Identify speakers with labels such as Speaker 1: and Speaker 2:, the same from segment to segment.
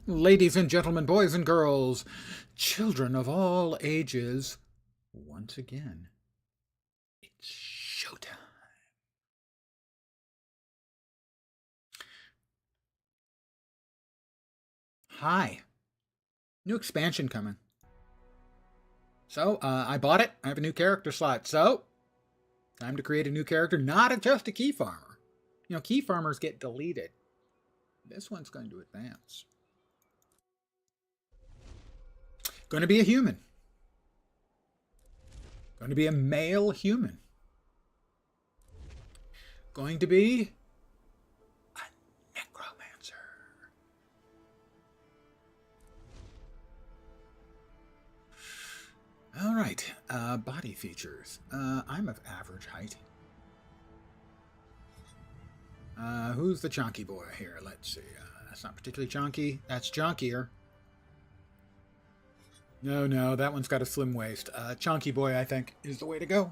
Speaker 1: Ladies and gentlemen, boys and girls, children of all ages, once again, it's showtime. Hi. New expansion coming. So, I bought it. I have a new character slot. So, time to create a new character, not just a key farmer. You know, key farmers get deleted. This one's going to advance. Going to be a human. Going to be a male human. Going to be a necromancer. All right, body features. I'm of average height. Who's the chunky boy here? Let's see. That's not particularly chunky. That's chunkier. No, that one's got a slim waist. Chunky boy, I think, is the way to go.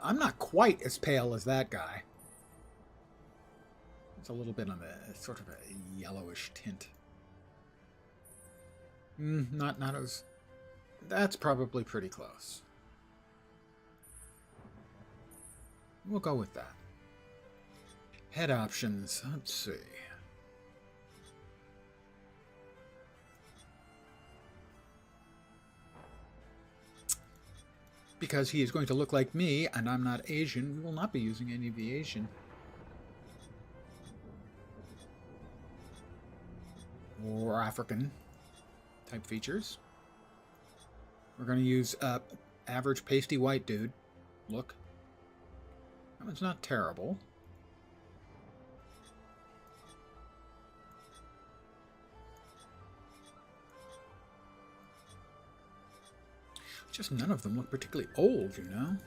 Speaker 1: I'm not quite as pale as that guy. It's a little bit on the sort of a yellowish tint. Not as... That's probably pretty close. We'll go with that. Head options. Let's see. Because he is going to look like me, and I'm not Asian, we will not be using any of the Asian or African type features. We're going to use average pasty white dude look. That one's not terrible. Just none of them look particularly old, you know.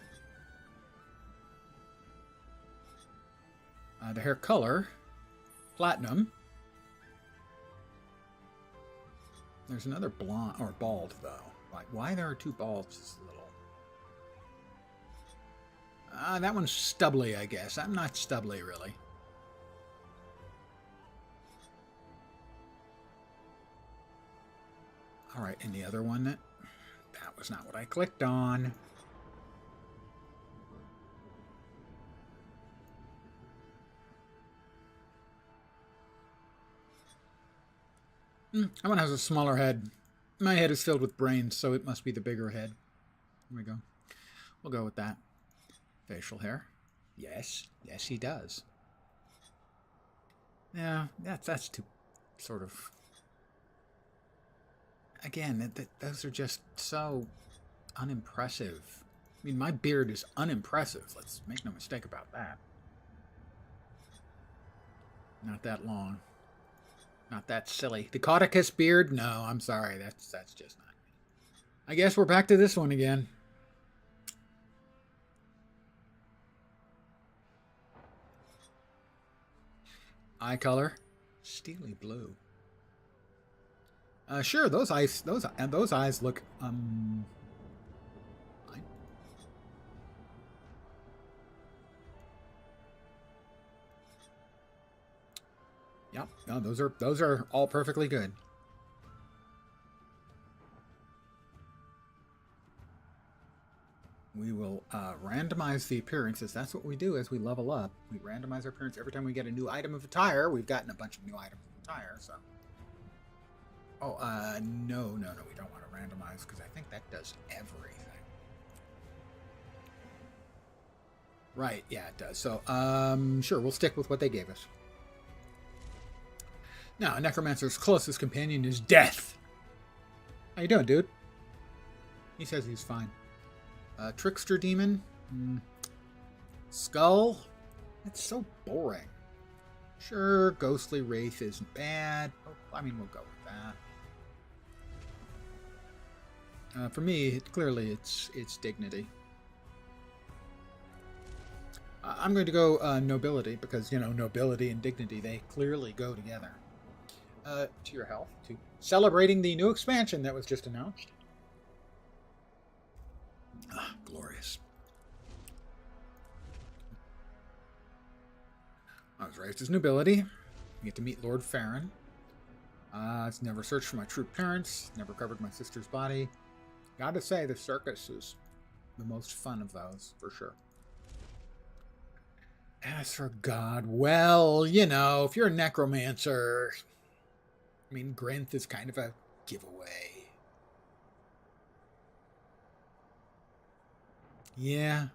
Speaker 1: The hair color, platinum. There's another blonde, or bald, though. Why there are two balds is a little... that one's stubbly, I guess. I'm not stubbly, really. Alright, and the other one that was not what I clicked on. That one has a smaller head. My head is filled with brains, so it must be the bigger head. Here we go. We'll go with that. Facial hair. Yes, he does. Yeah, that's too sort of... Again, those are just so unimpressive. I mean, my beard is unimpressive. Let's make no mistake about that. Not that long. Not that silly. The Cauticus beard? No, I'm sorry. That's just not me. I guess we're back to this one again. Eye color? Steely blue. Sure, those eyes look, fine. Yep, no, those are all perfectly good. We will randomize the appearances. That's what we do as we level up. We randomize our appearance every time we get a new item of attire. We've gotten a bunch of new items of attire, so... Oh, no, we don't want to randomize, because I think that does everything. Right, yeah, it does. So, sure, we'll stick with what they gave us. Now, a necromancer's closest companion is death. How you doing, dude? He says he's fine. Trickster demon? Skull? That's so boring. Sure, ghostly wraith isn't bad. I mean, we'll go with that. For me, clearly, it's dignity. I'm going to go nobility, because, you know, nobility and dignity, they clearly go together. To your health, to celebrating the new expansion that was just announced. Ah, glorious. I was raised as nobility. You get to meet Lord Farron. It's never searched for my true parents. Never covered my sister's body. Gotta say, the circus is the most fun of those, for sure. As for God, well, you know, if you're a necromancer, I mean, Grinth is kind of a giveaway. Yeah.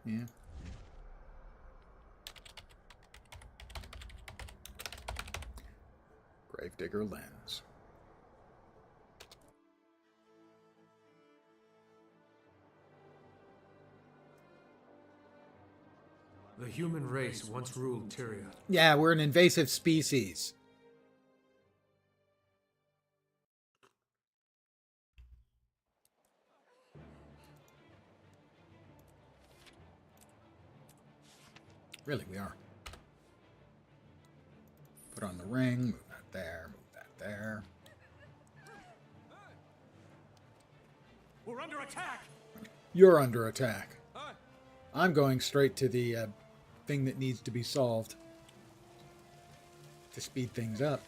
Speaker 1: Gravedigger lens.
Speaker 2: The human race once ruled Tyria.
Speaker 1: Yeah, we're an invasive species. Really, we are. Put on the ring, move that there, move that there.
Speaker 2: We're under attack!
Speaker 1: You're under attack. I'm going straight to the thing that needs to be solved to speed things up.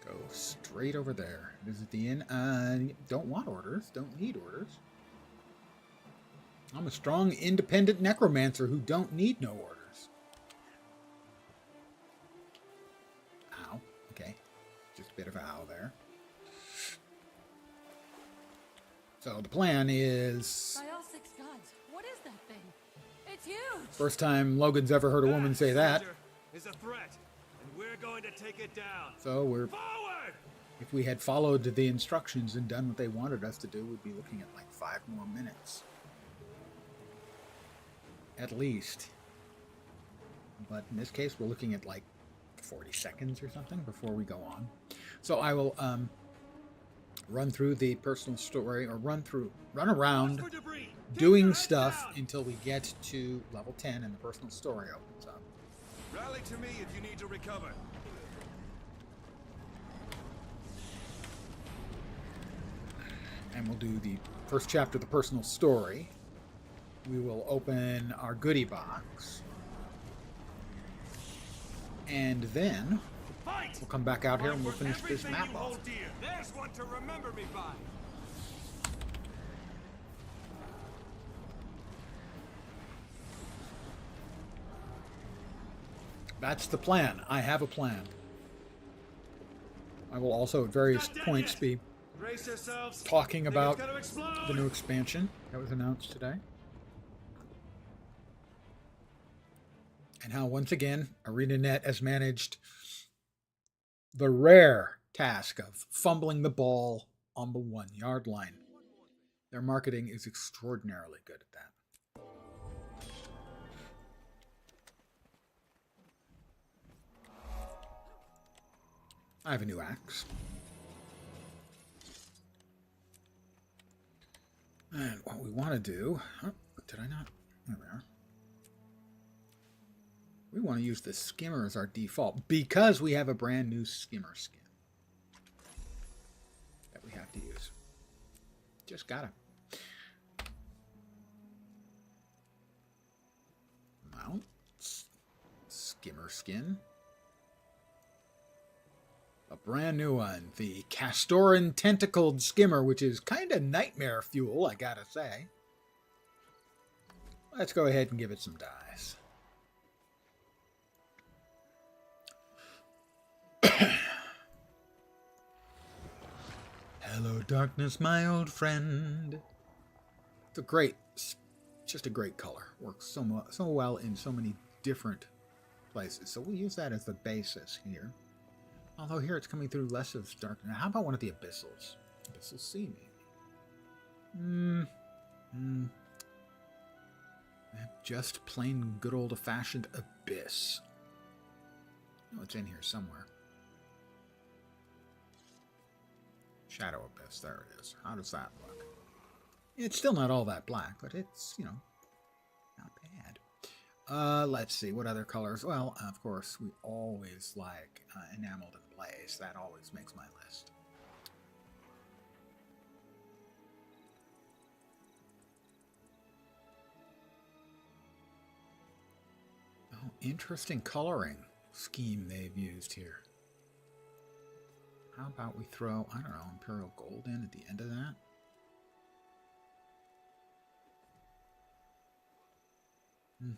Speaker 1: Go straight over there. Visit the inn. Don't want orders. Don't need orders. I'm a strong, independent necromancer who don't need no orders. Ow. Okay. Just a bit of an ow there. So the plan is...
Speaker 3: By all six gods, what is that thing? It's huge!
Speaker 1: First time Logan's ever heard a woman say that.
Speaker 4: Is a threat, and we're going to take it down.
Speaker 1: So we're...
Speaker 4: Forward!
Speaker 1: If we had followed the instructions and done what they wanted us to do, we'd be looking at like 5 more minutes. At least. But in this case, we're looking at like 40 seconds or something before we go on. So I will run through the personal story, or run around doing stuff until we get to level 10 and the personal story opens up.
Speaker 4: Rally to me if you need to recover.
Speaker 1: And we'll do the first chapter of the personal story. We will open our goodie box. And then we'll come back out here and we'll finish this map off.
Speaker 4: There's one to remember me by.
Speaker 1: That's the plan. I have a plan. I will also at various points be talking about the new expansion that was announced today. And how, once again, ArenaNet has managed the rare task of fumbling the ball on the 1-yard line. Their marketing is extraordinarily good at that. I have a new axe. And what we want to do... Oh, did I not? There we are. We want to use the skimmer as our default because we have a brand new skimmer skin that we have to use. Just gotta. Mount. Skimmer skin. A brand new one. The Castoran Tentacled Skimmer, which is kind of nightmare fuel, I gotta say. Let's go ahead and give it some dice. Hello, darkness, my old friend. It's just a great color. Works so well in so many different places. So we'll use that as the basis here. Although here it's coming through less of darkness. How about one of the abyssals? Abyssal Sea, maybe. Just plain good old-fashioned abyss. Oh, it's in here somewhere. Shadow Abyss, there it is. How does that look? It's still not all that black, but it's, you know, not bad. Let's see, what other colors? Well, of course, we always like Enameled and Blaze. That always makes my list. Oh, interesting coloring scheme they've used here. How about we throw, I don't know, Imperial Gold in at the end of that?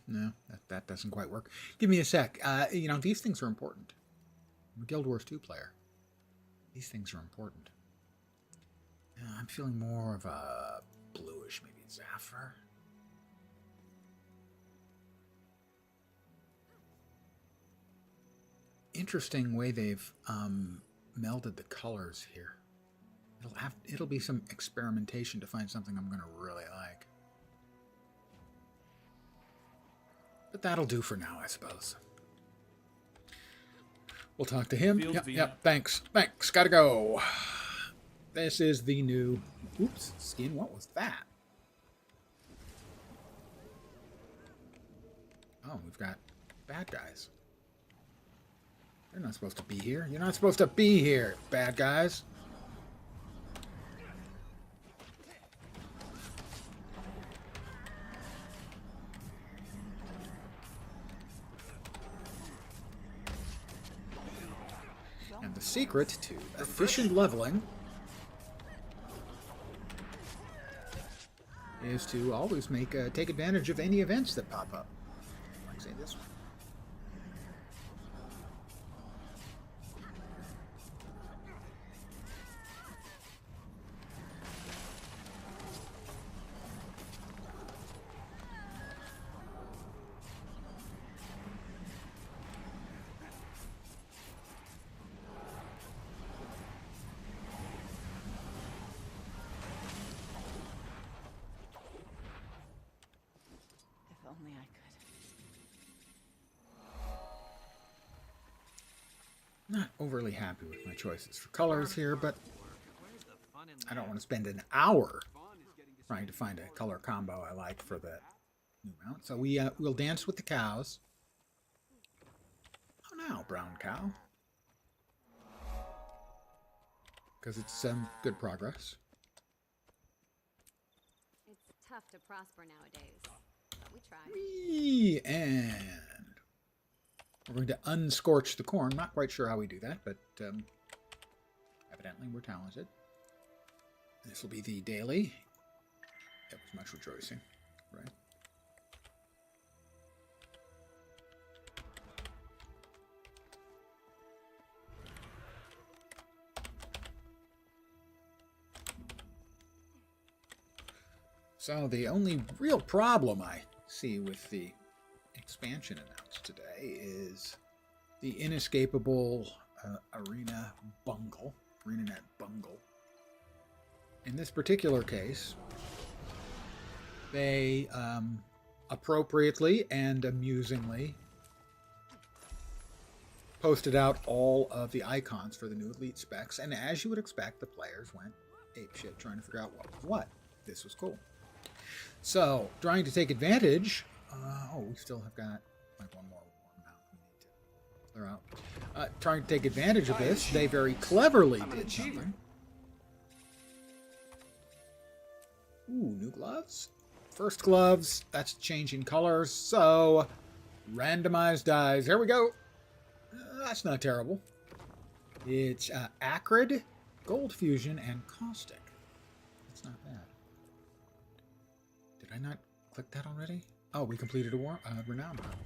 Speaker 1: No, that doesn't quite work. Give me a sec. You know, these things are important. I'm a Guild Wars 2 player. These things are important. I'm feeling more of a bluish, maybe Zephyr. Interesting way they've melded the colors here. It'll be some experimentation to find something I'm going to really like. But that'll do for now, I suppose. We'll talk to him. Yep, thanks. Gotta go. This is the new... Oops, skin, what was that? Oh, we've got bad guys. They're not supposed to be here. You're not supposed to be here, bad guys. And the secret to efficient leveling is to always take advantage of any events that pop up. Like say this one.
Speaker 3: Only I could.
Speaker 1: Not overly happy with my choices for colors here, but I don't want to spend an hour trying to find a color combo I like for the new mount. So we'll dance with the cows. Oh, now, brown cow. Because it's good progress.
Speaker 5: It's tough to prosper nowadays. We try.
Speaker 1: And we're going to unscorch the corn. Not quite sure how we do that, but evidently we're talented. This will be the daily. It was much rejoicing, right? So the only real problem I see with the expansion announced today is the inescapable ArenaNet bungle. In this particular case, they appropriately and amusingly posted out all of the icons for the new Elite specs, and as you would expect, the players went apeshit trying to figure out what was what. This was cool. So, trying to take advantage... we still have got like one more mount we need to clear out. Trying to take advantage of this, they very cleverly did something. Ooh, new gloves? First gloves, that's changing colors, so... randomized dies. Here we go. That's not terrible. It's acrid, gold fusion, and caustic. That's not bad. Did I not click that already? Oh, we completed a renown round.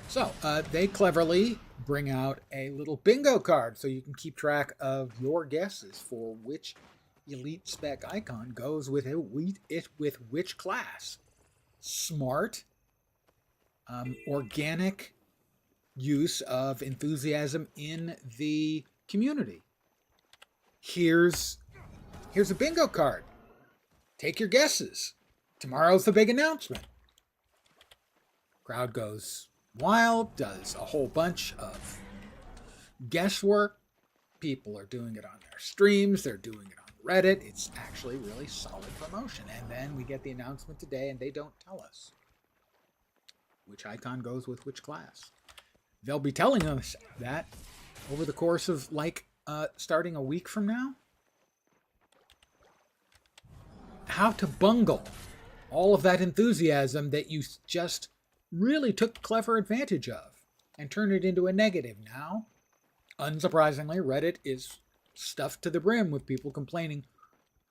Speaker 1: So, they cleverly bring out a little bingo card so you can keep track of your guesses for which elite spec icon goes with with which class. Smart, organic use of enthusiasm in the community. Here's a bingo card. Take your guesses. Tomorrow's the big announcement. Crowd goes wild, does a whole bunch of guesswork. People are doing it on their streams. They're doing it on Reddit. It's actually really solid promotion. And then we get the announcement today, and they don't tell us which icon goes with which class. They'll be telling us that over the course of, starting a week from now. How to bungle all of that enthusiasm that you just really took clever advantage of and turned it into a negative. Now, unsurprisingly, Reddit is stuffed to the brim with people complaining,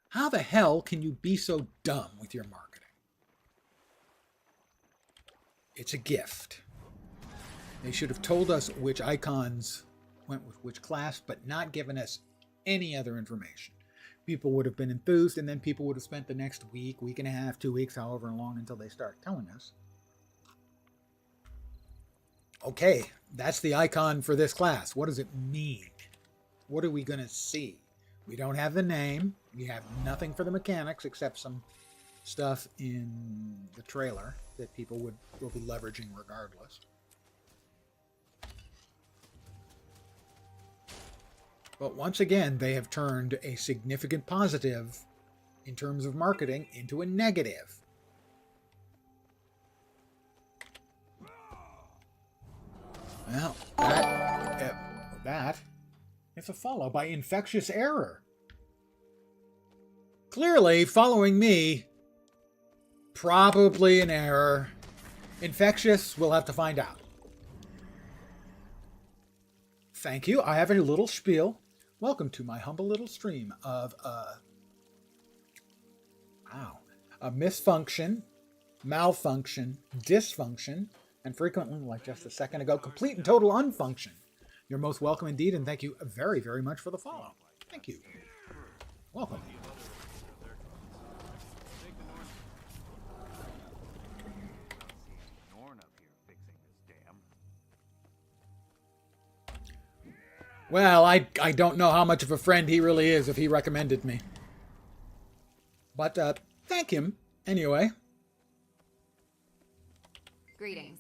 Speaker 1: how the hell can you be so dumb with your marketing? It's a gift. They should have told us which icons went with which class, but not given us any other information. People would have been enthused, and then people would have spent the next week, week and a half, 2 weeks, however long, until they start telling us. Okay, that's the icon for this class. What does it mean? What are we going to see? We don't have the name. We have nothing for the mechanics except some stuff in the trailer that people will be leveraging regardless. But once again, they have turned a significant positive in terms of marketing into a negative. Well, that is a follow by infectious error. Clearly, following me, probably an error. Infectious, we'll have to find out. Thank you. I have a little spiel. Welcome to my humble little stream of a misfunction, malfunction, dysfunction, and frequently, like just a second ago, complete and total unfunction. You're most welcome indeed, and thank you very, very much for the follow. Thank you. Welcome. Well, I don't know how much of a friend he really is if he recommended me. But thank him anyway.
Speaker 5: Greetings.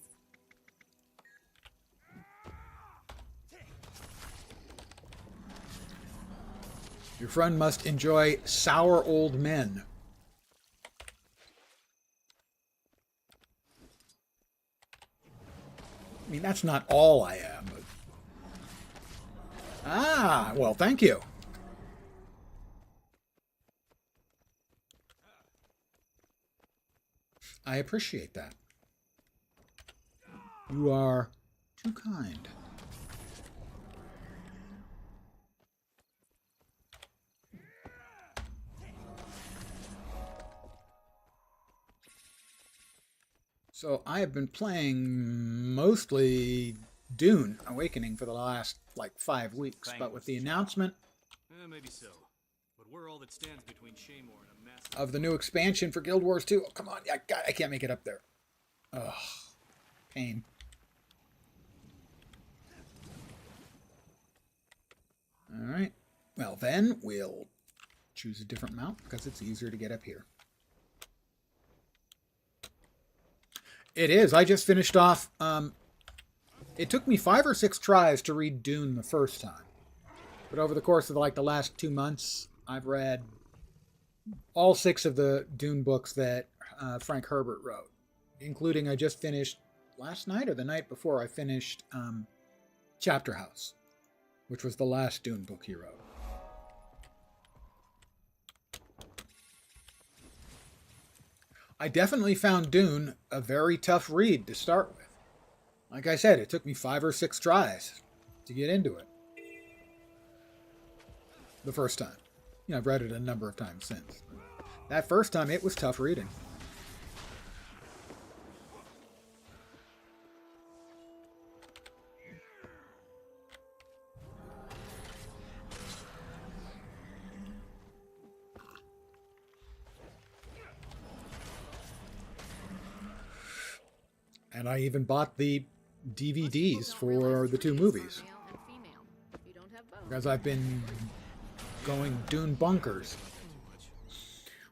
Speaker 1: Your friend must enjoy sour old men. I mean, that's not all I am. But... Ah, well, thank you. I appreciate that. You are too kind. So I have been playing mostly Dune Awakening for the last, 5 weeks, but with the announcement
Speaker 4: Maybe so. But we're all that stands between Shaymore and a massive...
Speaker 1: of the new expansion for Guild Wars 2. Oh, come on. I can't make it up there. Ugh. Pain. Alright. Well, then we'll choose a different mount because it's easier to get up here. It is. I just finished off... it took me 5 or 6 tries to read Dune the first time. But over the course of the last 2 months, I've read all 6 of the Dune books that Frank Herbert wrote. Including, I just finished last night or the night before, I finished Chapter House, which was the last Dune book he wrote. I definitely found Dune a very tough read to start with. Like I said, it took me 5 or 6 tries to get into it. The first time. I've read it a number of times since. That first time, it was tough reading. And I even bought the DVDs for the 2 movies. Because I've been going Dune bonkers.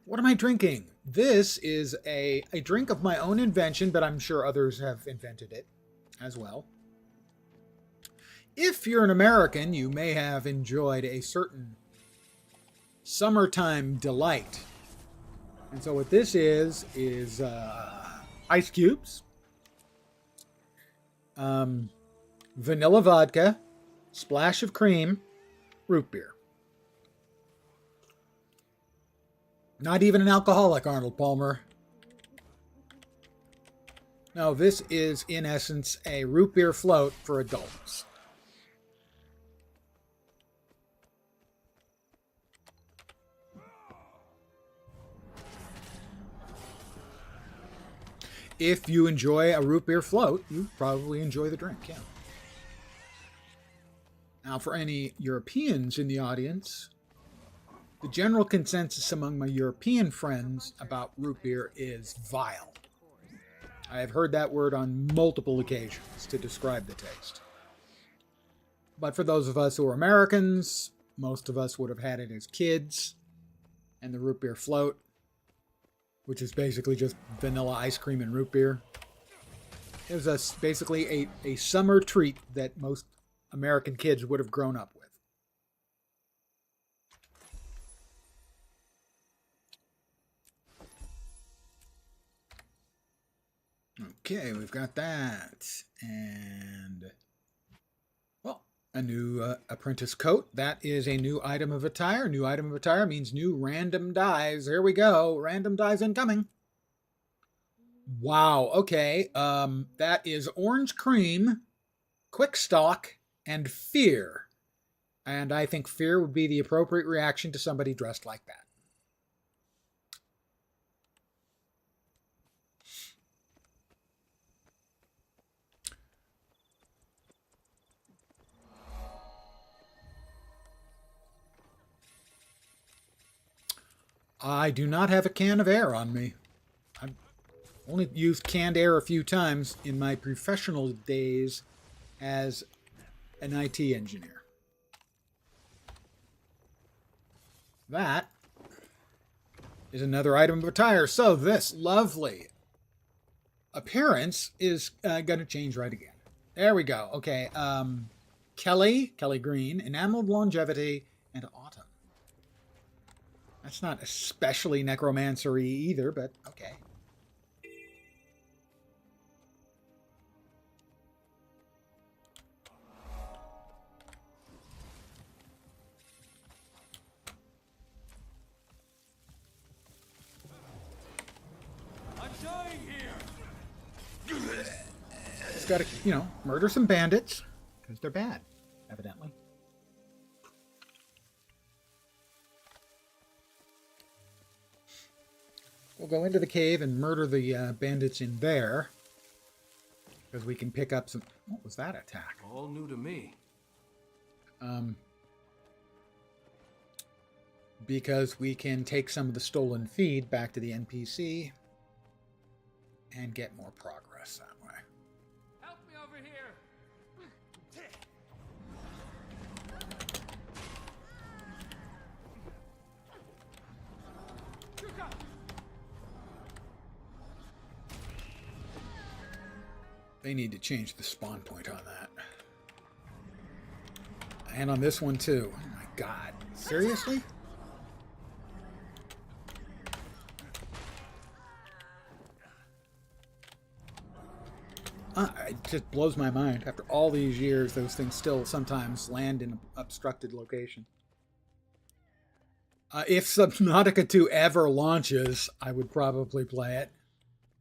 Speaker 1: What am I drinking? This is a drink of my own invention, but I'm sure others have invented it as well. If you're an American, you may have enjoyed a certain summertime delight. And so what this is ice cubes, vanilla vodka, splash of cream, root beer. Not even an alcoholic, Arnold Palmer. No, this is, in essence, a root beer float for adults. If you enjoy a root beer float, you probably enjoy the drink, yeah. Now, for any Europeans in the audience, the general consensus among my European friends about root beer is vile. I have heard that word on multiple occasions to describe the taste. But for those of us who are Americans, most of us would have had it as kids, and the root beer float, which is basically just vanilla ice cream and root beer. It was basically a summer treat that most American kids would have grown up with. Okay, we've got that. And, well, a new apprentice coat. That is a new item of attire. New item of attire means new random dies. Here we go. Random dies incoming. Wow, okay. That is orange cream, quick stock, and fear. And I think fear would be the appropriate reaction to somebody dressed like that. I do not have a can of air on me. I've only used canned air a few times in my professional days as an IT engineer. That is another item of attire. So this lovely appearance is going to change right again. There we go. Okay. Kelly Green, enameled longevity, and autumn. That's not especially necromancer-y either, but okay.
Speaker 2: I'm dying here.
Speaker 1: Just gotta, murder some bandits, because they're bad, evidently. We'll go into the cave and murder the bandits in there, because we can pick up some... What was that attack?
Speaker 2: All new to me.
Speaker 1: Because we can take some of the stolen feed back to the NPC and get more progress that way.
Speaker 2: Help me over here.
Speaker 1: They need to change the spawn point on that. And on this one too. Oh my god. Seriously? It just blows my mind. After all these years, those things still sometimes land in an obstructed location. If Subnautica 2 ever launches, I would probably play it,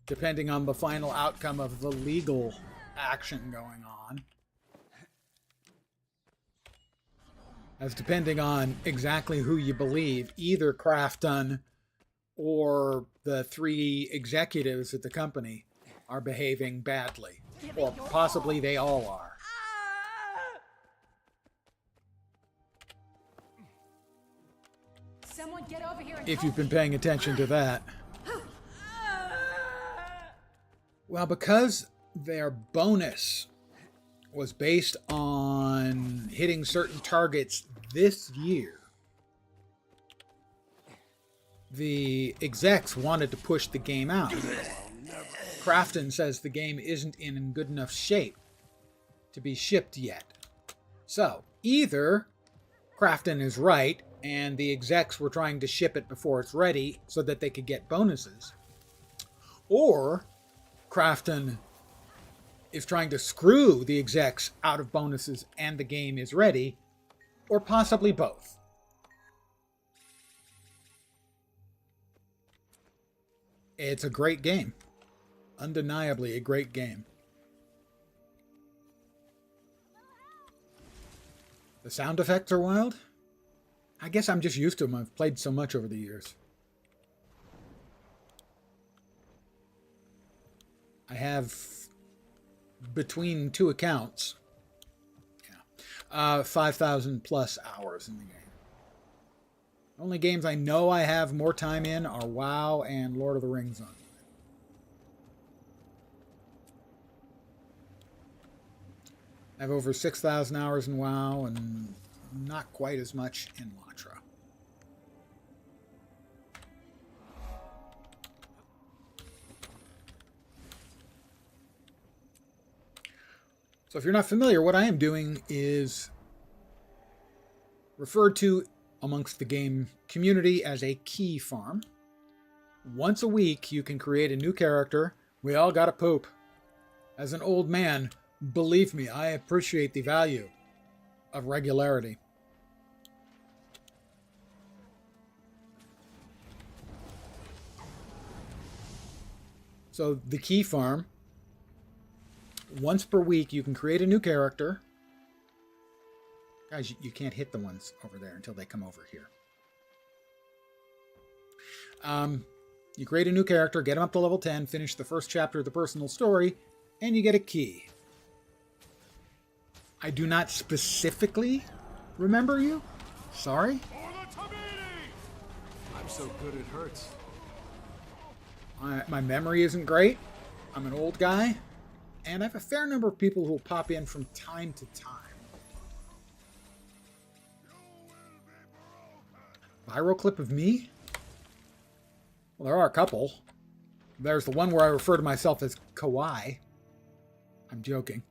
Speaker 1: depending on the final outcome of the legal action going on. As depending on exactly who you believe, either Crafton or the 3 executives at the company are behaving badly. Or possibly they all are.
Speaker 3: Someone get over here and
Speaker 1: If
Speaker 3: help
Speaker 1: you've been
Speaker 3: me.
Speaker 1: paying attention to that. Well, because their bonus was based on hitting certain targets this year, the execs wanted to push the game out. Crafton says the game isn't in good enough shape to be shipped yet. So, either Crafton is right and the execs were trying to ship it before it's ready so that they could get bonuses, or Crafton is trying to screw the execs out of bonuses and the game is ready, or possibly both. It's a great game. undeniably a great game. The sound effects are wild. I guess I'm just used to them. I've played so much over the years. I have, between two accounts, 5,000 plus hours in the game. Only games I know I have more time in are WoW and Lord of the Rings Online. I have over 6,000 hours in WoW and not quite as much in LATRA. So if you're not familiar, what I am doing is referred to amongst the game community as a key farm. Once a week, you can create a new character. We all gotta poop. As an old man, believe me, I appreciate the value of regularity. So the key farm, once per week, you can create a new character. Guys, you can't hit the ones over there until they come over here. You create a new character, get them up to level 10, finish the first chapter of the personal story, and you get a key. I do not specifically remember you. Sorry.
Speaker 2: I'm so good it hurts.
Speaker 1: My memory isn't great. I'm an old guy. And I have a fair number of people who will pop in from time to time. Viral clip of me? Well, there are a couple. There's the one where I refer to myself as Kawaii. I'm joking.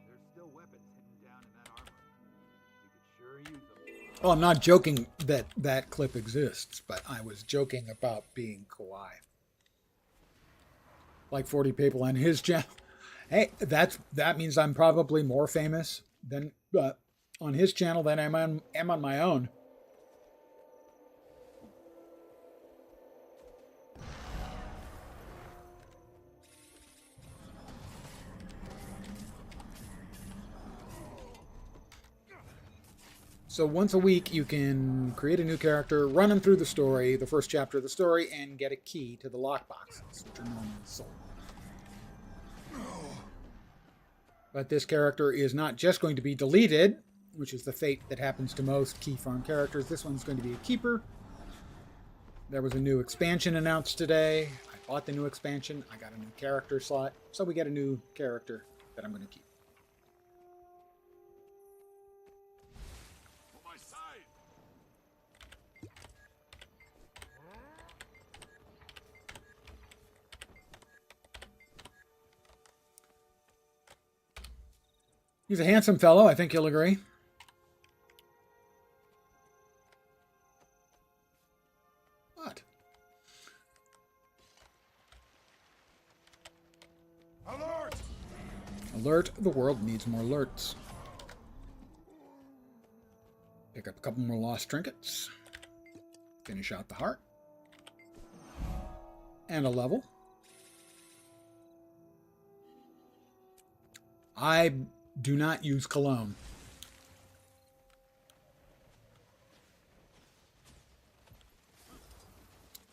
Speaker 6: There's still weapons hidden down in that armor. You could sure use them.
Speaker 1: Well, I'm not joking that that clip exists, but I was joking about being Kawaii. Like 40 people on his channel. Hey, that means I'm probably more famous than on his channel than I am on my own. So once a week, you can create a new character, run them through the story, the first chapter of the story, and get a key to the lockboxes, which are normally sold. But this character is not just going to be deleted, which is the fate that happens to most key farm characters. This one's going to be a keeper. There was a new expansion announced today. I bought the new expansion. I got a new character slot. So we get a new character that I'm going to keep. He's a handsome fellow, I think you'll agree. What?
Speaker 2: Alert!
Speaker 1: Alert, the world needs more alerts. Pick up a couple more lost trinkets. Finish out the heart. And a level. I do not use cologne.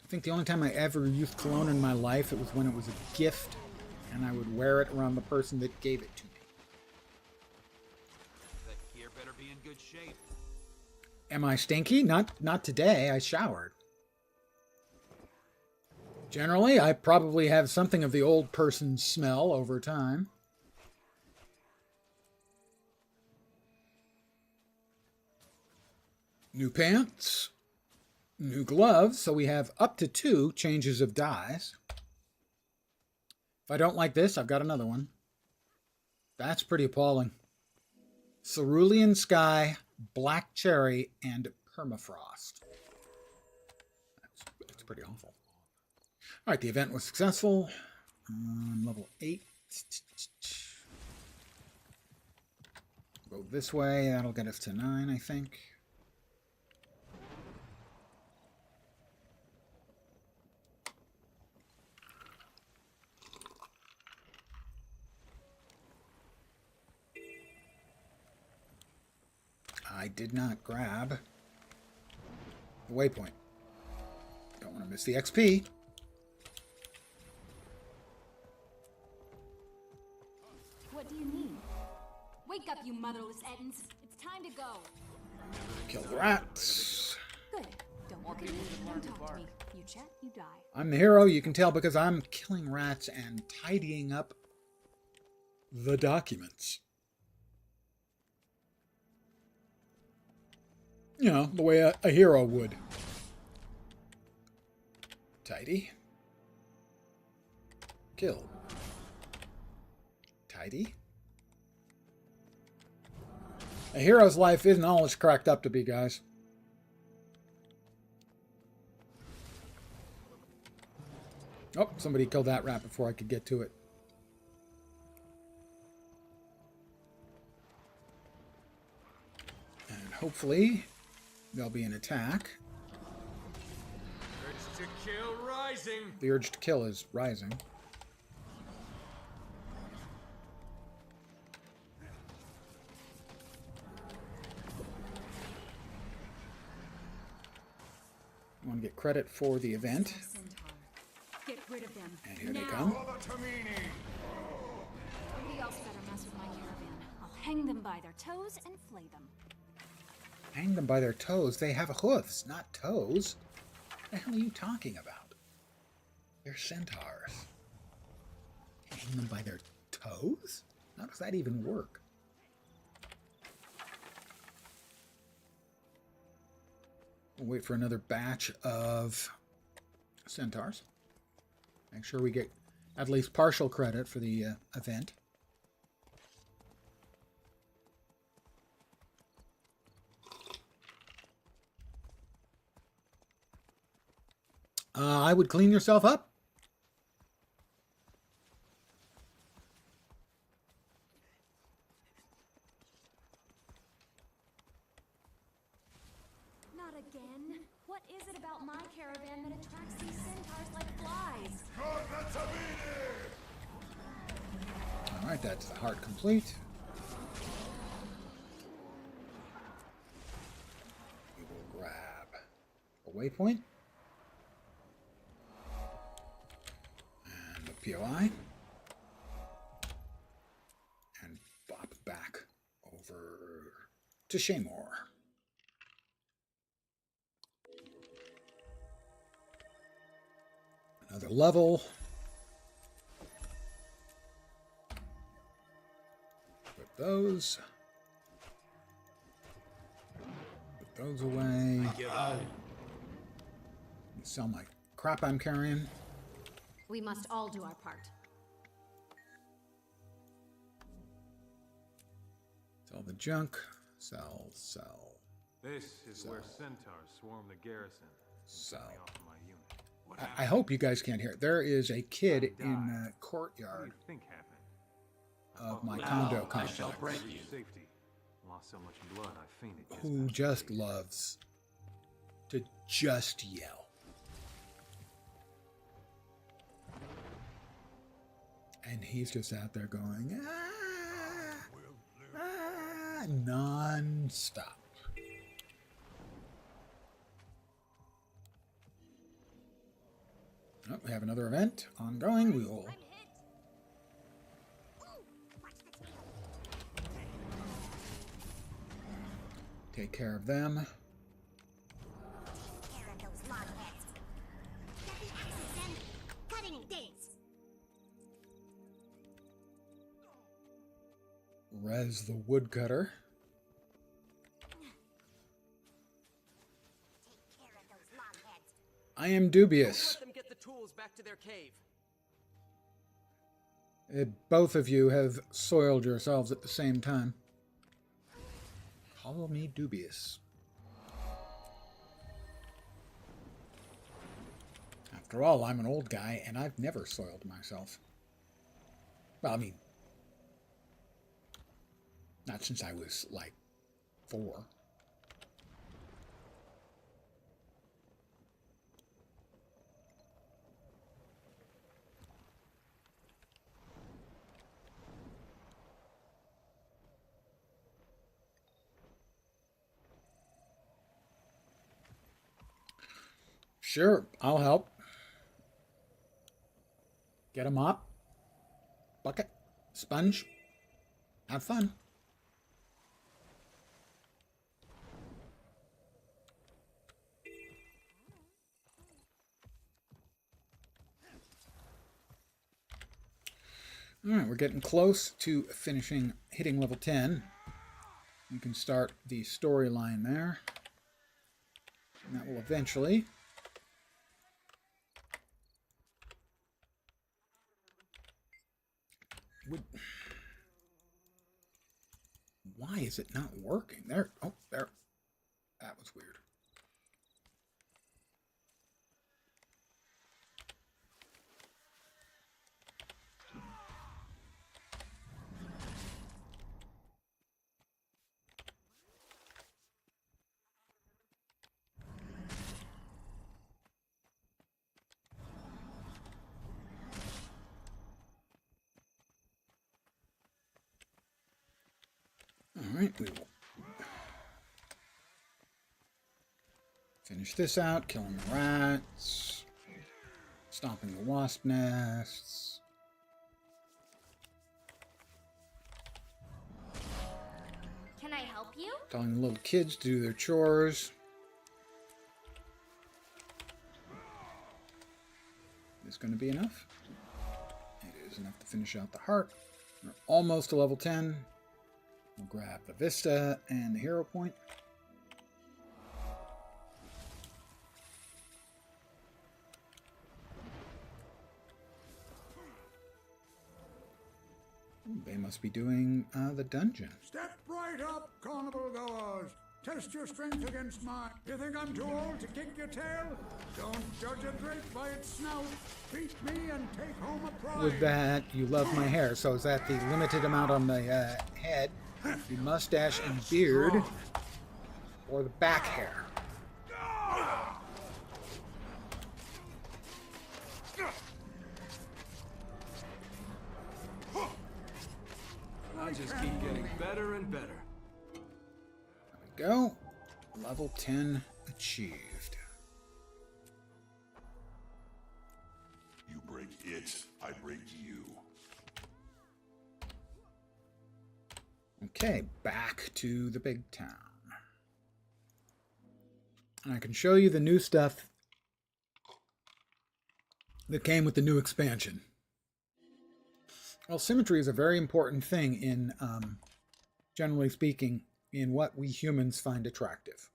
Speaker 1: I think the only time I ever used cologne in my life, it was when it was a gift, and I would wear it around the person that gave it to me.
Speaker 6: That gear better be in good shape.
Speaker 1: Am I stinky? Not today. I showered. Generally, I probably have something of the old person's smell over time. New pants, new gloves, so we have up to 2 changes of dyes. If I don't like this, I've got another one. That's pretty appalling. Cerulean Sky, Black Cherry, and Permafrost. That's pretty awful. All right, the event was successful. Level 8. Go this way. That'll get us to 9, I think. I did not grab the waypoint. Don't want to miss the XP.
Speaker 3: What do you need? Wake up, you motherless Ettins. It's time to go.
Speaker 1: Kill the rats.
Speaker 3: Good. Don't look at me. Don't talk to me. You chat, you die.
Speaker 1: I'm the hero, you can tell, because I'm killing rats and tidying up the documents. You know, the way a hero would. Tidy. Kill. Tidy. A hero's life isn't all it's cracked up to be, guys. Oh, somebody killed that rat before I could get to it. And hopefully there'll be an attack.
Speaker 2: Urge to kill rising.
Speaker 1: The urge to kill is rising. I want to get credit for the event.
Speaker 3: Get rid of them.
Speaker 1: And here they
Speaker 3: now.
Speaker 1: come.
Speaker 3: Nobody else better mess with my caravan. I'll hang them by their toes and flay them.
Speaker 1: Hang them by their toes. They have hoofs, not toes. What the hell are you talking about? They're centaurs. Hang them by their toes? How does that even work? We'll wait for another batch of centaurs. Make sure we get at least partial credit for the event. I would clean yourself up.
Speaker 3: Not again. What is it about my caravan that attracts these centaurs like flies?
Speaker 1: Alright, that's the heart complete. We will grab a waypoint. And a POI. And bop back over to Shaymore. Another level. Put those. Put those away. Sell my crap I'm carrying.
Speaker 5: We must all do our part.
Speaker 1: Sell the junk. Sell, sell,
Speaker 6: This is where centaurs swarm the garrison.
Speaker 1: sell.
Speaker 6: Coming off of my unit. What
Speaker 1: I hope you guys can't hear it. There is a kid in the courtyard
Speaker 6: What do you think happened?
Speaker 1: of my
Speaker 7: Well,
Speaker 1: condo
Speaker 7: I
Speaker 1: complex
Speaker 7: shall break you.
Speaker 6: Safety. Lost so much blood, I fainted.
Speaker 1: who just loves to just yell. And he's just out there going, non-stop. Oh, we have another event ongoing. We will take care of them.
Speaker 8: Care of those long heads. Get the axes and cutting things.
Speaker 1: Res the woodcutter.
Speaker 8: Take care of those long heads.
Speaker 1: I am dubious.
Speaker 7: Let them get the tools back to their cave.
Speaker 1: Both of you have soiled yourselves at the same time. Call me dubious. After all, I'm an old guy, and I've never soiled myself. Well, I mean, not since I was, like, 4. Sure, I'll help. Get a mop, bucket, sponge. Have fun. Alright, we're getting close to hitting level 10. We can start the storyline there. And that will eventually... Why is it not working? There. Oh, there. That was weird. Alright, we will finish this out, killing the rats, stomping the wasp nests.
Speaker 3: Can I help you?
Speaker 1: Telling the little kids to do their chores. Is this going to be enough? It is enough to finish out the heart. We're almost to level 10. We'll grab the Vista and the hero point. Ooh, they must be doing the dungeon.
Speaker 9: Step right up, carnival goers. Test your strength against mine. You think I'm too old to kick your tail? Don't judge a drake by its snout. Beat me and take home a prize.
Speaker 1: With that, you love my hair. So is that the limited amount on the head, the mustache and beard, or the back hair?
Speaker 2: I just keep getting better and better.
Speaker 1: There we go. Level 10 achieved.
Speaker 10: You break it, I break you.
Speaker 1: Okay, back to the big town. And I can show you the new stuff that came with the new expansion. Well, symmetry is a very important thing in, generally speaking, in what we humans find attractive.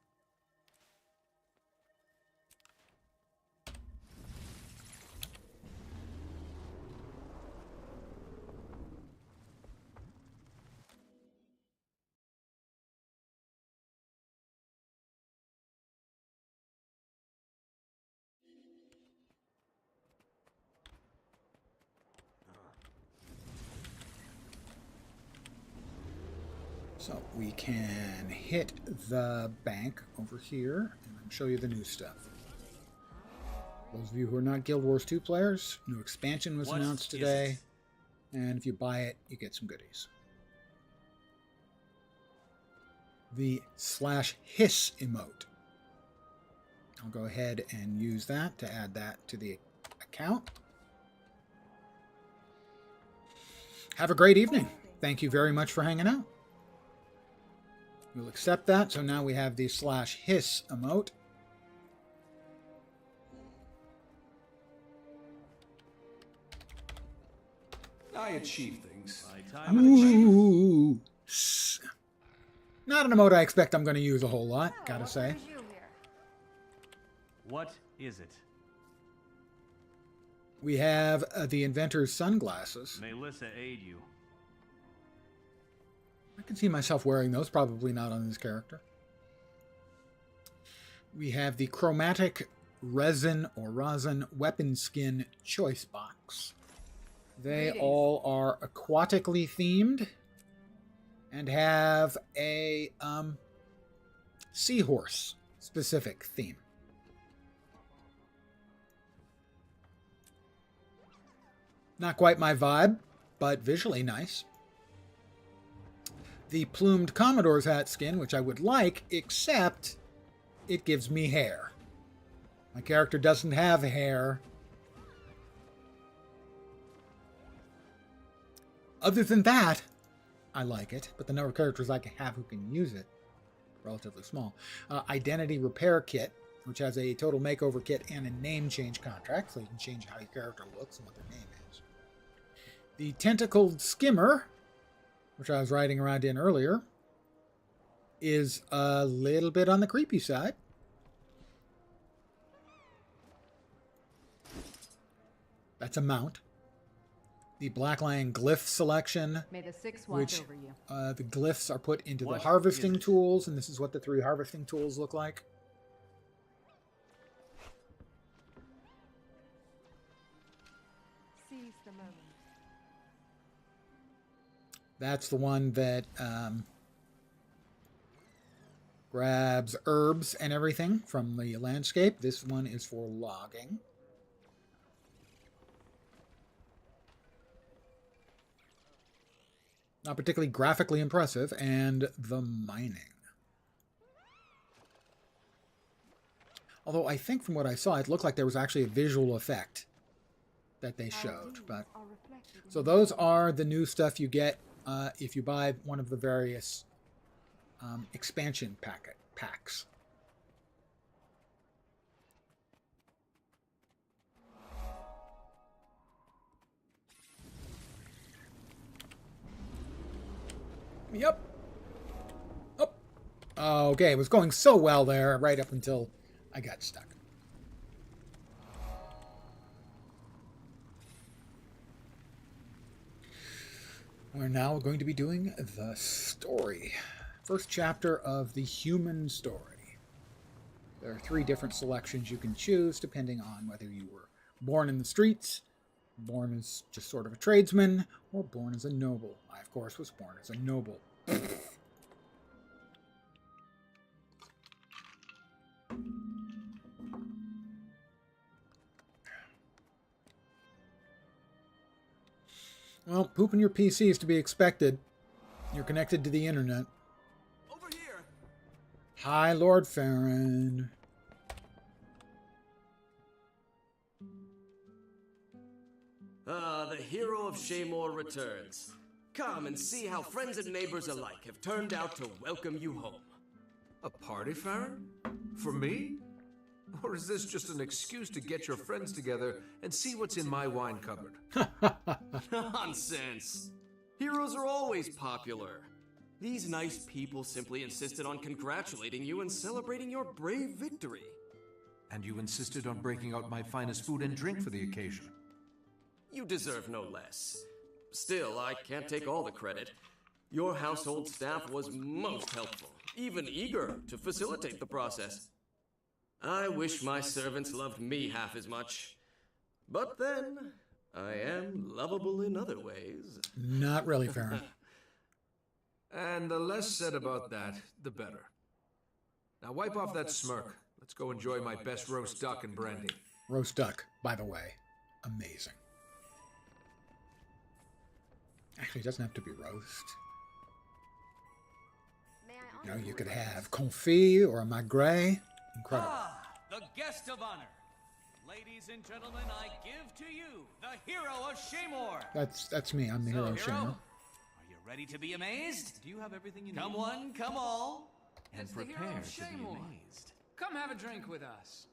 Speaker 1: So we can hit the bank over here and then show you the new stuff. Those of you who are not Guild Wars 2 players, new expansion was announced today. And if you buy it, you get some goodies. The /hiss emote. I'll go ahead and use that to add that to the account. Have a great evening. Thank you very much for hanging out. We'll accept that. So now we have the /hiss emote.
Speaker 2: I achieve things.
Speaker 1: Ooh. Not an emote I expect I'm going to use a whole lot, gotta say.
Speaker 4: What is it?
Speaker 1: We have the inventor's sunglasses.
Speaker 4: May Lissa aid you.
Speaker 1: I can see myself wearing those, probably not on this character. We have the chromatic resin or rosin weapon skin choice box. They all are aquatically themed and have a seahorse specific theme. Not quite my vibe, but visually nice. The plumed Commodore's hat skin, which I would like, except it gives me hair. My character doesn't have hair. Other than that, I like it, but the number of characters I can have who can use it, relatively small. Identity Repair Kit, which has a total makeover kit and a name change contract, so you can change how your character looks and what their name is. The Tentacled Skimmer, which I was riding around in earlier, is a little bit on the creepy side. That's a mount. The Black Lion Glyph selection,
Speaker 11: May the six watch
Speaker 1: which
Speaker 11: over you.
Speaker 1: the glyphs are put into the
Speaker 4: What
Speaker 1: harvesting
Speaker 4: is it?
Speaker 1: tools, and this is what the 3 harvesting tools look like.
Speaker 11: Seize the moment.
Speaker 1: That's the one that grabs herbs and everything from the landscape. This one is for logging. Not particularly graphically impressive. And the mining. Although I think from what I saw, it looked like there was actually a visual effect that they showed. But so those are the new stuff you get if you buy one of the various expansion packs. Yep. Oh. Okay, it was going so well there right up until I got stuck. We're now going to be doing the story. First chapter of the human story. There are 3 different selections you can choose depending on whether you were born in the streets, born as just sort of a tradesman, or born as a noble. I, of course, was born as a noble. Well, pooping your PC is to be expected. You're connected to the internet.
Speaker 7: Over here.
Speaker 1: Hi, Lord Farron.
Speaker 7: The hero of Shaymore returns. Come and see how friends and neighbors alike have turned out to welcome you home.
Speaker 2: A party, Farron? For me? Or is this just an excuse to get your friends together and see what's in my wine cupboard?
Speaker 7: Nonsense. Heroes are always popular. These nice people simply insisted on congratulating you and celebrating your brave victory.
Speaker 2: And you insisted on breaking out my finest food and drink for the occasion.
Speaker 7: You deserve no less. Still, I can't take all the credit. Your household staff was most helpful, even eager to facilitate the process. I wish my servants loved me half as much. But then, I am lovable in other ways.
Speaker 1: Not really, Farron.
Speaker 2: And the less said about that, the better. Now wipe off that smirk. Let's go enjoy my best roast duck and brandy.
Speaker 1: Roast duck, by the way. Amazing. Actually, it doesn't have to be roast. You know, you could have confit or a magret. Incredible.
Speaker 4: Ah, the guest of honor. Ladies and gentlemen, I give to you the hero of Shaymore.
Speaker 1: That's me. I'm the hero of Shaymore.
Speaker 4: Are you ready to be amazed?
Speaker 12: Do you have everything you need?
Speaker 4: Come one, come all.
Speaker 12: And prepare to be amazed.
Speaker 13: Come have a drink with us.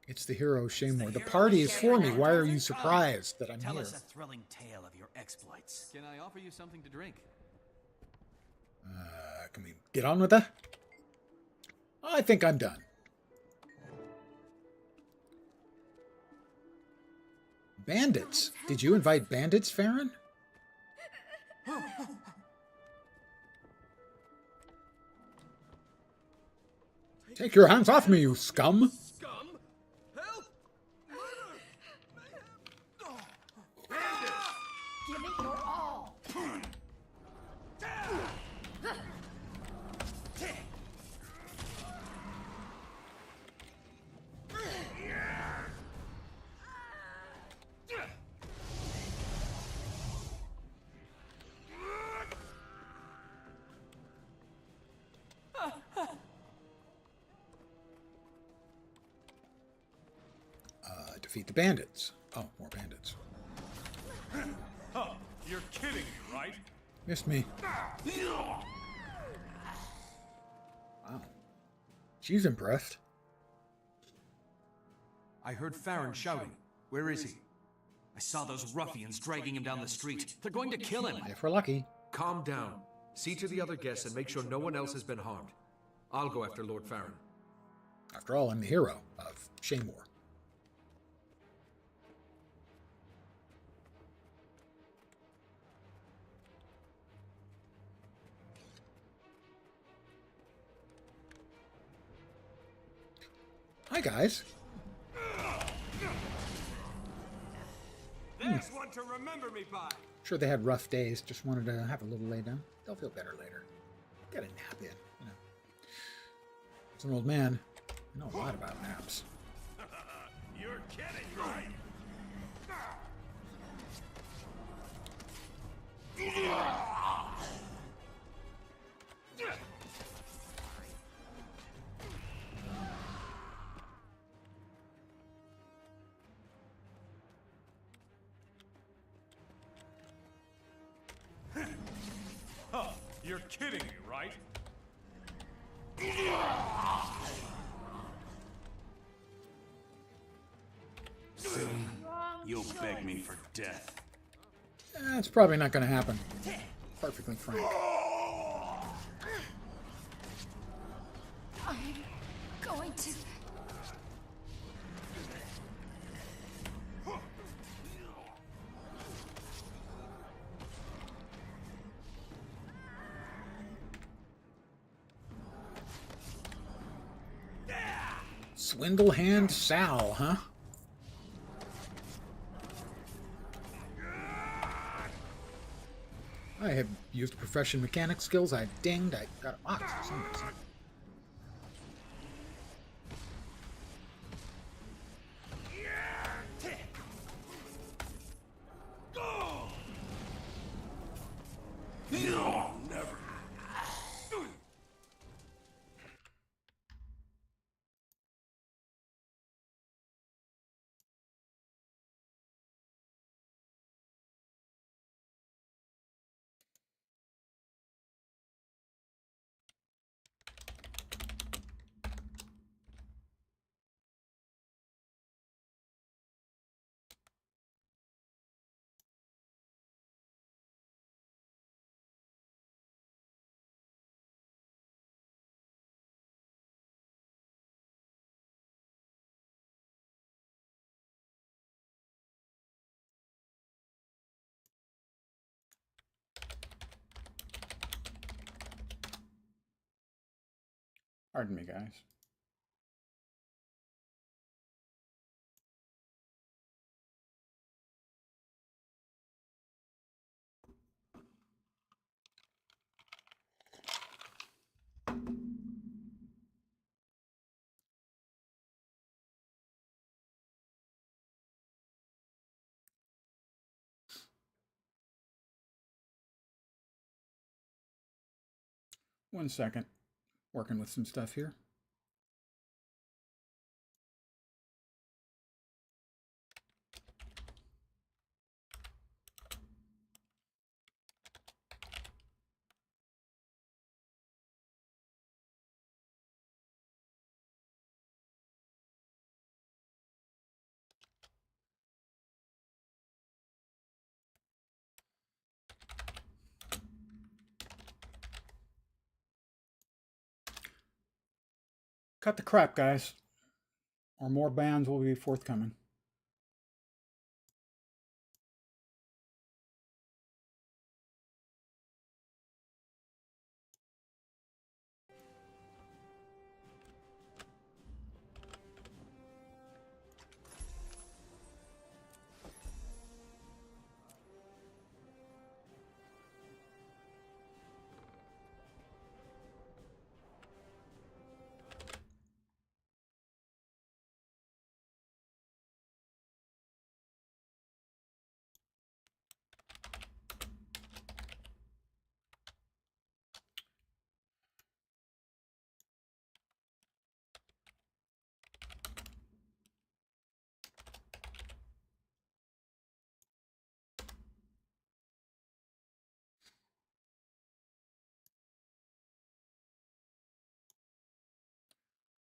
Speaker 1: It's the hero of Shaymore. The party is for me. Why are you surprised that I'm
Speaker 4: Tell
Speaker 1: here?
Speaker 4: us a thrilling tale of your exploits.
Speaker 12: Can I offer you something to drink?
Speaker 1: Can we get on with that? I think I'm done. Bandits? Did you invite bandits, Farron? Take your hands off me, you scum!
Speaker 7: Scum? Help!
Speaker 8: Give it your all.
Speaker 1: defeat the bandits. Oh, more bandits.
Speaker 4: Huh, you're kidding me, right?
Speaker 1: Missed me. Wow. She's impressed.
Speaker 11: I heard Farron shouting. Where is he? I saw those ruffians dragging him down the street. They're going to kill him.
Speaker 1: If we're lucky.
Speaker 2: Calm down. See to the other guests and make sure no one else has been harmed. I'll go after Lord Farron.
Speaker 1: After all, I'm the hero of Shaymore. Hi, guys.
Speaker 6: There's one to remember me by.
Speaker 1: Sure, they had rough days. Just wanted to have a little lay down. They'll feel better later. Get a nap in, you know. As an old man, I know a lot about naps.
Speaker 10: You're kidding, right?
Speaker 4: Huh, you're kidding me, right?
Speaker 11: Soon, you'll beg me for death.
Speaker 1: That's probably not going to happen. Perfectly frank.
Speaker 3: I'm going to...
Speaker 1: Swindle Hand Sal, huh? I have used profession mechanic skills. I dinged. I got a box for some reason.
Speaker 10: No, never.
Speaker 1: Pardon me, guys. One second. Working with some stuff here. Cut the crap, guys, or more bans will be forthcoming.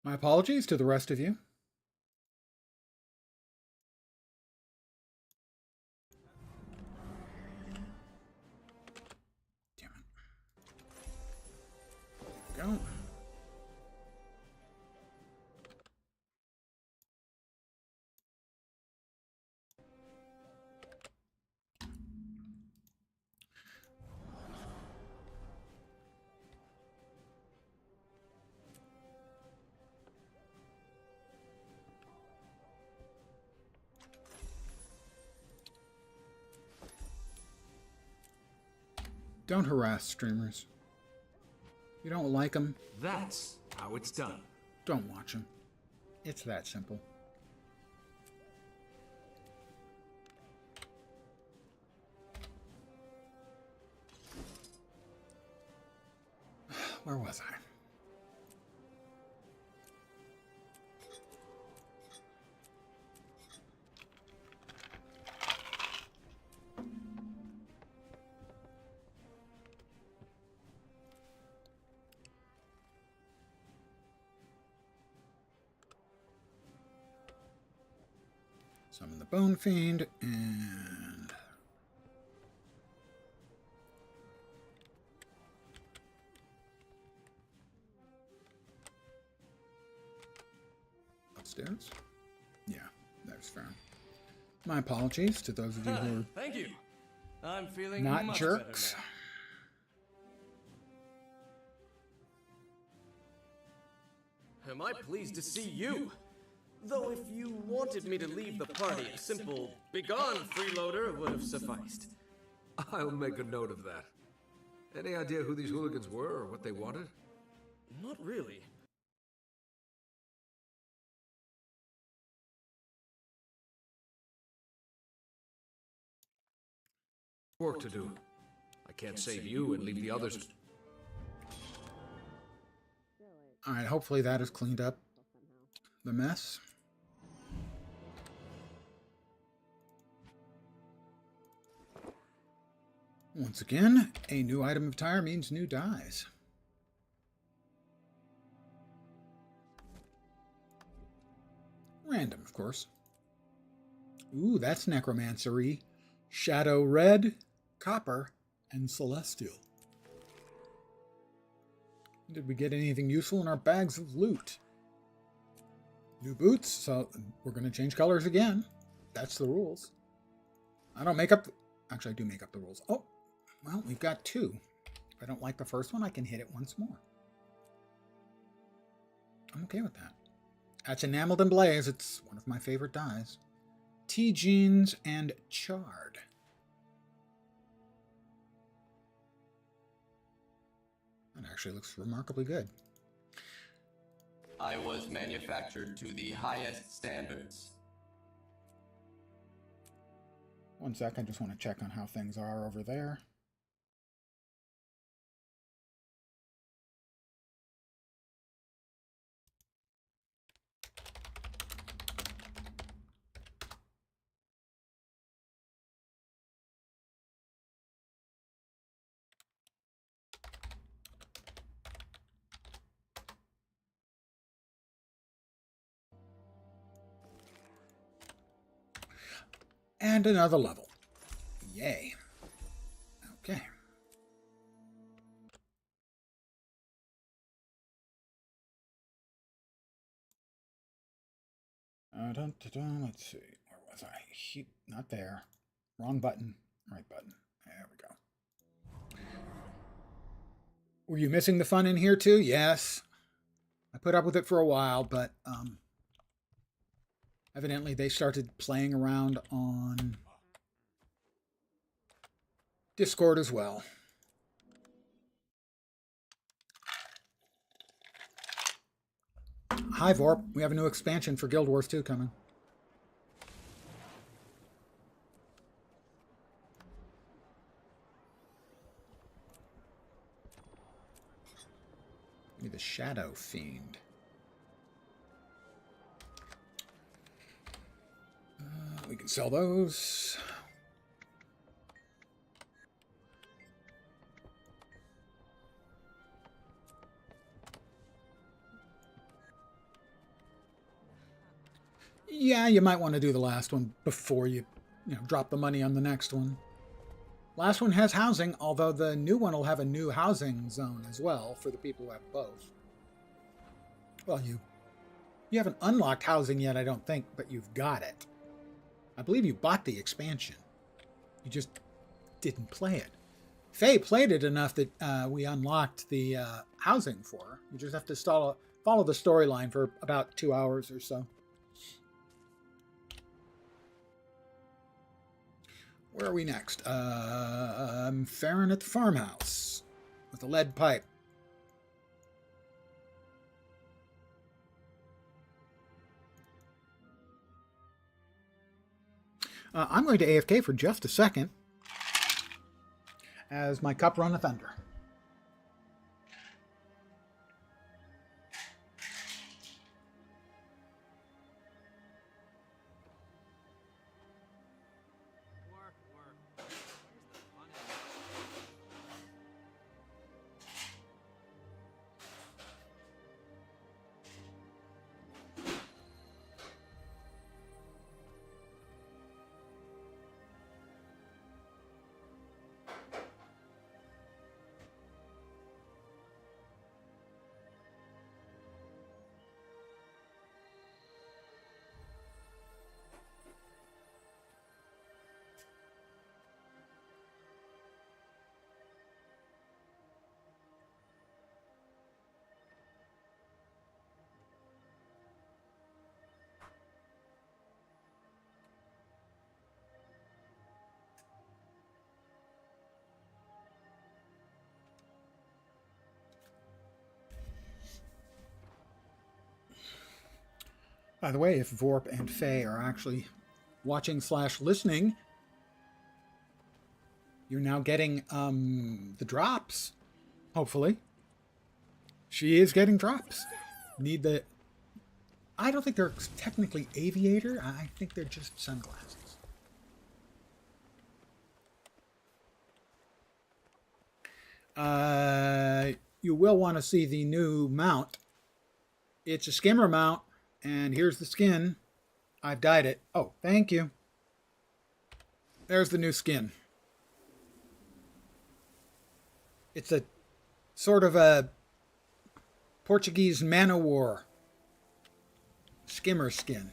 Speaker 1: My apologies to the rest of you. Damn it. There we go. Don't harass streamers. You don't like them?
Speaker 2: That's how it's done.
Speaker 1: Don't watch them. It's that simple. Where was I? Summon the Bone Fiend, and upstairs? Yeah, that's fair. My apologies to those of you who are
Speaker 7: Thank you. I'm feeling
Speaker 1: not
Speaker 7: much
Speaker 1: jerks.
Speaker 7: better now. Am I pleased to see you? Though if you wanted me to leave the party, a simple "begone, freeloader" would have sufficed.
Speaker 2: I'll make a note of that. Any idea who these hooligans were or what they wanted?
Speaker 7: Not really.
Speaker 2: Work to do. I can't save you and leave the others.
Speaker 1: Alright, hopefully that has cleaned up the mess. Once again, a new item of tire means new dies. Random, of course. Ooh, that's necromancery. Shadow red, copper, and celestial. Did we get anything useful in our bags of loot? New boots, so we're going to change colors again. That's the rules. I don't make up... Actually, I do make up the rules. Oh, well, we've got two. If I don't like the first one, I can hit it once more. I'm okay with that. That's enameled and blaze. It's one of my favorite dyes. T-jeans and charred. That actually looks remarkably good.
Speaker 14: I was manufactured to the highest standards.
Speaker 1: One sec, I just want to check on how things are over there. And another level. Yay. Okay. Let's see. Where was I? Not there. Wrong button. Right button. There we go. Were you missing the fun in here too? Yes. I put up with it for a while, but evidently they started playing around on Discord as well. Hi Vorp, we have a new expansion for Guild Wars 2 coming. Give me the Shadow Fiend. We can sell those. Yeah, you might want to do the last one before you drop the money on the next one. Last one has housing, although the new one will have a new housing zone as well for the people who have both. Well, you haven't unlocked housing yet, I don't think, but you've got it. I believe you bought the expansion. You just didn't play it. Faye played it enough that we unlocked the housing for her. You just have to follow the storyline for about 2 hours or so. Where are we next? Farron at the farmhouse with a lead pipe. I'm going to AFK for just a second as my cup runneth under. By the way, if Vorp and Faye are actually watching / listening, you're now getting the drops, hopefully. She is getting drops. I don't think they're technically aviator. I think they're just sunglasses. You will want to see the new mount. It's a skimmer mount. And here's the skin. I've dyed it. Oh, thank you. There's the new skin. It's a sort of a Portuguese man-o-war skimmer skin.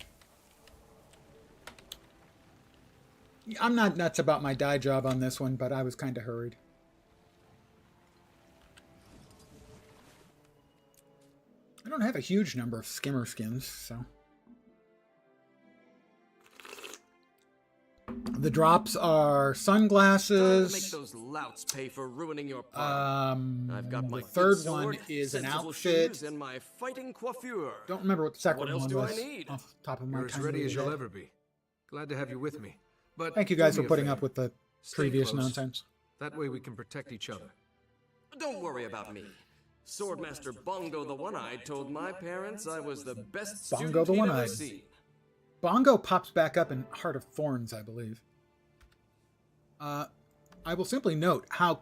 Speaker 1: I'm not nuts about my dye job on this one, but I was kind of hurried. I don't have a huge number of skimmer skins, so. The drops are sunglasses.
Speaker 7: Make those louts pay for ruining your party. I've got my
Speaker 1: the third
Speaker 7: sword,
Speaker 1: one is an
Speaker 7: sensible
Speaker 1: outfit.
Speaker 7: shoes, and my fighting coiffure.
Speaker 1: Don't remember what the second
Speaker 7: What else
Speaker 1: one
Speaker 7: do
Speaker 1: was
Speaker 7: I need?
Speaker 1: off the top of my
Speaker 2: You're as
Speaker 1: tiny
Speaker 2: ready as
Speaker 1: little
Speaker 2: you'll
Speaker 1: head.
Speaker 2: ever be. Glad to have you with me. But
Speaker 1: Thank you
Speaker 2: do
Speaker 1: guys
Speaker 2: me
Speaker 1: for
Speaker 2: a
Speaker 1: putting
Speaker 2: favor.
Speaker 1: up with the
Speaker 2: Stay
Speaker 1: previous
Speaker 2: close.
Speaker 1: nonsense.
Speaker 2: That way we can protect each other.
Speaker 7: Don't worry about me. Swordmaster Bongo the One-Eyed told my parents I was the best student
Speaker 1: Bongo the
Speaker 7: he'd ever
Speaker 1: One-Eyed.
Speaker 7: seen.
Speaker 1: Bongo pops back up in Heart of Thorns, I believe. I will simply note how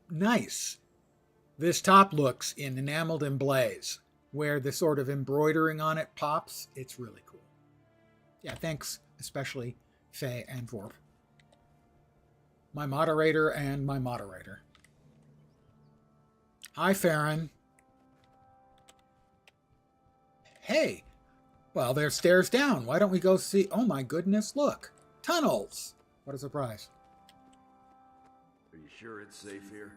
Speaker 1: nice this top looks in Enameled Emblaze, where the sort of embroidering on it pops. It's really cool. Yeah, thanks, especially Faye and Vorp. My moderator and my moderator. Hi, Farron. Hey. Well, there's stairs down. Why don't we go see... Oh, my goodness, look. Tunnels. What a surprise.
Speaker 15: Are you sure it's safe here?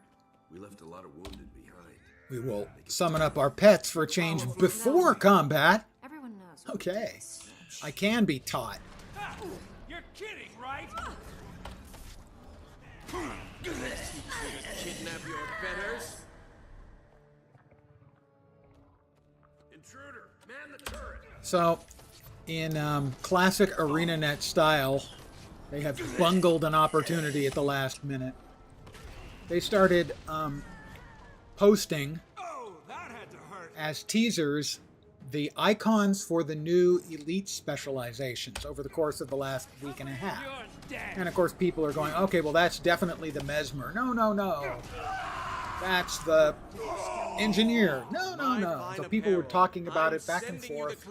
Speaker 15: We left a lot of wounded behind.
Speaker 1: We will summon up our pets for a change before combat.
Speaker 5: Everyone knows.
Speaker 1: Okay. I can be taught.
Speaker 4: You're kidding, right?
Speaker 7: Kidnap your betters?
Speaker 15: Intruder, man the turret.
Speaker 1: So, in classic ArenaNet style, they have bungled an opportunity at the last minute. They started posting as teasers the icons for the new elite specializations over the course of the last week and a half. And of course people are going, okay, well that's definitely the Mesmer. No, no, no. That's the engineer. No. So people were talking about it back and forth.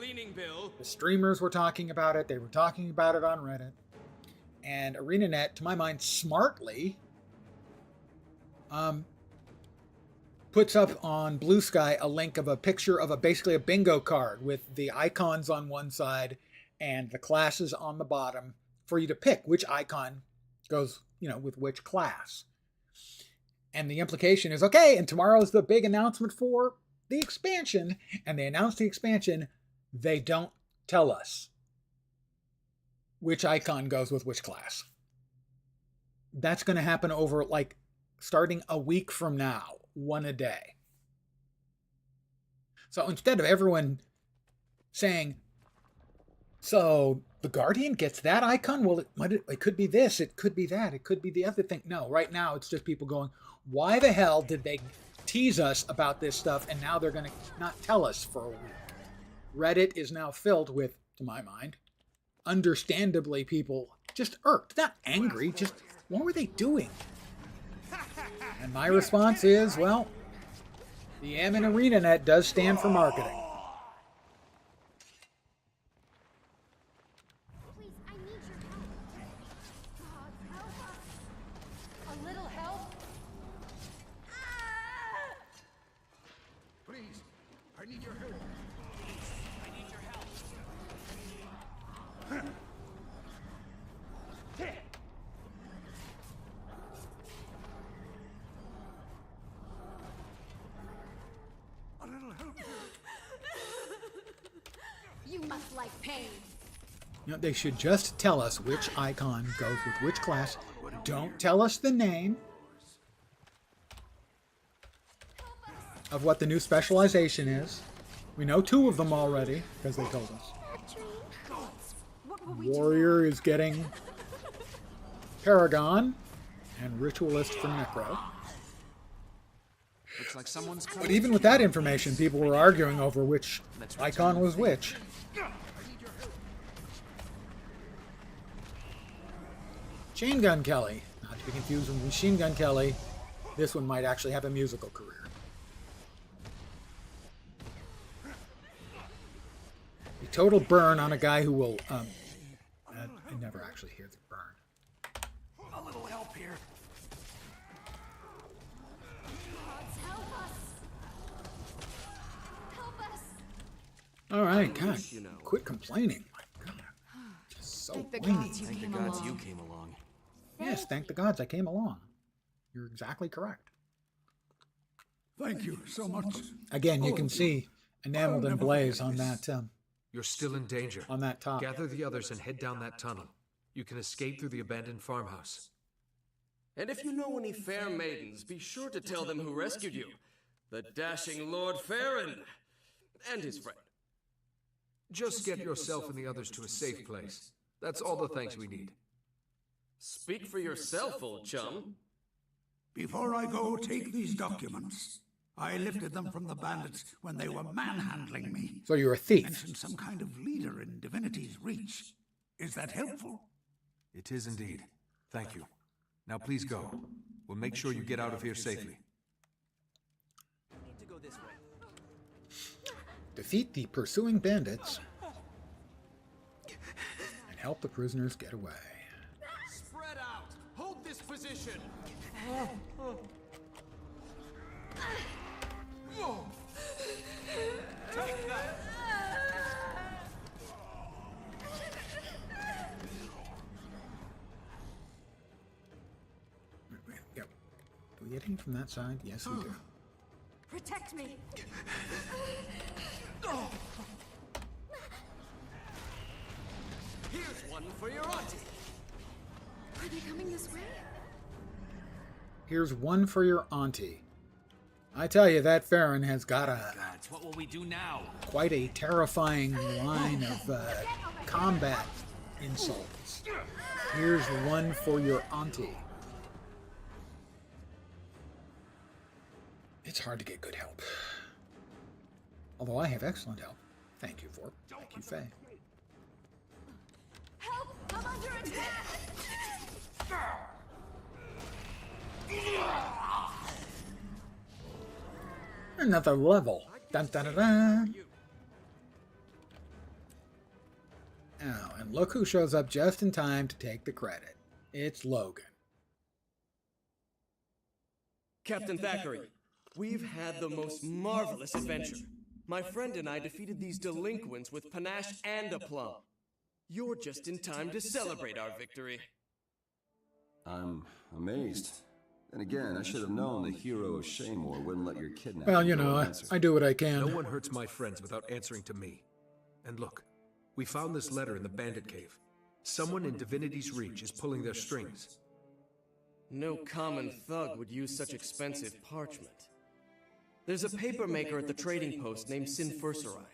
Speaker 1: The streamers were talking about it. They were talking about it on Reddit. And ArenaNet, to my mind, smartly puts up on Blue Sky a link of a picture of basically a bingo card with the icons on one side and the classes on the bottom for you to pick which icon goes, with which class. And the implication is, okay, and tomorrow's the big announcement for the expansion. And they announce the expansion. They don't tell us which icon goes with which class. That's going to happen over, starting a week from now, one a day. So instead of everyone saying, so the Guardian gets that icon? Well, it could be this, it could be that, it could be the other thing. No, right now it's just people going, why the hell did they tease us about this stuff and now they're going to not tell us for a week? Reddit is now filled with, to my mind, understandably people just irked, not angry, just what were they doing? And my response is, well, the M in ArenaNet does stand for marketing.
Speaker 3: Please, I need your help. God, help us. A little help?
Speaker 9: Please, I need your help.
Speaker 4: I need your help.
Speaker 9: A little help here.
Speaker 5: You must like pain.
Speaker 1: They should just tell us which icon goes with which class. Don't tell us the name of what the new specialization is. We know 2 of them already, because they told us. Warrior is getting Paragon, and Ritualist for Necro.
Speaker 11: Looks like someone's
Speaker 1: But even with that information, people were arguing over which icon was which. Machine Gun Kelly. Not to be confused with Machine Gun Kelly. This one might actually have a musical career. A total burn on a guy who will... I never actually hear the burn.
Speaker 11: A little help here.
Speaker 1: All right, God, quit complaining. My God, just so
Speaker 5: Thank the
Speaker 1: whiny.
Speaker 5: gods you
Speaker 11: Thank the
Speaker 5: came
Speaker 11: gods
Speaker 5: along.
Speaker 11: you came along.
Speaker 1: Yes, thank the gods I came along. You're exactly correct.
Speaker 9: Thank you so much.
Speaker 1: Again, you can see enameled in blaze on that.
Speaker 2: You're still in danger.
Speaker 1: On that top.
Speaker 2: Gather the others and head down that tunnel. You can escape through the abandoned farmhouse.
Speaker 7: And if you know any fair maidens, be sure to tell them who rescued you. The dashing Lord Farron and his friend.
Speaker 2: Just get yourself and the others to a safe place. That's all the thanks we need.
Speaker 7: Speak for yourself, old chum.
Speaker 9: Before I go take these documents, I lifted them from the bandits when they were manhandling me.
Speaker 1: So you're a thief.
Speaker 9: Mentioned some kind of leader in Divinity's reach. Is that helpful?
Speaker 11: It is indeed. Thank you. Now please go. We'll make sure you get out of here safely.
Speaker 4: Need to go this way.
Speaker 1: Defeat the pursuing bandits and help the prisoners get away.
Speaker 7: Spread out. Hold this position.
Speaker 4: Take that.
Speaker 1: Yep. Do we get him from that side? Yes, we do.
Speaker 3: Protect me.
Speaker 7: Here's one for your auntie.
Speaker 5: Are they coming this way?
Speaker 1: Here's one for your auntie. I tell you, that Farron has got
Speaker 11: Gods, what will we do now?
Speaker 1: quite a terrifying line of combat insults. Here's one for your auntie. It's hard to get good help. Although I have excellent help. Thank you, Forp. Thank you, Faye.
Speaker 3: Help! I'm under attack!
Speaker 1: Another level. Dun, dun, dun, dun. Oh, and look who shows up just in time to take the credit. It's Logan.
Speaker 7: Captain Thackeray, we've had the most marvelous adventure. My friend and I defeated these delinquents with panache and aplomb. You're just in time to celebrate our victory.
Speaker 16: I'm amazed. And again, I should have known the hero of Shaymore wouldn't let your kidnapping
Speaker 1: Well, you
Speaker 16: go
Speaker 1: know,
Speaker 16: unanswered.
Speaker 1: I do what I can.
Speaker 2: No one hurts my friends without answering to me. And look, we found this letter in the bandit cave. Someone in Divinity's Reach is pulling their strings.
Speaker 7: No common thug would use such expensive parchment. There's a paper maker at the trading post named Sinfurserai.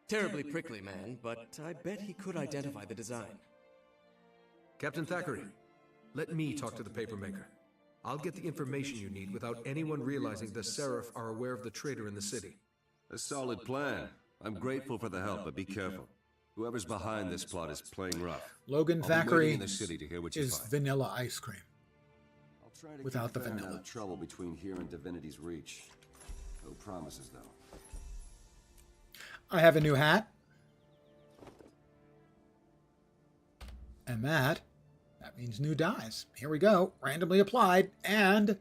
Speaker 7: Terribly prickly man, but I bet he could identify the design.
Speaker 2: Captain Thackeray, let me talk to the papermaker. I'll get the information you need without anyone realizing the Seraph are aware of the traitor in the city.
Speaker 16: A solid plan. I'm grateful for the help, but be careful. Whoever's behind this plot is playing rough.
Speaker 1: Logan
Speaker 16: I'll be waiting
Speaker 1: Thackeray
Speaker 16: in the city to hear what you
Speaker 1: is
Speaker 16: find.
Speaker 1: vanilla ice cream.
Speaker 16: I'll try to
Speaker 1: without the
Speaker 16: keep Farron
Speaker 1: vanilla.
Speaker 16: out of trouble between here and Divinity's Reach. No promises, though.
Speaker 1: I have a new hat. And that means new dies. Here we go. Randomly applied. And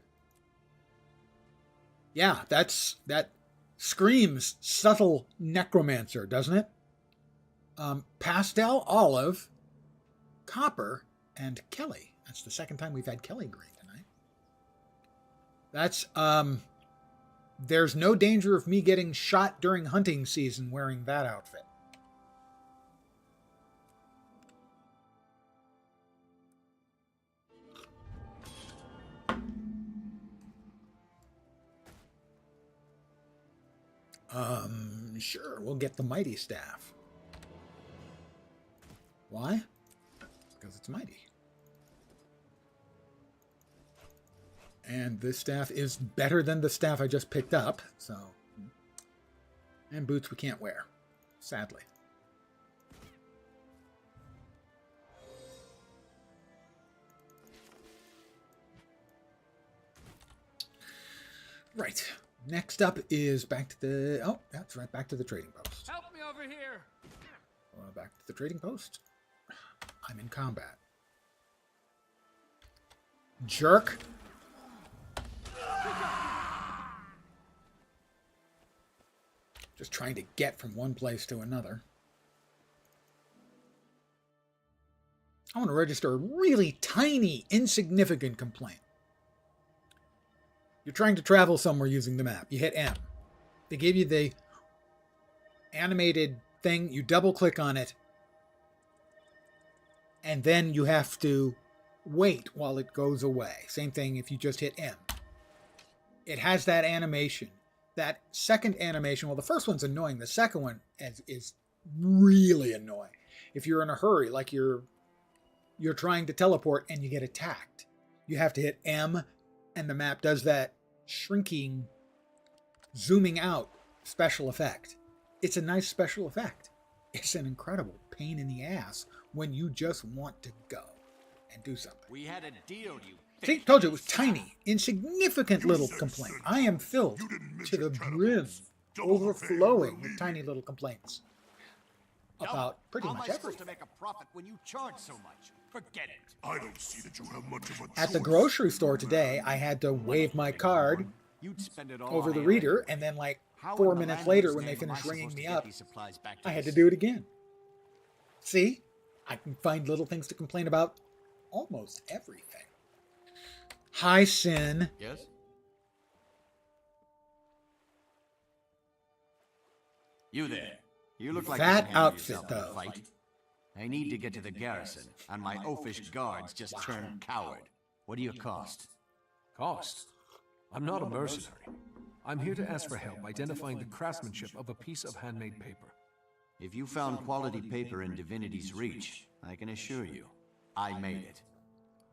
Speaker 1: yeah, that screams subtle necromancer, doesn't it? Pastel, olive, copper, and Kelly. That's the second time we've had Kelly green tonight. That's, there's no danger of me getting shot during hunting season wearing that outfit. Sure, we'll get the mighty staff. Why? Because it's mighty. And this staff is better than the staff I just picked up, so. And boots we can't wear, sadly. Right. Next up is back to the... Oh, that's right. Back to the trading post.
Speaker 13: Help me over here!
Speaker 1: Back to the trading post. I'm in combat. Jerk. Just trying to get from one place to another. I want to register a really tiny, insignificant complaint. You're trying to travel somewhere using the map. You hit M. They give you the animated thing. You double click on it. And then you have to wait while it goes away. Same thing if you just hit M. It has that animation. That second animation, well, the first one's annoying. The second one is really annoying. If you're in a hurry, like you're trying to teleport and you get attacked, you have to hit M, and the map does that shrinking, zooming out special effect. It's a nice special effect. It's an incredible pain in the ass when you just want to go and do something.
Speaker 11: We had a deal, you.
Speaker 1: See, told you it was tiny, insignificant little complaint. I am filled to the brim, overflowing with tiny little complaints about pretty much
Speaker 11: How am I supposed
Speaker 1: everything.
Speaker 11: to make a profit when you charge so much? Forget it.
Speaker 10: I don't see that you have much of a
Speaker 1: At the
Speaker 10: choice.
Speaker 1: grocery store today, I had to wave my card
Speaker 11: You'd spend it all
Speaker 1: over
Speaker 11: on
Speaker 1: the
Speaker 11: air.
Speaker 1: reader, and then like
Speaker 11: How
Speaker 1: 4
Speaker 11: in the
Speaker 1: minutes
Speaker 11: land
Speaker 1: later,
Speaker 11: of
Speaker 1: when they
Speaker 11: Stan am I
Speaker 1: finished ringing
Speaker 11: supposed
Speaker 1: me
Speaker 11: to get
Speaker 1: up,
Speaker 11: these supplies back to
Speaker 1: I had to
Speaker 11: us?
Speaker 1: do it again. See? I can find little things to complain about almost everything. Hi, Sin.
Speaker 11: Yes? You there. You look like
Speaker 1: That
Speaker 11: you can handle
Speaker 1: outfit,
Speaker 11: yourself in a
Speaker 1: though.
Speaker 11: fight. I need to get to the garrison, and my oafish guards just turned coward. What do you cost?
Speaker 2: Cost? I'm not a mercenary. I'm here to ask for help identifying the craftsmanship of a piece of handmade paper.
Speaker 11: If you found quality paper in Divinity's Reach, I can assure you, I made it.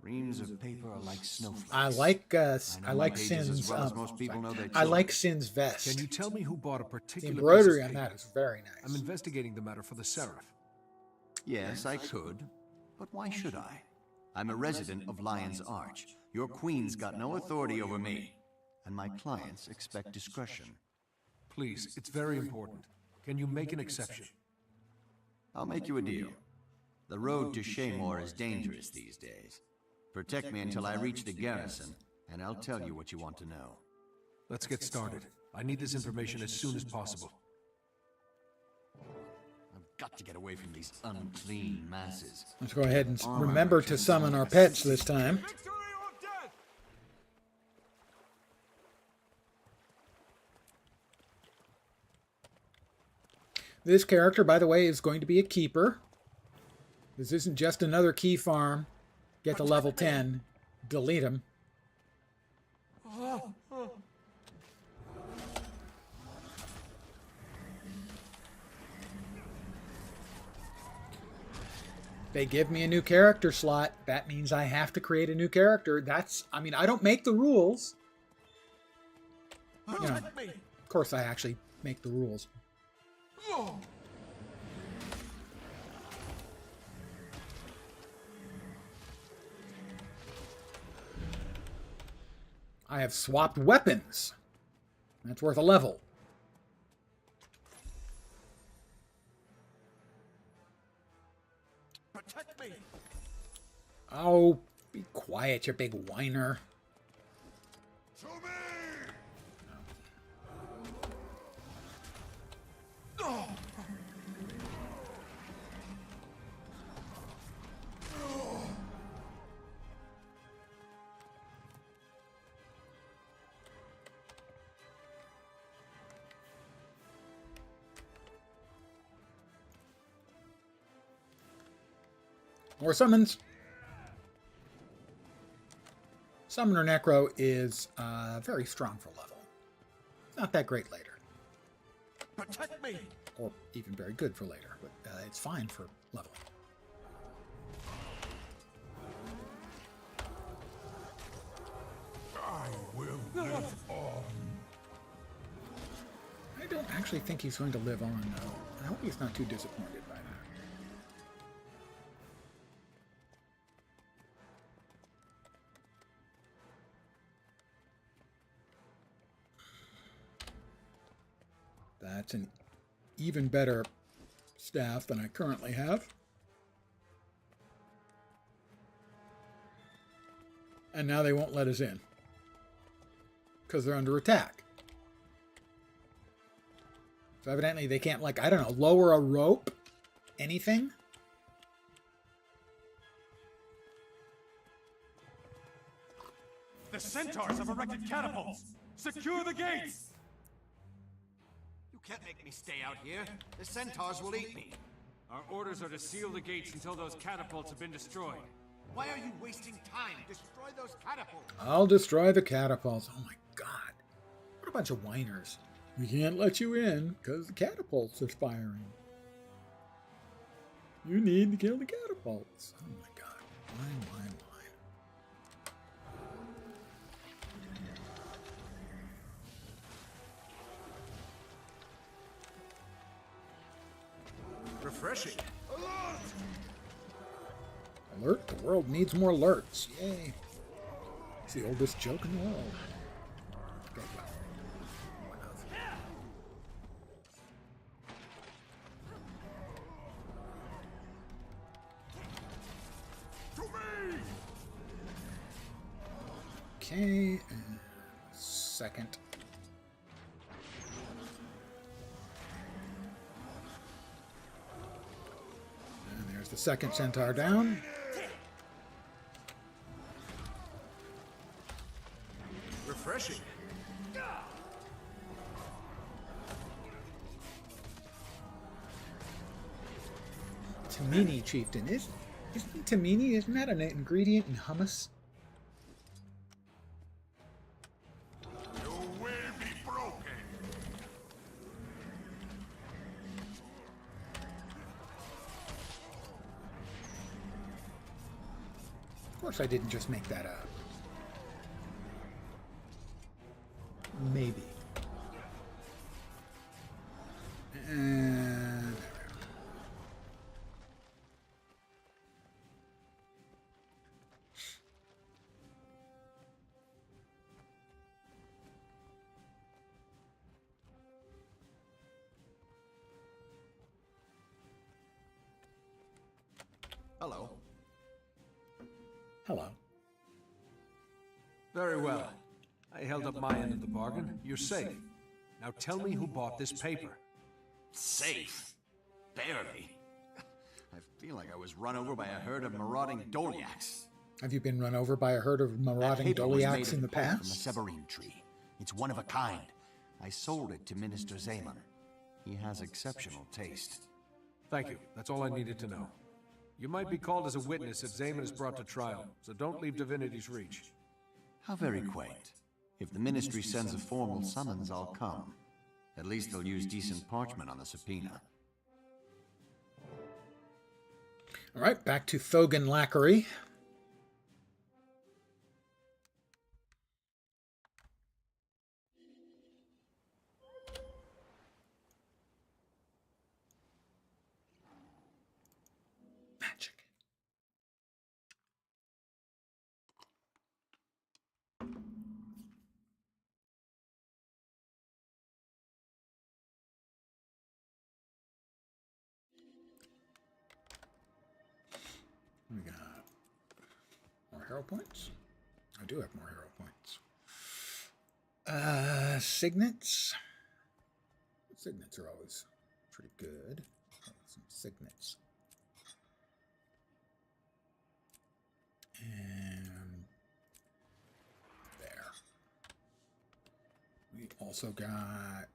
Speaker 11: Reams of paper are like snowflakes.
Speaker 1: I like
Speaker 11: know my pages
Speaker 1: Sin's.
Speaker 11: as well as most people know their
Speaker 1: I like
Speaker 11: children.
Speaker 1: Sin's vest.
Speaker 2: Can you tell me who bought a
Speaker 1: The
Speaker 2: particular
Speaker 1: embroidery
Speaker 2: piece
Speaker 1: on
Speaker 2: of
Speaker 1: that
Speaker 2: paper?
Speaker 1: is very nice.
Speaker 2: I'm investigating the matter for the Seraph.
Speaker 11: Yes, I could. But why should I? I'm a resident of Lion's Arch. Your queen's got no authority over me. And my clients expect discretion.
Speaker 2: Please, it's very important. Can you make an exception?
Speaker 11: I'll make you a deal. The road to Shaymore is dangerous these days. Protect me until I reach the garrison, and I'll tell you what you want to know.
Speaker 2: Let's get started. I need this information as soon as possible.
Speaker 11: I've got to get away from these unclean masses.
Speaker 1: Let's go ahead and remember to summon our pets this time. This character, by the way, is going to be a keeper. This isn't just another Keyfarm. Get to level 10, delete him. They give me a new character slot. That means I have to create a new character. I mean, I don't make the rules. You know, of course, I actually make the rules. I have swapped weapons. That's worth a level.
Speaker 9: Protect me.
Speaker 1: Oh, be quiet, you big whiner.
Speaker 9: To me.
Speaker 1: More summons. Summoner Necro is very strong for level. Not that great later.
Speaker 9: Protect me.
Speaker 1: Or even very good for later, but it's fine for leveling.
Speaker 9: I will live on.
Speaker 1: I don't actually think he's going to live on, though. I hope he's not too disappointed by that. That's an even better staff than I currently have. And now they won't let us in. Because they're under attack. So evidently they can't, like, I don't know, lower a rope? Anything?
Speaker 17: The centaurs have erected catapults! Secure the gates!
Speaker 11: You can't make me stay out here. The centaurs will eat me.
Speaker 17: Our orders are to seal the gates until those catapults have been destroyed.
Speaker 11: Why are you wasting time? Destroy those catapults.
Speaker 1: I'll destroy the catapults. Oh my god. What a bunch of whiners. We can't let you in because the catapults are firing. You need to kill the catapults. Oh my god. Whine.
Speaker 2: Refreshing.
Speaker 1: Alert? The world needs more alerts. Yay. It's the oldest joke in the world. Okay, well, one of. Okay, and second. And there's the second centaur down.
Speaker 2: Refreshing.
Speaker 1: Tamini chieftain. Isn't Tamini, isn't that an ingredient in hummus?
Speaker 9: You will be broken.
Speaker 1: Of course I didn't just make that up. Maybe. And
Speaker 16: Hello.
Speaker 1: Hello.
Speaker 2: Very well. I held up my end of the bargain. You're safe. Now tell me who bought this paper.
Speaker 11: Safe? Barely. I feel like I was run over by a herd of marauding Doliacs.
Speaker 1: Have you been run over by a herd of marauding
Speaker 11: That paper was made
Speaker 1: Doliacs
Speaker 11: of
Speaker 1: in the
Speaker 11: pulp
Speaker 1: past?
Speaker 11: From the Severine tree. It's one of a kind. I sold it to Minister Zaman. He has exceptional taste.
Speaker 2: Thank you. That's all I needed to know. You might be called as a witness if Zaman is brought to trial, so don't leave Divinity's reach.
Speaker 11: How very quaint. If the Ministry sends a formal summons, I'll come. At least they'll use decent parchment on the subpoena.
Speaker 1: All right, back to Thogan Lackery. Magic. We got more hero points. I do have more hero points. Signets. Signets are always pretty good. Some signets. And there. We also got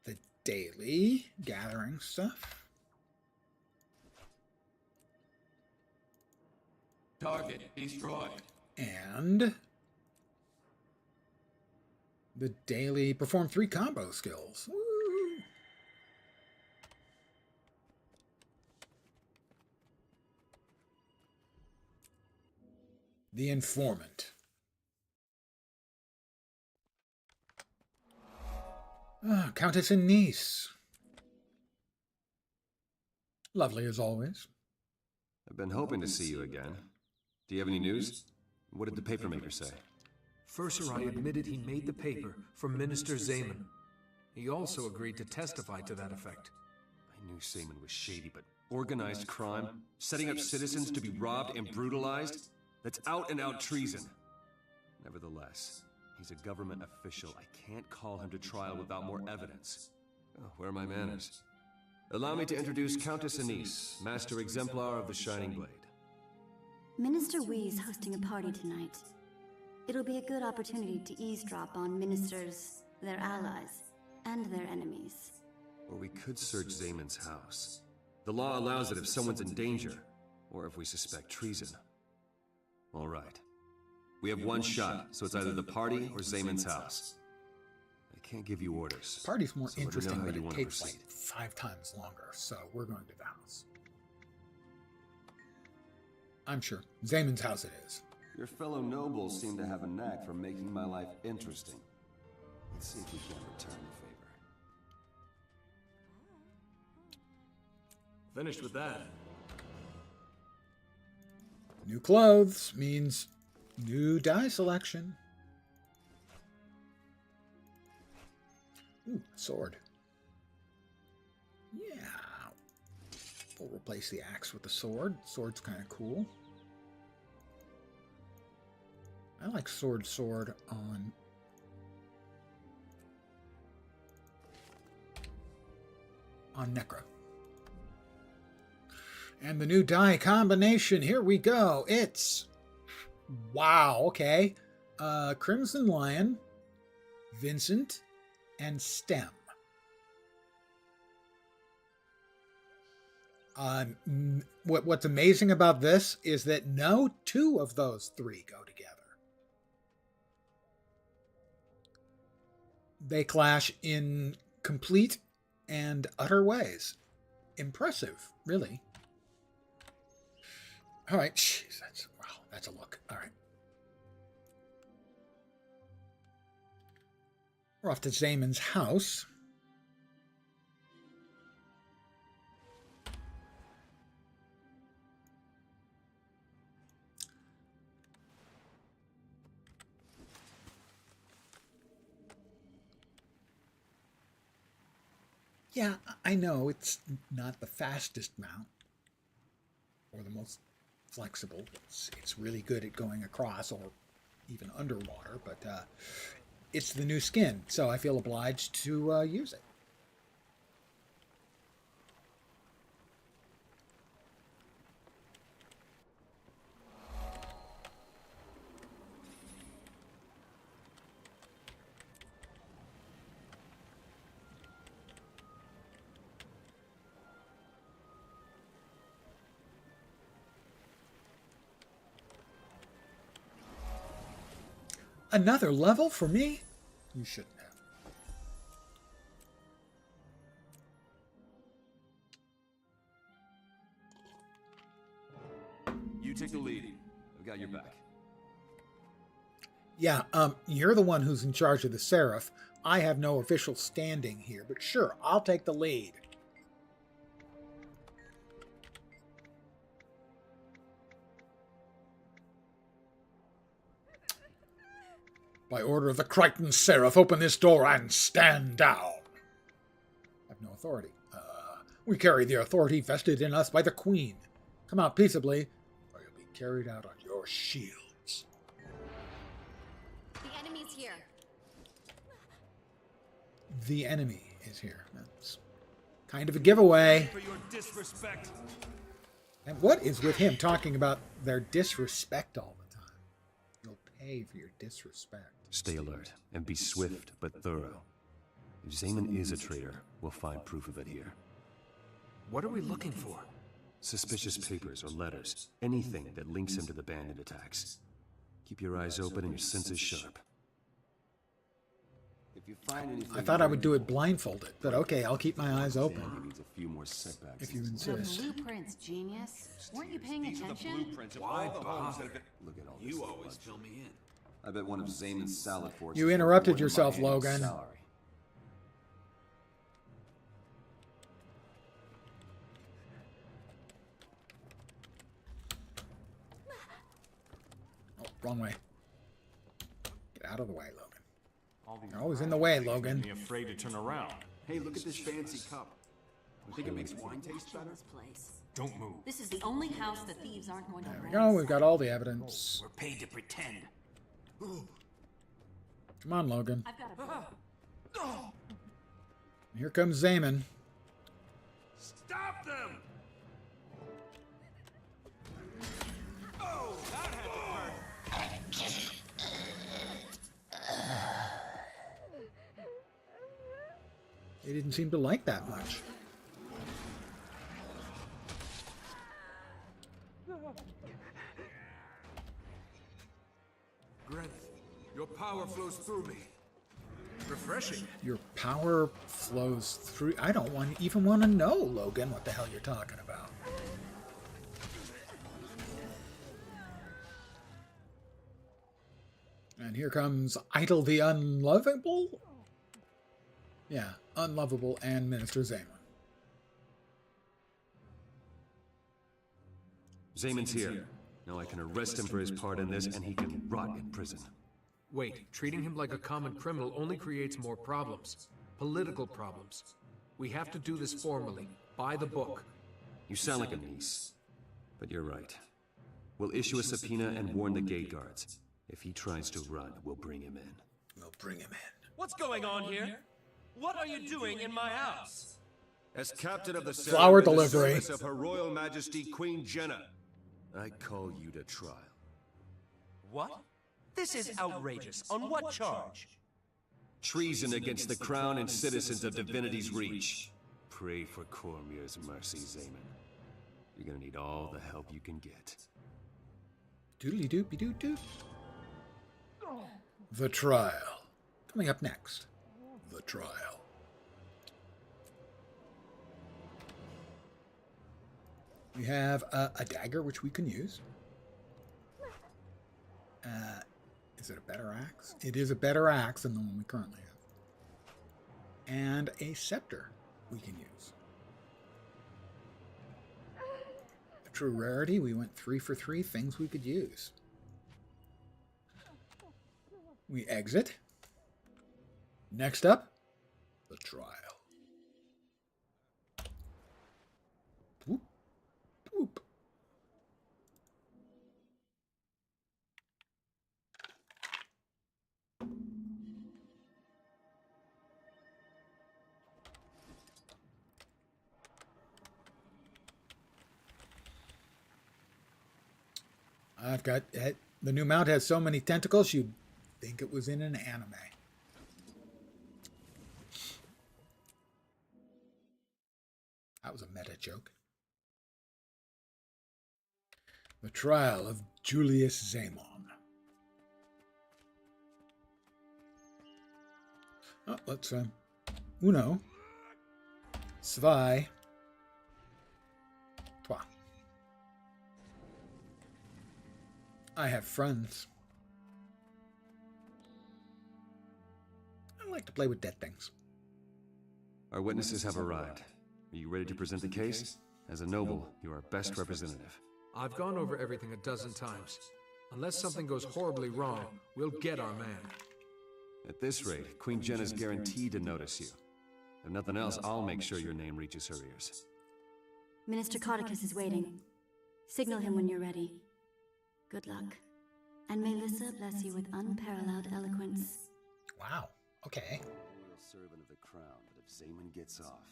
Speaker 1: the daily gathering stuff.
Speaker 14: Target destroyed.
Speaker 1: And the daily perform 3 combo skills. Woo! The Informant. Countess and niece. Lovely as always.
Speaker 16: I've been hoping to see you again. Do you have any news? What did the papermaker say?
Speaker 2: Furserai admitted he made the paper for Minister Zaman. He also agreed to testify to that effect.
Speaker 16: I knew Zaman was shady, but organized crime? Setting up citizens to be robbed and brutalized? That's out-and-out treason. Nevertheless, he's a government official. I can't call him to trial without more evidence. Oh, where are my manners? Allow me to introduce Countess Anise, Master Exemplar of the Shining Blade.
Speaker 18: Minister Wee's hosting a party tonight. It'll be a good opportunity to eavesdrop on ministers, their allies, and their enemies.
Speaker 16: Or we could search Zaman's house. The law allows it if someone's in danger, or if we suspect treason. All right. We have one shot, so it's either the party or Zaman's house. I can't give you orders.
Speaker 1: Party's more
Speaker 16: so
Speaker 1: interesting, but
Speaker 16: it
Speaker 1: it takes like 5 times longer, so we're going to the house. I'm sure. Zaman's house it is.
Speaker 16: Your fellow nobles seem to have a knack for making my life interesting. Let's see if we can return the favor.
Speaker 2: Finished with that.
Speaker 1: New clothes means new die selection. Ooh, sword. Yeah. We'll replace the axe with the sword. Sword's kind of cool. I like sword on Necro. And the new die combination, here we go. It's, wow, okay. Crimson Lion, Vincent, and Stem. What's amazing about this is that no 2 of those 3 go together. They clash in complete and utter ways. Impressive, really. All right, jeez, that's a look. All right. We're off to Zaman's house. Yeah, I know it's not the fastest mount or the most flexible. It's really good at going across or even underwater, but it's the new skin, so I feel obliged to use it. Another level for me? You shouldn't have.
Speaker 16: You take the lead. I've got your back.
Speaker 1: Yeah, you're the one who's in charge of the Seraph. I have no official standing here, but sure, I'll take the lead. By order of the Crichton Seraph, open this door and stand down. I have no authority. We carry the authority vested in us by the Queen. Come out peaceably, or you'll be carried out on your shields.
Speaker 5: The enemy's here.
Speaker 1: The enemy is here. That's kind of a giveaway.
Speaker 16: For your disrespect.
Speaker 1: And what is with him talking about their disrespect all the time? You'll pay for your disrespect.
Speaker 16: Stay alert and be swift but thorough. If Zaman is a traitor, we'll find proof of it here.
Speaker 2: What are we looking for?
Speaker 16: Suspicious papers or letters. Anything that links him to the bandit attacks. Keep your eyes open and your senses sharp. If you find anything,
Speaker 1: I thought I would do it blindfolded, but okay, I'll keep my eyes open.
Speaker 16: He needs a few more setbacks.
Speaker 1: If you
Speaker 5: The
Speaker 1: insist.
Speaker 5: blueprints, genius. Weren't you paying attention?
Speaker 15: Why
Speaker 16: Look at all this.
Speaker 15: You always fill me in.
Speaker 16: I bet one of Zaman's salad forks.
Speaker 1: You interrupted yourself, Logan.
Speaker 16: Salary.
Speaker 1: Oh, wrong way. Get out of the way, Logan. You're always in the way, Logan.
Speaker 17: Me afraid to turn around.
Speaker 15: Hey, look at this fancy cup. You think it makes wine taste better?
Speaker 17: Don't move.
Speaker 5: This is the only house the thieves aren't going to
Speaker 1: There we go. We've got all the evidence.
Speaker 17: We're paid to pretend.
Speaker 1: Come on, Logan.
Speaker 5: I've got a
Speaker 1: Here comes Zaman.
Speaker 16: Stop them!
Speaker 17: Oh, that had to hurt.
Speaker 1: They didn't seem to like that much.
Speaker 2: Granith, your power flows through me. Refreshing.
Speaker 1: Your power flows through. I don't even want to know, Logan, what the hell you're talking about. And here comes Idle the Unlovable? Yeah, Unlovable and Minister Zaman.
Speaker 16: Zaman's here. Now I can arrest him for his part in this, and he can rot in prison.
Speaker 2: Wait, treating him like a common criminal only creates more problems. Political problems. We have to do this formally, by the book.
Speaker 16: You sound like a niece. But you're right. We'll issue a subpoena and warn the gate guards. If he tries to run, we'll bring him in.
Speaker 1: We'll bring him in.
Speaker 17: What's going on here? What are you doing in my house?
Speaker 16: As captain of the
Speaker 1: Flower
Speaker 16: Seraph in the
Speaker 1: delivery.
Speaker 16: service of Her Royal Majesty Queen Jenna, I call you to trial.
Speaker 17: What? This is outrageous. On what charge?
Speaker 16: Treason against the crown and citizens of Divinity's Reach. Pray for Cormier's mercy, Zaman. You're gonna need all the help you can get.
Speaker 1: Doodly doopy doo doo. The trial. Coming up next. The trial. We have a dagger which we can use. Is it a better axe? It is a better axe than the one we currently have. And a scepter we can use. A true rarity, we went 3 for 3 things we could use. We exit. Next up, the trial. Whoop, whoop. I've got the new mount has so many tentacles you'd think it was in an anime. That was a meta joke. The trial of Julius Zamon. Oh, let's uno, zwei, trois. I have friends. I like to play with dead things.
Speaker 16: Our witnesses have arrived. Are you ready to present the case? As a noble, you are our best representative.
Speaker 2: I've gone over everything a dozen times. Unless something goes horribly wrong, we'll get our man.
Speaker 16: At this rate, Queen Jenna's guaranteed to notice you. If nothing else, I'll make sure your name reaches her ears.
Speaker 18: Minister Codicus is waiting. Signal him when you're ready. Good luck. And may Lissa bless you with unparalleled eloquence.
Speaker 1: Wow. Okay.
Speaker 16: Loyal servant of the crown, but if Zamon gets off,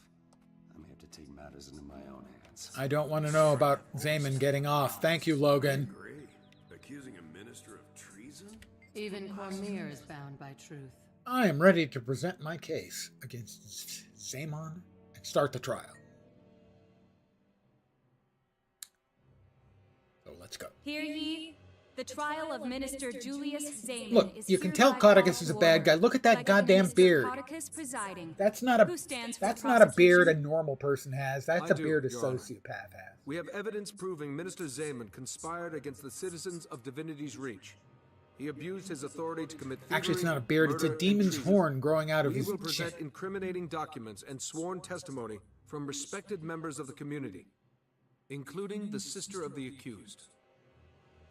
Speaker 16: I may have to take matters into my own hands.
Speaker 1: I don't want to know about Zamon getting off. Thank you, Logan.
Speaker 15: Great. Accusing a minister of treason?
Speaker 19: Even Cormier is bound by truth.
Speaker 1: I am ready to present my case against Zamon and start the trial. So let's go.
Speaker 3: Hear ye? The trial of Minister Julius Zamon.
Speaker 1: Look, you can tell Codicus is a bad guy. Look at that goddamn beard. That's not a beard a normal person has. That's a beard a sociopath has.
Speaker 2: We have evidence proving Minister Zamon conspired against the citizens of Divinity's Reach. He abused his authority to commit thievery,
Speaker 1: actually, it's not a beard, it's a demon's horn growing out of his chin.
Speaker 2: We will present incriminating documents and sworn testimony from respected members of the community, including the sister of the accused.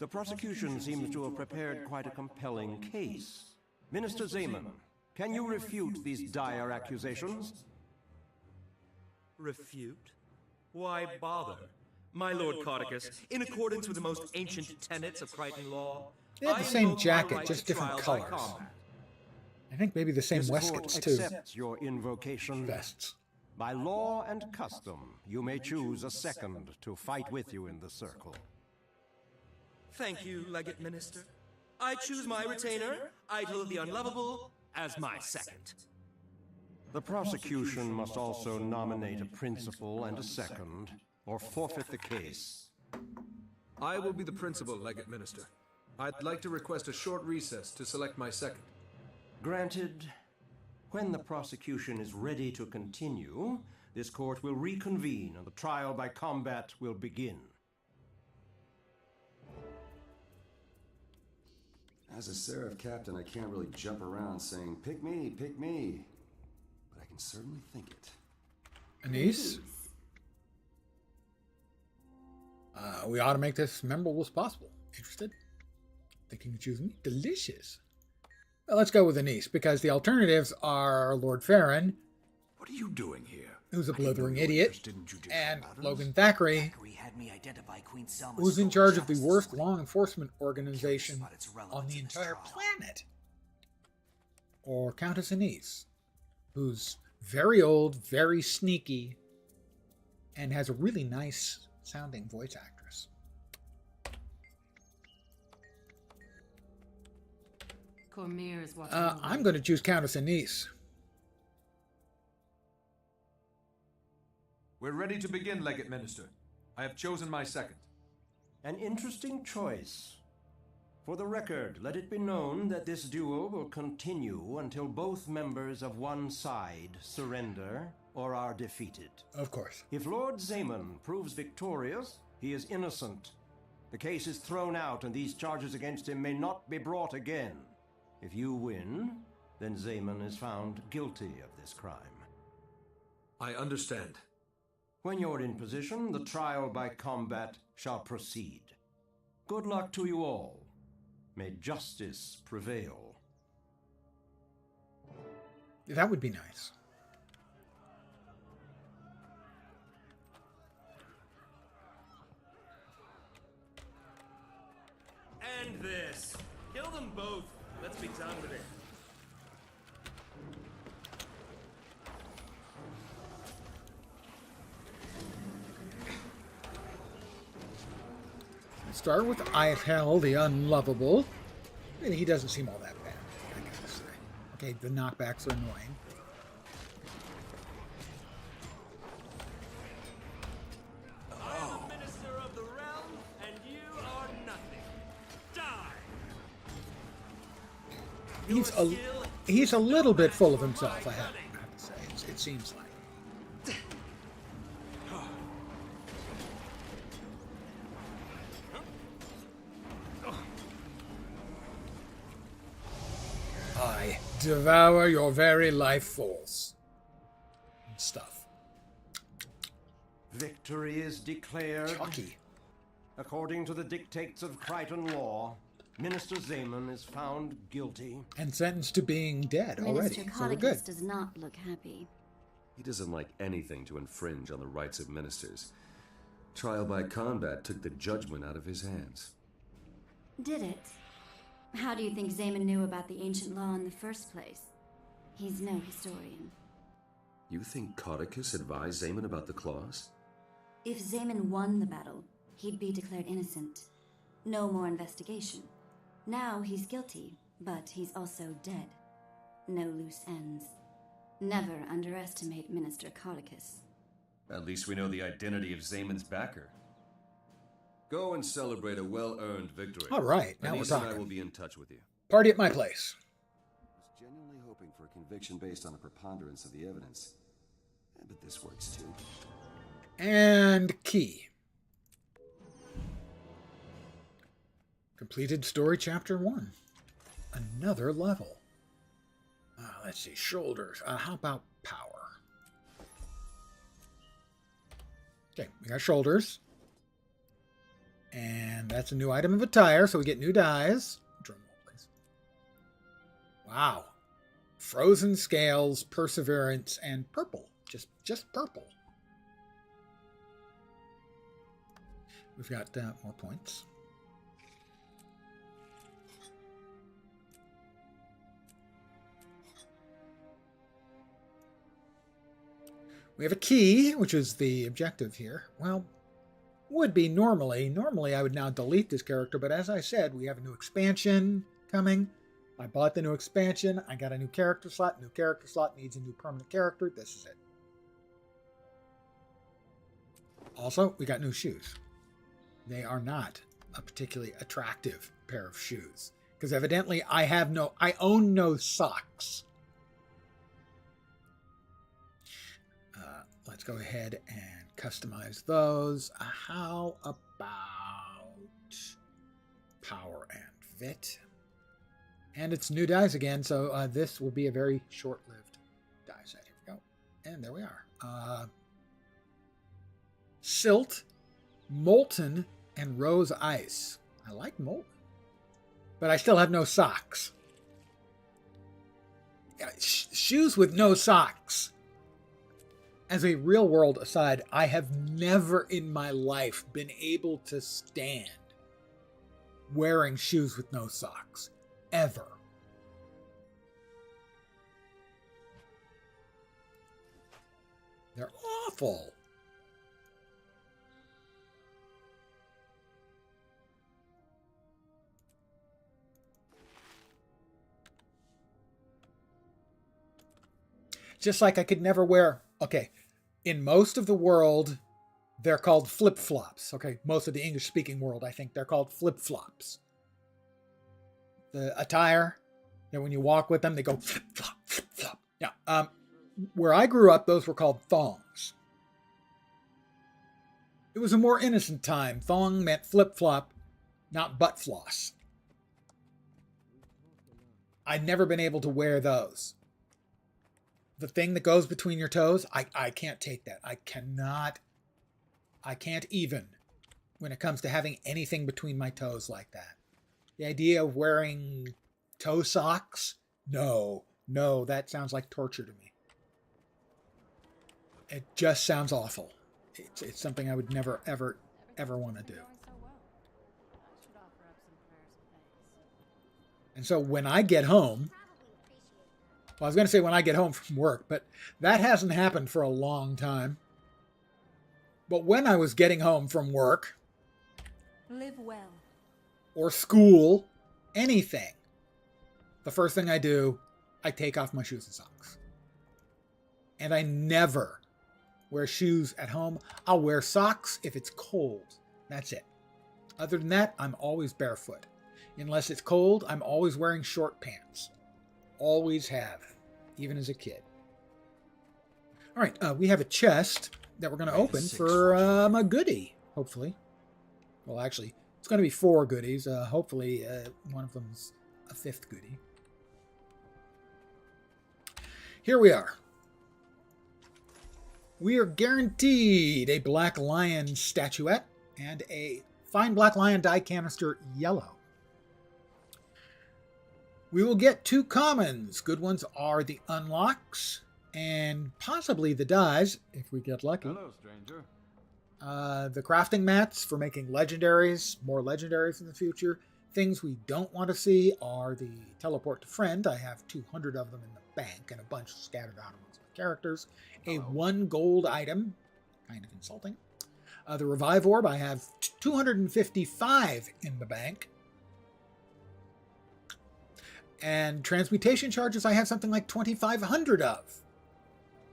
Speaker 17: The prosecution seems to have prepared quite a compelling case. Minister Zamon, can you refute these dire accusations?
Speaker 20: Refute? Why bother? My Lord Codicus, in accordance with the most ancient tenets of Crichton law,
Speaker 1: they have the same jacket, just different colors. I think maybe the same waistcoats too.
Speaker 17: Accepts your invocation.
Speaker 1: Vests.
Speaker 17: By law and custom, you may choose a second to fight with you in the circle.
Speaker 20: Thank you, Legate Minister. I choose my retainer, Idol the Unlovable, as my second.
Speaker 17: The prosecution must also nominate a principal and a second, or forfeit the case.
Speaker 2: I will be the principal, Legate Minister. I'd like to request a short recess to select my second.
Speaker 17: Granted. When the prosecution is ready to continue, this court will reconvene and the trial by combat will begin.
Speaker 16: As a Seraph captain, I can't really jump around saying, pick me, but I can certainly think it.
Speaker 1: Anise? We ought to make this memorable as possible. Interested? Thinking you choose me? Delicious. Well, let's go with Anise, because the alternatives are Lord Farron.
Speaker 15: What are you doing here?
Speaker 1: Who's a blithering idiot, and Logan Thackeray, who's in charge of the worst law enforcement organization on the entire planet. Or Countess Anise, who's very old, very sneaky, and has a really nice sounding voice actress.
Speaker 19: Cormier is watching.
Speaker 1: I'm going to choose Countess Anise.
Speaker 2: We're ready to begin, Legate Minister. I have chosen my second.
Speaker 17: An interesting choice. For the record, let it be known that this duel will continue until both members of one side surrender or are defeated.
Speaker 1: Of course.
Speaker 17: If Lord Zamon proves victorious, he is innocent. The case is thrown out and these charges against him may not be brought again. If you win, then Zamon is found guilty of this crime.
Speaker 2: I understand.
Speaker 17: When you're in position, the trial by combat shall proceed. Good luck to you all. May justice prevail.
Speaker 1: That would be nice.
Speaker 20: And this. Kill them both. Let's be done with it.
Speaker 1: start with Ithel, the unlovable. And he doesn't seem all that bad, I gotta say. Okay, the knockbacks are annoying.
Speaker 20: I'm the Minister of the Realm, and you are nothing. Die!
Speaker 1: He's a little bit full of himself, I have to say. It seems like. I devour your very life force. And stuff.
Speaker 17: Victory is declared.
Speaker 1: Chucky.
Speaker 17: According to the dictates of Crichton law, Minister Zaman is found guilty.
Speaker 1: And sentenced to being dead already.
Speaker 18: Minister
Speaker 1: So we're good.
Speaker 18: Codicus does not look happy.
Speaker 16: He doesn't like anything to infringe on the rights of ministers. Trial by combat took the judgment out of his hands.
Speaker 18: Did it? How do you think Zaman knew about the ancient law in the first place? He's no historian.
Speaker 16: You think Codicus advised Zaman about the clause?
Speaker 18: If Zaman won the battle, he'd be declared innocent. No more investigation. Now he's guilty, but he's also dead. No loose ends. Never underestimate Minister Codicus.
Speaker 16: At least we know the identity of Zaman's backer. Go and celebrate a well-earned victory.
Speaker 1: All right, now we're
Speaker 16: Anise and I
Speaker 1: talking.
Speaker 16: will be in touch with you.
Speaker 1: Party at my place.
Speaker 11: I was genuinely hoping for a conviction based on a preponderance of the evidence. But this works too.
Speaker 1: And key. Completed story chapter 1. Another level. Let's see, shoulders. How about power? Okay, we got shoulders. And that's a new item of attire, so we get new dies. Drum roll, please. Wow. Frozen scales, perseverance, and purple. Just purple. We've got more points. We have a key, which is the objective here. Well, would be normally. Normally, I would now delete this character, but as I said, we have a new expansion coming. I bought the new expansion. I got a new character slot. New character slot needs a new permanent character. This is it. Also, we got new shoes. They are not a particularly attractive pair of shoes, because evidently I own no socks. Let's go ahead and customize those. How about power and vit? And it's new dice again, so this will be a very short-lived die set. Here we go. And there we are. Silt, molten, and rose ice. I like molten. But I still have no socks. Shoes with no socks. As a real world aside, I have never in my life been able to stand wearing shoes with no socks. Ever. They're awful. Just like I could never wear... Okay, in most of the world, they're called flip-flops. Okay, most of the English-speaking world, I think they're called flip-flops. The attire, and when you walk with them, they go flip-flop, flip-flop. Yeah, where I grew up, those were called thongs. It was a more innocent time. Thong meant flip-flop, not butt floss. I'd never been able to wear those. The thing that goes between your toes, I can't take that. I can't even when it comes to having anything between my toes like that. The idea of wearing toe socks, no, that sounds like torture to me. It just sounds awful. It's something I would never, ever, ever want to do. And so when I get home, well, I was going to say when I get home from work, but that hasn't happened for a long time. But when I was getting home from work...
Speaker 3: Live well.
Speaker 1: or school, anything, the first thing I do, I take off my shoes and socks. And I never wear shoes at home. I'll wear socks if it's cold. That's it. Other than that, I'm always barefoot. Unless it's cold, I'm always wearing short pants. Always have, even as a kid. All right, we have a chest that we're going to open for a goodie, hopefully. Well, actually, it's going to be 4 goodies. Hopefully, one of them's a 5th goodie. Here we are. We are guaranteed a Black Lion statuette and a fine Black Lion die canister yellow. We will get 2 commons. Good ones are the unlocks and possibly the dies, if we get lucky.
Speaker 6: Hello, stranger.
Speaker 1: The crafting mats for making legendaries, more legendaries in the future. Things we don't want to see are the teleport to friend. I have 200 of them in the bank and a bunch scattered out amongst my characters. A 1 gold item, kind of insulting. The revive orb, I have 255 in the bank. And transmutation charges, I have something like 2,500 of.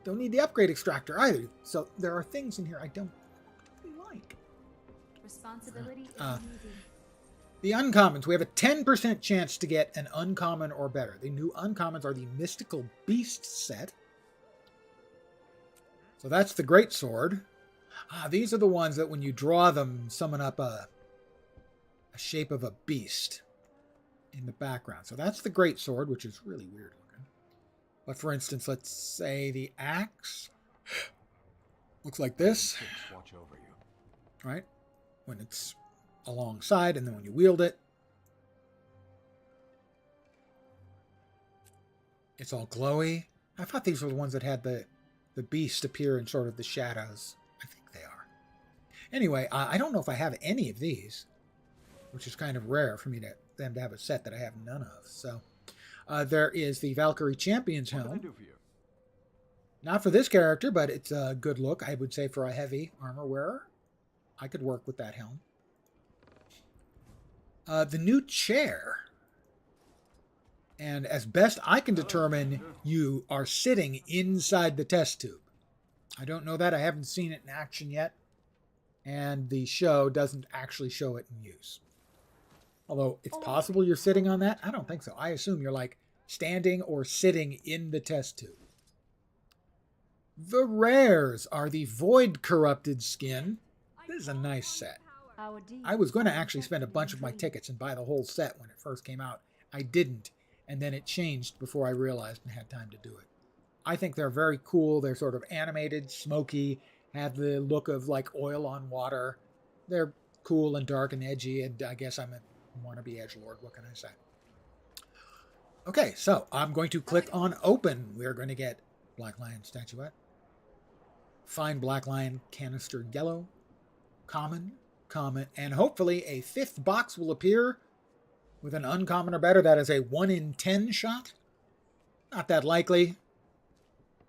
Speaker 1: Don't need the upgrade extractor either. So there are things in here I don't really like.
Speaker 3: Responsibility isn't easy.
Speaker 1: The uncommons, we have a 10% chance to get an uncommon or better. The new uncommons are the Mystical Beast set. So that's the Great Sword. These are the ones that when you draw them, summon up a shape of a beast in the background. So that's the Great Sword, which is really weird looking. But for instance, let's say the axe looks like this.
Speaker 6: Watch over you.
Speaker 1: Right? When it's alongside, and then when you wield it, it's all glowy. I thought these were the ones that had the beast appear in sort of the shadows. I think they are. Anyway, I don't know if I have any of these, which is kind of rare for me them to have a set that I have none of. So there is the Valkyrie Champion's helm.
Speaker 6: What can I do for you?
Speaker 1: Not for this character, but it's a good look, I would say, for a heavy armor wearer. I could work with that helm. The new chair. And as best I can determine, you are sitting inside the test tube. I don't know that. I haven't seen it in action yet. And the show doesn't actually show it in use. Although it's possible you're sitting on that. I don't think so. I assume you're like standing or sitting in the test tube. The rares are the Void Corrupted skin. This is a nice set. I was going to actually spend a bunch of my tickets and buy the whole set when it first came out. I didn't, and then it changed before I realized and had time to do it. I think they're very cool. They're sort of animated, smoky, have the look of like oil on water. They're cool and dark and edgy, and I guess I'm a wannabe edgelord. What can I say? Okay, so I'm going to click on open. We're going to get Black Lion statuette, fine Black Lion canister yellow, common, and hopefully a 5th box will appear with an uncommon or better. That is a 1 in 10 shot. Not that likely,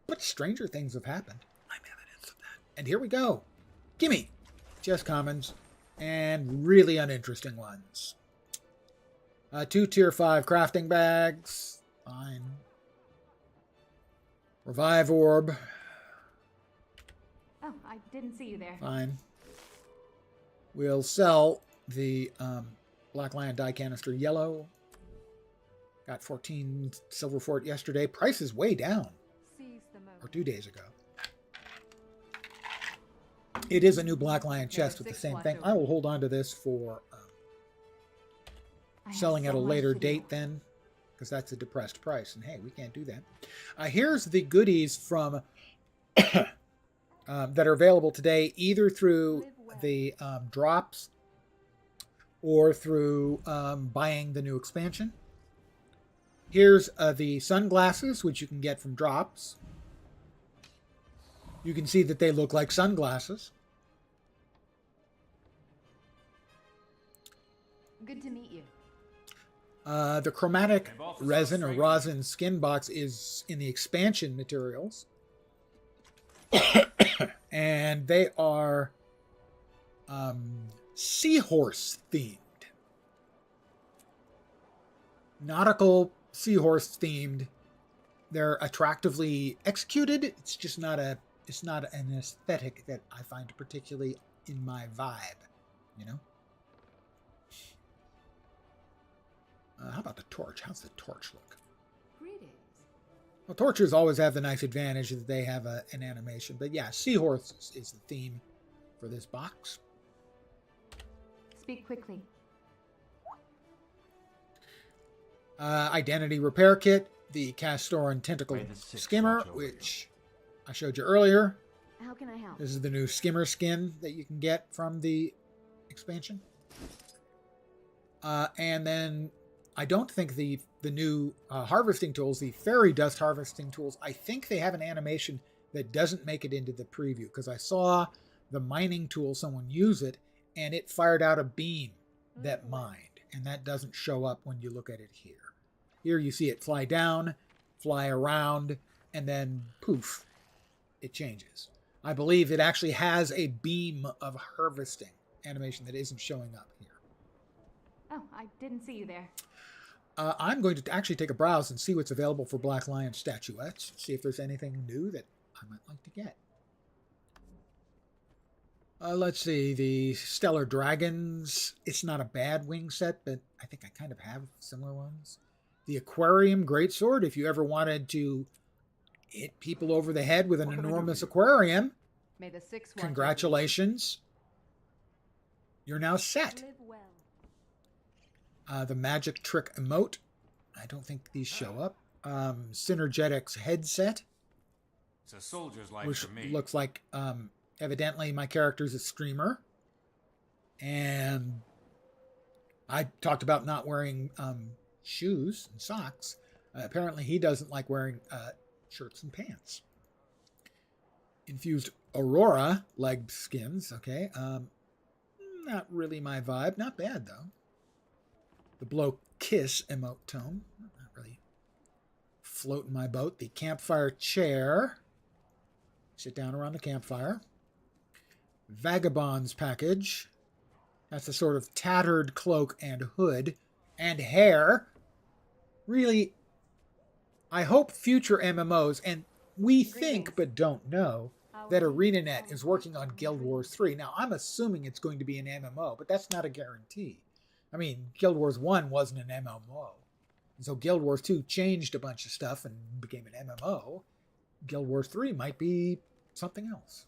Speaker 1: but stranger things have happened. I'm evidence of that. And here we go. Gimme. Just commons and really uninteresting ones. 2 tier 5 crafting bags. Fine. Revive orb.
Speaker 3: Oh, I didn't see you there.
Speaker 1: Fine. We'll sell the Black Lion die canister yellow. Got 14 silver for it yesterday. Price is way down. Or 2 days ago. It is a new Black Lion chest with the same thing. I will hold on to this for selling at a later date then, because that's a depressed price. And hey, we can't do that. Here's the goodies from that are available today, either through the drops or through buying the new expansion. Here's the sunglasses, which you can get from drops. You can see that they look like sunglasses.
Speaker 3: Good to meet you.
Speaker 1: The chromatic resin or rosin skin box is in the expansion materials. And they are seahorse themed. nautical seahorse themed. They're attractively executed. It's just not an aesthetic that I find particularly in my vibe, you know? How about the torch? How's the torch look?
Speaker 19: Greetings.
Speaker 1: Well, torches always have the nice advantage that they have an animation. But yeah, seahorse is the theme for this box.
Speaker 3: Speak quickly.
Speaker 1: Identity repair kit, the Castor and Tentacle Skimmer, which I showed you earlier.
Speaker 3: How can I help?
Speaker 1: This is the new Skimmer skin that you can get from the expansion. And then I don't think the new harvesting tools, the fairy dust harvesting tools, I think they have an animation that doesn't make it into the preview, because I saw the mining tool, someone use it, and it fired out a beam that mined, and that doesn't show up when you look at it here. Here you see it fly down, fly around, and then poof, it changes. I believe it actually has a beam of harvesting animation that isn't showing up here.
Speaker 3: Oh, I didn't see you there.
Speaker 1: I'm going to actually take a browse and see what's available for Black Lion statuettes, see if there's anything new that I might like to get. Let's see, the Stellar Dragons. It's not a bad wing set, but I think I kind of have similar ones. The Aquarium Greatsword, if you ever wanted to hit people over the head with an enormous aquarium,
Speaker 19: May the six
Speaker 1: congratulations. You're now set.
Speaker 3: Live well.
Speaker 1: The Magic Trick Emote. I don't think these show up. Synergetics Headset.
Speaker 21: It's a soldier's life
Speaker 1: Which
Speaker 21: for me.
Speaker 1: looks like, evidently, my character's a streamer. And I talked about not wearing shoes and socks. Apparently, he doesn't like wearing shirts and pants. Infused Aurora leg skins. Okay. Not really my vibe. Not bad, though. The Blow Kiss emote tone. Not really floating my boat. The Campfire Chair. Sit down around the campfire. Vagabond's package. That's a sort of tattered cloak and hood and hair. Really, I hope future MMOs, and we think but don't know, that ArenaNet is working on Guild Wars 3. Now, I'm assuming it's going to be an MMO, but that's not a guarantee. I mean, Guild Wars 1 wasn't an MMO. And so Guild Wars 2 changed a bunch of stuff and became an MMO. Guild Wars 3 might be something else.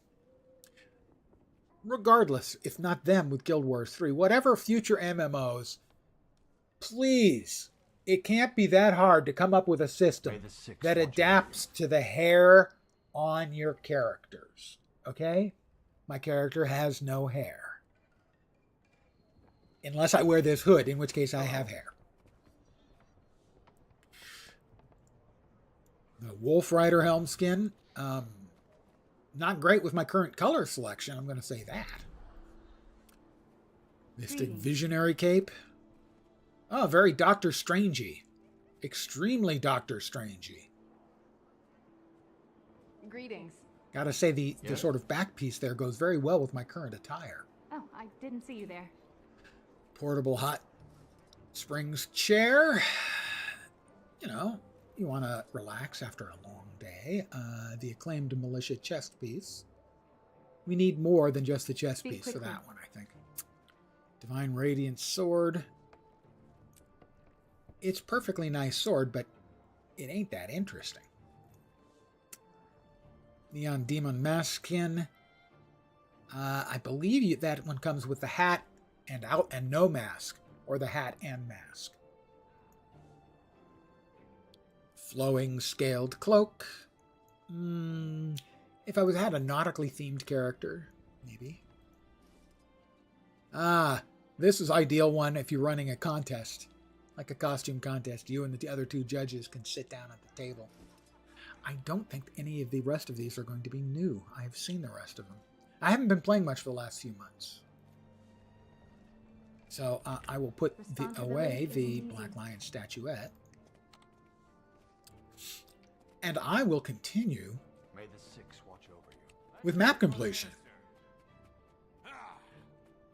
Speaker 1: Regardless, if not them with Guild Wars 3, whatever future MMOs, please, it can't be that hard to come up with a system that adapts to the hair on your characters. Okay? My character has no hair. Unless I wear this hood, in which case I have hair. The Wolf Rider helm skin. Not great with my current color selection, I'm going to say that. Mystic Visionary cape. Oh, very Doctor Strangey. Extremely Doctor Strangey.
Speaker 3: Greetings.
Speaker 1: Gotta say, the sort of back piece there goes very well with my current attire.
Speaker 3: Oh, I didn't see you there.
Speaker 1: Portable hot springs chair. You know, you want to relax after a long day. The acclaimed militia chest piece. We need more than just the chest piece for that one, I think. Divine Radiance sword. It's perfectly nice sword, but it ain't that interesting. Neon Demon mask skin. I believe that one comes with the hat and no mask, or the hat and mask. Flowing scaled cloak. If I had a nautically themed character, maybe. This is ideal one if you're running a contest, like a costume contest. You and the other two judges can sit down at the table. I don't think any of the rest of these are going to be new. I have seen the rest of them. I haven't been playing much for the last few months. So I will put away the Black Lion statuette. And I will continue with map completion.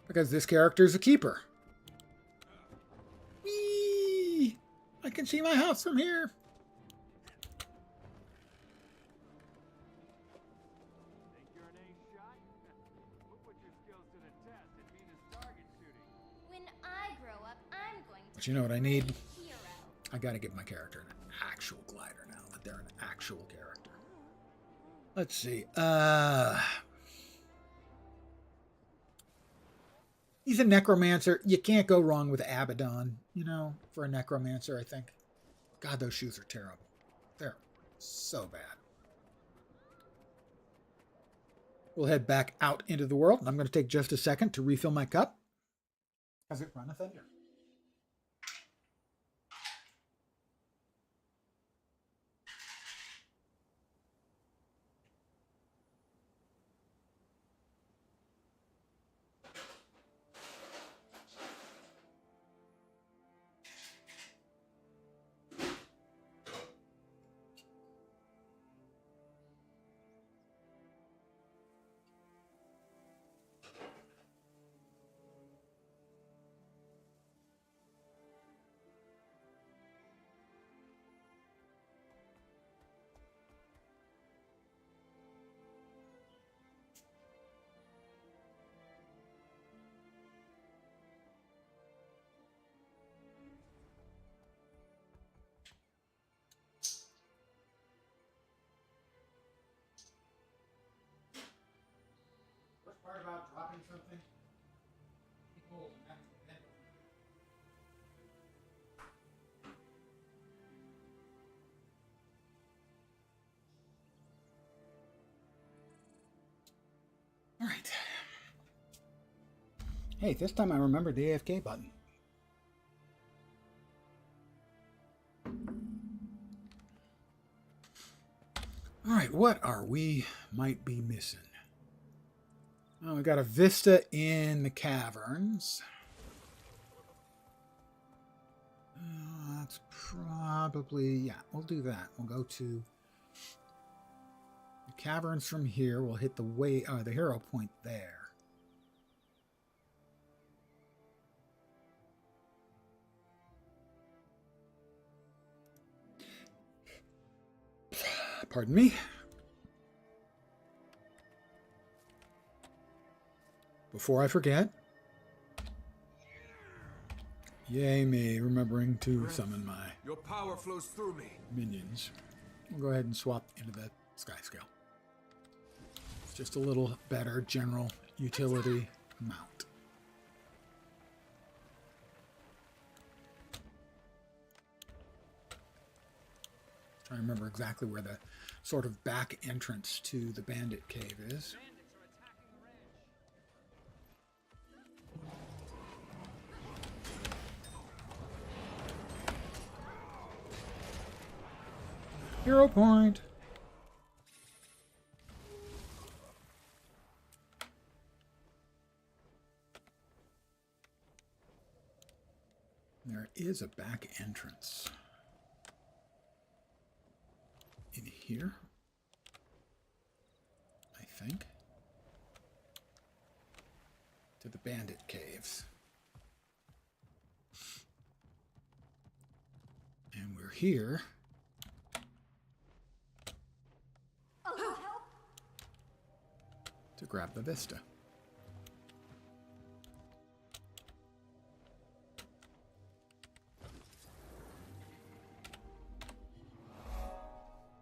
Speaker 1: Because this character is a keeper. Whee! I can see my house from here.
Speaker 3: When I grow up, I'm going to
Speaker 1: But you know what I need?
Speaker 3: be a hero.
Speaker 1: I gotta give my character an actual glider now, that they're an actual character. Let's see. He's a necromancer. You can't go wrong with Abaddon, you know, for a necromancer, I think. God, those shoes are terrible. They're so bad. We'll head back out into the world. I'm going to take just a second to refill my cup. Has it run a thunder? Part about dropping something. People have to depend on it. All right. Hey, this time I remembered the AFK button. All right, what are we might be missing? Oh, we got a vista in the caverns. That's probably, yeah, we'll do that. We'll go to the caverns from here. We'll hit the the hero point there. Pardon me. Before I forget, yay me, remembering to summon my
Speaker 2: Your power flows through me.
Speaker 1: minions. We'll go ahead and swap into the sky scale. It's just a little better general utility mount. Trying to remember exactly where the sort of back entrance to the bandit cave is. Hero point. There is a back entrance in here, I think, to the bandit caves. And we're here. To grab the vista.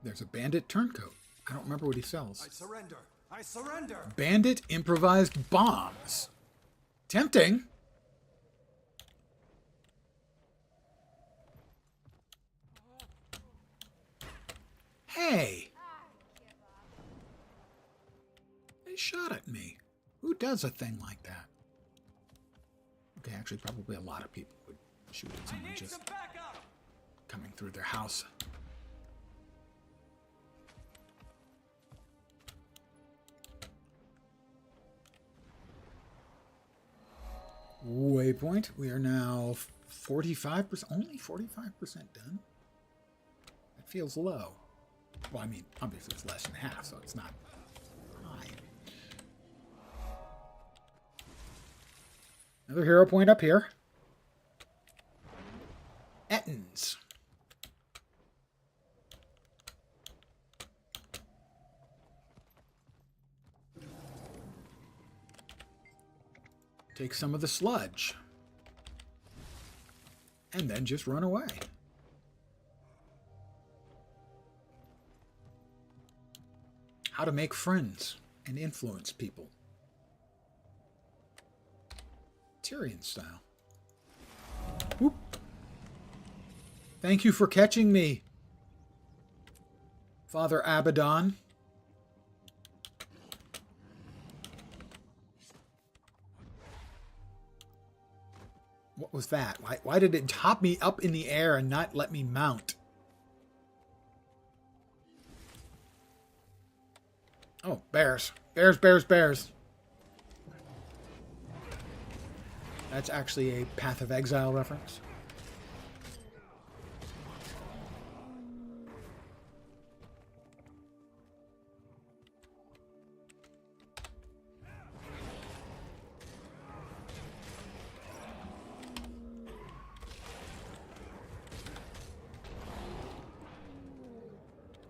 Speaker 1: There's a bandit turncoat. I don't remember what he sells.
Speaker 2: I surrender. I surrender.
Speaker 1: Bandit improvised bombs. Tempting. Hey. They shot at me. Who does a thing like that? Okay, actually, probably a lot of people would shoot at someone just coming through their house. Waypoint. We are now 45%, only 45% done. That feels low. Well, I mean, obviously it's less than half, so it's not high. Another hero point up here. Ettins. Take some of the sludge. And then just run away. How to make friends and influence people. Tyrion style. Whoop. Thank you for catching me, Father Abaddon. What was that? Why did it top me up in the air and not let me mount? Oh, bears. Bears, bears, bears. That's actually a Path of Exile reference.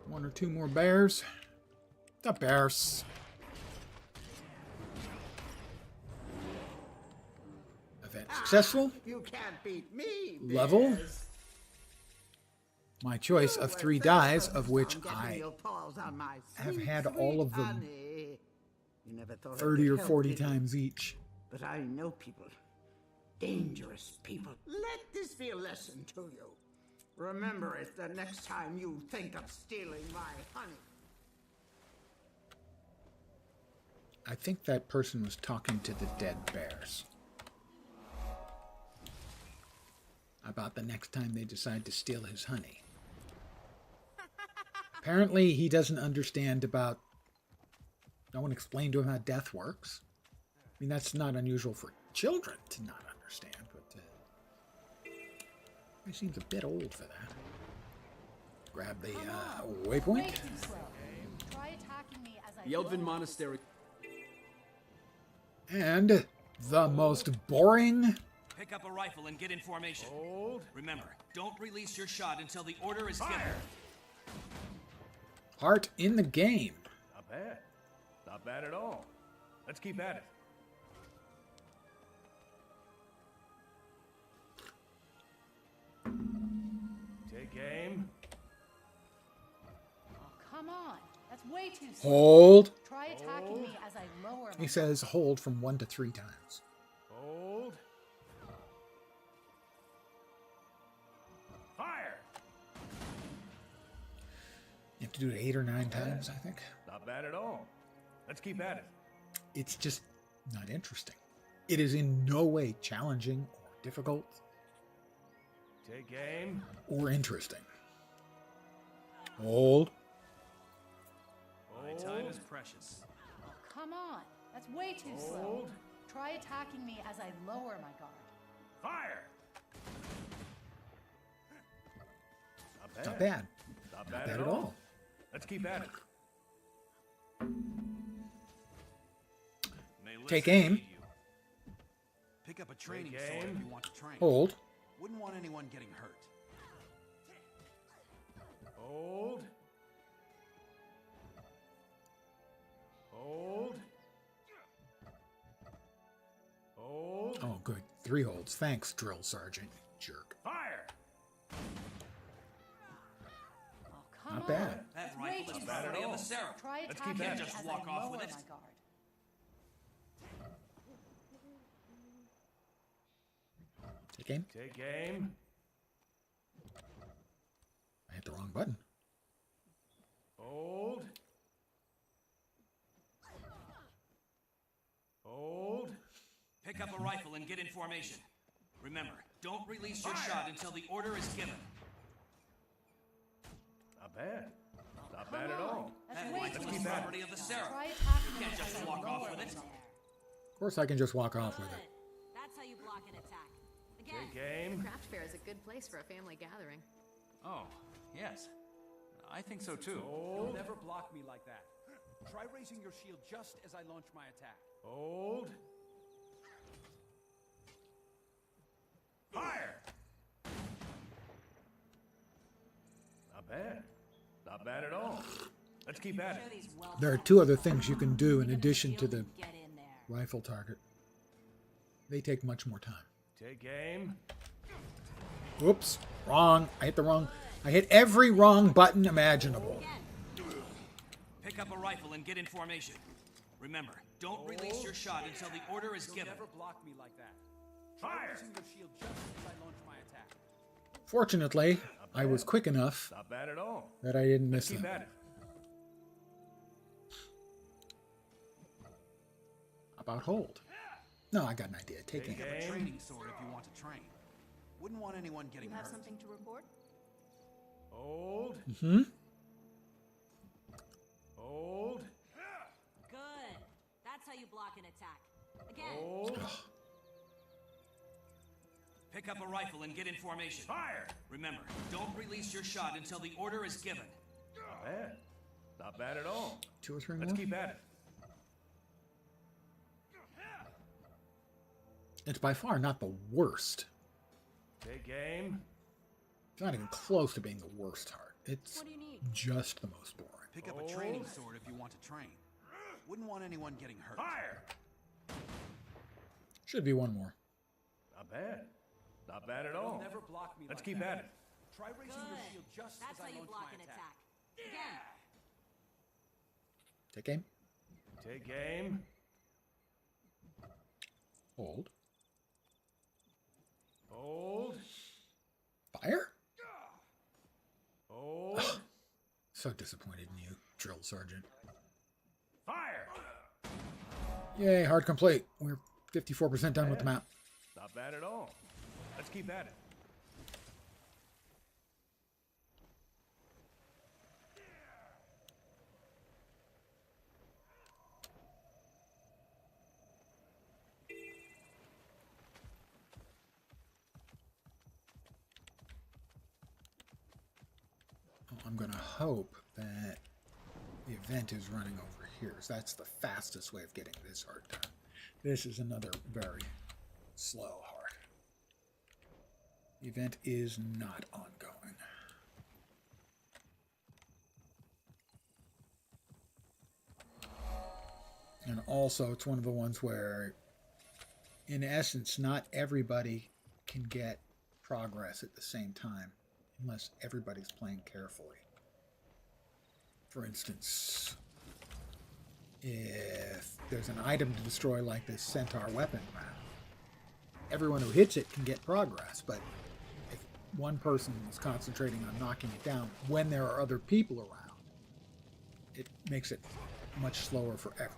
Speaker 1: One or two more bears. The bears. Event successful.
Speaker 12: You can't beat me, bears.
Speaker 1: Level. My choice of 3 dies, of which I have had all of them 30 or 40 times each.
Speaker 12: But I know people. Dangerous people. Let this be a lesson to you. Remember it the next time you think of stealing my honey.
Speaker 1: I think that person was talking to the dead bears. About the next time they decide to steal his honey. Apparently he doesn't understand about... No one explained to him how death works. I mean, that's not unusual for children to not understand, but... he seems a bit old for that. Grab the waypoint.
Speaker 4: The Elven Monastery.
Speaker 1: And the most boring...
Speaker 4: Pick up a rifle and get in formation. Hold. Remember, don't release your shot until the order is given.
Speaker 1: part in the game.
Speaker 22: Not bad. Not bad at all. Let's keep at it. Take aim.
Speaker 19: Oh, come on. That's way too slow.
Speaker 1: Hold.
Speaker 19: Try attacking me as I lower
Speaker 1: He says hold from 1 to 3 times.
Speaker 22: Hold. Fire.
Speaker 1: You have to do it 8 or 9 times, I think.
Speaker 22: Not bad at all. Let's keep at it.
Speaker 1: It's just not interesting. It is in no way challenging or difficult.
Speaker 22: Take aim.
Speaker 1: Or interesting. Hold.
Speaker 4: My time is precious.
Speaker 19: Oh, come on. That's way too slow. Try attacking me as I lower my guard.
Speaker 22: Fire.
Speaker 1: Not bad.
Speaker 22: Not
Speaker 1: bad at all.
Speaker 22: Let's keep at it.
Speaker 1: Take aim.
Speaker 4: Pick up a training sword if you want to train.
Speaker 1: Hold.
Speaker 4: Wouldn't want anyone getting hurt.
Speaker 22: Hold. Hold. Hold.
Speaker 1: Oh, good. 3 holds. Thanks, drill sergeant. Jerk.
Speaker 22: Fire.
Speaker 1: Not bad.
Speaker 4: That rifle is property of the Seraph.
Speaker 19: Try
Speaker 4: Let's
Speaker 19: attacking
Speaker 4: keep
Speaker 19: me
Speaker 4: at it. Just
Speaker 19: as
Speaker 4: walk
Speaker 19: I
Speaker 4: off
Speaker 19: lower
Speaker 4: with it.
Speaker 19: my guard.
Speaker 1: Take aim.
Speaker 22: Take aim.
Speaker 1: I hit the wrong button.
Speaker 22: Hold. Hold.
Speaker 4: Pick up a rifle and get in formation. Remember, don't release your shot until the order is given.
Speaker 22: Not bad. Not bad at all.
Speaker 4: That rifle is property of the Seraph.
Speaker 19: Try attacking
Speaker 4: You
Speaker 19: me
Speaker 4: can't
Speaker 19: as
Speaker 4: just
Speaker 19: I
Speaker 4: walk off
Speaker 19: lower
Speaker 4: with
Speaker 19: my
Speaker 4: it.
Speaker 19: guard.
Speaker 1: Of course I can just walk off with it.
Speaker 5: That's how you block an attack. Again.
Speaker 22: Take aim.
Speaker 5: Craft fair is a good place for a family gathering.
Speaker 21: Oh, yes. I think so too.
Speaker 4: You'll never block me like that. Try raising your shield just as I launch my attack.
Speaker 22: Hold. Fire. Not bad. Not bad at all. Let's keep at it.
Speaker 1: There are 2 other things you can do in addition to the rifle target. They take much more time.
Speaker 22: Take aim.
Speaker 1: Whoops. Wrong. I hit the wrong... I hit every wrong button imaginable.
Speaker 4: Pick up a rifle and get in formation. Remember, don't release your shot until the order is given.
Speaker 21: Never block me like that.
Speaker 22: Fire!
Speaker 21: Using your shield just as I launch my attack.
Speaker 1: Fortunately, I was quick enough
Speaker 22: Not bad at all.
Speaker 1: that I didn't miss
Speaker 22: Keep
Speaker 1: them.
Speaker 22: at it.
Speaker 1: About hold. No, I got an idea. Take aim.
Speaker 21: Pick up a training sword if you want to train. Wouldn't want anyone getting
Speaker 19: You have
Speaker 21: hurt.
Speaker 19: something to report?
Speaker 22: Hold.
Speaker 1: Mm-hmm.
Speaker 22: Hold.
Speaker 5: Good. That's how you block an attack. Again.
Speaker 22: Hold.
Speaker 4: Pick up a rifle and get in formation.
Speaker 22: Fire!
Speaker 4: Remember, don't release your shot until the order is given.
Speaker 22: Not bad. Not bad at all.
Speaker 1: 2 or 3
Speaker 22: Let's
Speaker 1: more.
Speaker 22: keep at it.
Speaker 1: It's by far not the worst.
Speaker 22: Take aim.
Speaker 1: It's not even close to being the worst heart. It's
Speaker 5: What do you need?
Speaker 1: just the most boring.
Speaker 21: Pick up a training sword if you want to train. Wouldn't want anyone getting hurt.
Speaker 22: Fire!
Speaker 1: Should be one more.
Speaker 22: Not bad. Not bad at all.
Speaker 21: Never block me
Speaker 22: Let's
Speaker 21: like
Speaker 22: keep
Speaker 21: that.
Speaker 22: at it.
Speaker 21: Try raising your
Speaker 5: Good.
Speaker 21: shield just
Speaker 5: That's
Speaker 21: as
Speaker 5: how
Speaker 21: I
Speaker 5: you
Speaker 21: launch
Speaker 5: block
Speaker 21: my
Speaker 5: an
Speaker 21: attack.
Speaker 5: attack. Again.
Speaker 1: Take aim.
Speaker 22: Take aim.
Speaker 1: Hold.
Speaker 22: Hold.
Speaker 1: Fire?
Speaker 22: Hold.
Speaker 1: So disappointed in you, drill sergeant.
Speaker 22: Fire!
Speaker 1: Yay, hard complete. We're 54% done with the map.
Speaker 22: Not bad at all. Let's keep at it.
Speaker 1: I'm going to hope that the event is running over here. So that's the fastest way of getting this heart done. This is another very slow heart. The event is not ongoing. And also, it's one of the ones where, in essence, not everybody can get progress at the same time, unless everybody's playing carefully. For instance, if there's an item to destroy like this centaur weapon, everyone who hits it can get progress, but if one person is concentrating on knocking it down when there are other people around, it makes it much slower for everyone.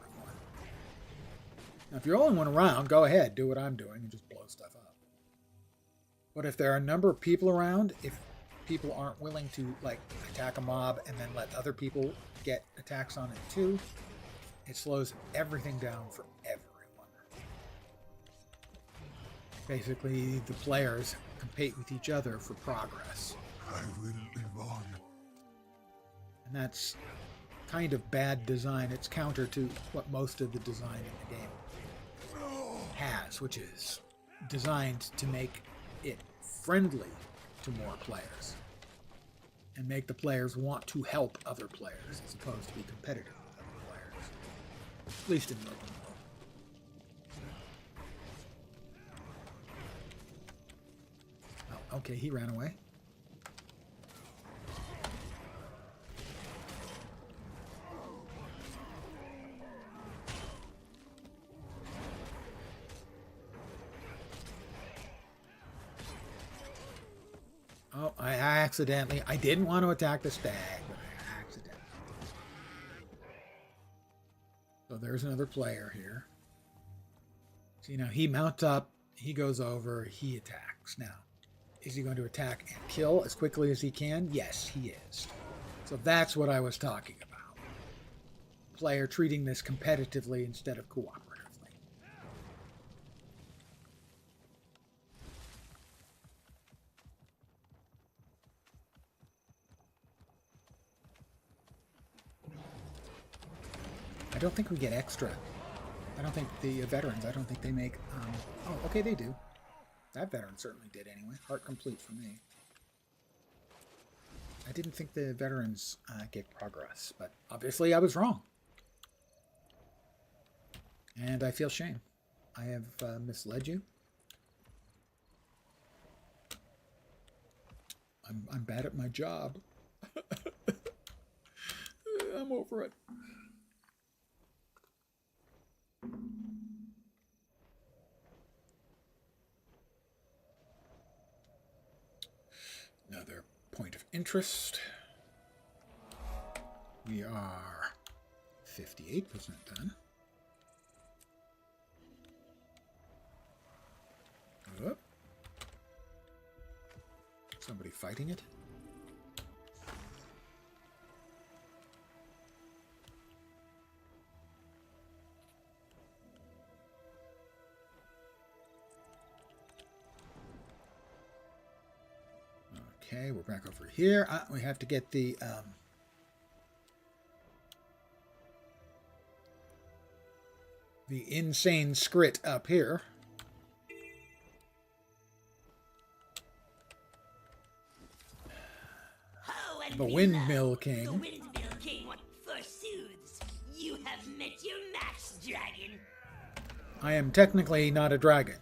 Speaker 1: Now, if you're the only one around, go ahead, do what I'm doing and just blow stuff up. But if there are a number of people around, if people aren't willing to like attack a mob and then let other people get attacks on it too, it slows everything down for everyone. Basically, the players compete with each other for progress.
Speaker 10: I will live on.
Speaker 1: And that's kind of bad design. It's counter to what most of the design in the game has, which is designed to make it friendly to more players and make the players want to help other players as opposed to be competitive with other players, at least in the open world. Oh, okay, he ran away. Oh, I didn't want to attack the stag, but I accidentally. So there's another player here. See, now he mounts up, he goes over, he attacks. Now, is he going to attack and kill as quickly as he can? Yes, he is. So that's what I was talking about. Player treating this competitively instead of cooperatively. I don't think we get extra. I don't think the veterans, I don't think they make... oh, okay, they do. That veteran certainly did anyway. Heart complete for me. I didn't think the veterans gave progress, but obviously I was wrong. And I feel shame. I have misled you. I'm bad at my job. I'm over it. Another point of interest. We are 58% done. Whoop. Somebody fighting it? Okay, we're back over here. We have to get the insane scrit up here. The Windmill King.
Speaker 7: The Windmill King, what forsooths? You have met your match, dragon.
Speaker 1: I am technically not a dragon.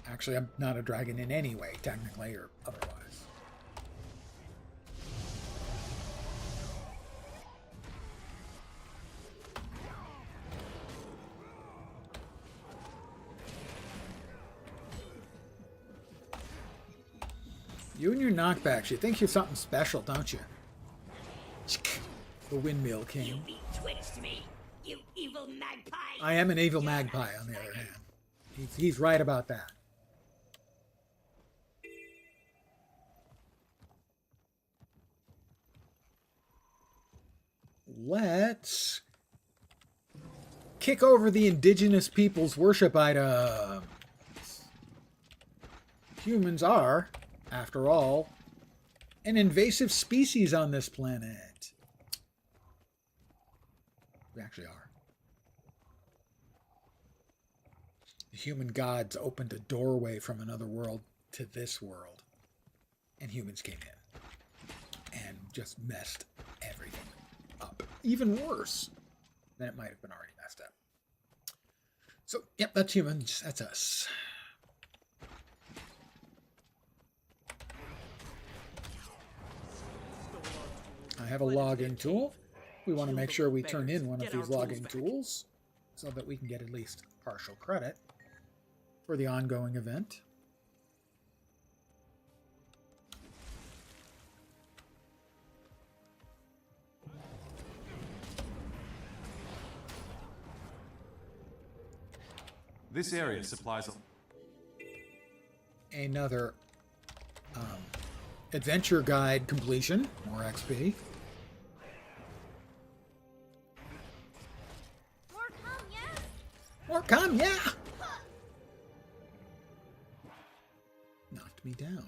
Speaker 1: Actually, I'm not a dragon in any way, technically or otherwise. You and your knockbacks, you think you're something special, don't you? The Windmill King.
Speaker 7: You betwixt me, you evil magpie.
Speaker 1: I am an evil magpie, on the other hand. He's right about that. Let's kick over the indigenous people's worship items. Humans are, after all, an invasive species on this planet. We actually are. The human gods opened a doorway from another world to this world, and humans came in and just messed everything up. Even worse than it might have been already messed up. So, yep, that's humans. That's us. I have a logging tool. We want to make sure we turn in one of these logging tools so that we can get at least partial credit for the ongoing event.
Speaker 16: This area supplies
Speaker 1: another adventure guide completion. More XP.
Speaker 3: More come, yeah?
Speaker 1: More come, yeah! Knocked me down.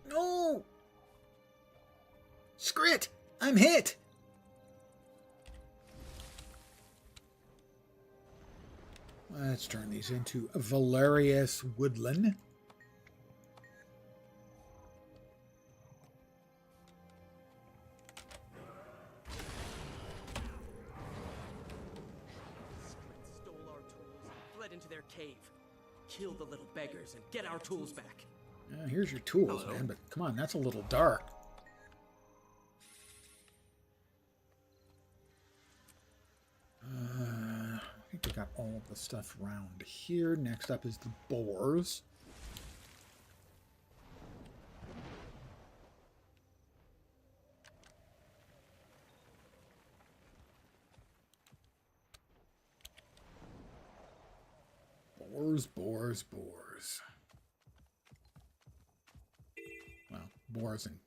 Speaker 1: No! Scrit! I'm hit! Let's turn these into Valerius Woodland.
Speaker 20: Stole our tools and fled into their cave. Kill the little beggars and get our tools back.
Speaker 1: Here's your tools, man, but come on, that's a little dark. I think we got all of the stuff around here. Next up is the boars. Boars. Well, boars and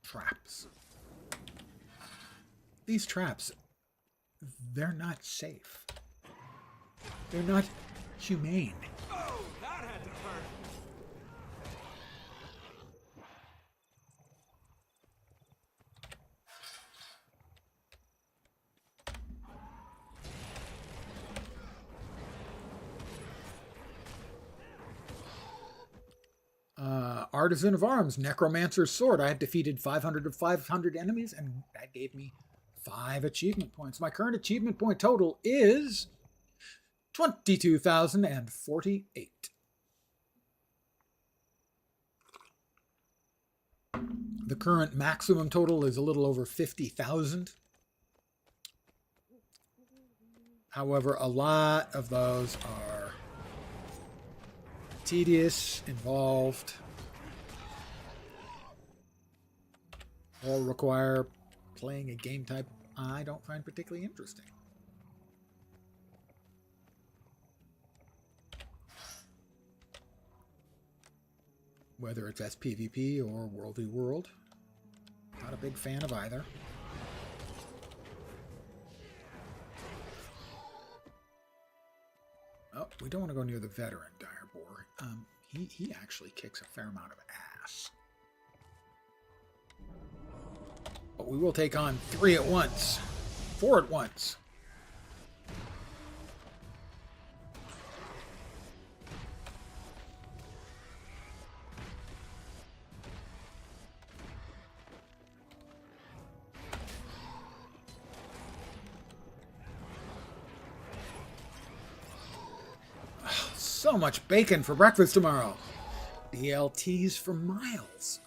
Speaker 1: traps. These traps, they're not safe. They're not humane.
Speaker 20: Oh, that had to hurt.
Speaker 1: Artisan of Arms, Necromancer's Sword. I have defeated 500 of 500 enemies, and that gave me 5 achievement points. My current achievement point total is 22,048. The current maximum total is a little over 50,000. However, a lot of those are tedious, involved, or require playing a game type I don't find particularly interesting. Whether it's SPVP or World v World, not a big fan of either. Oh, we don't want to go near the veteran Direboar. He actually kicks a fair amount of ass. But we will take on 3 at once. 4 at once. So much bacon for breakfast tomorrow. BLTs for miles.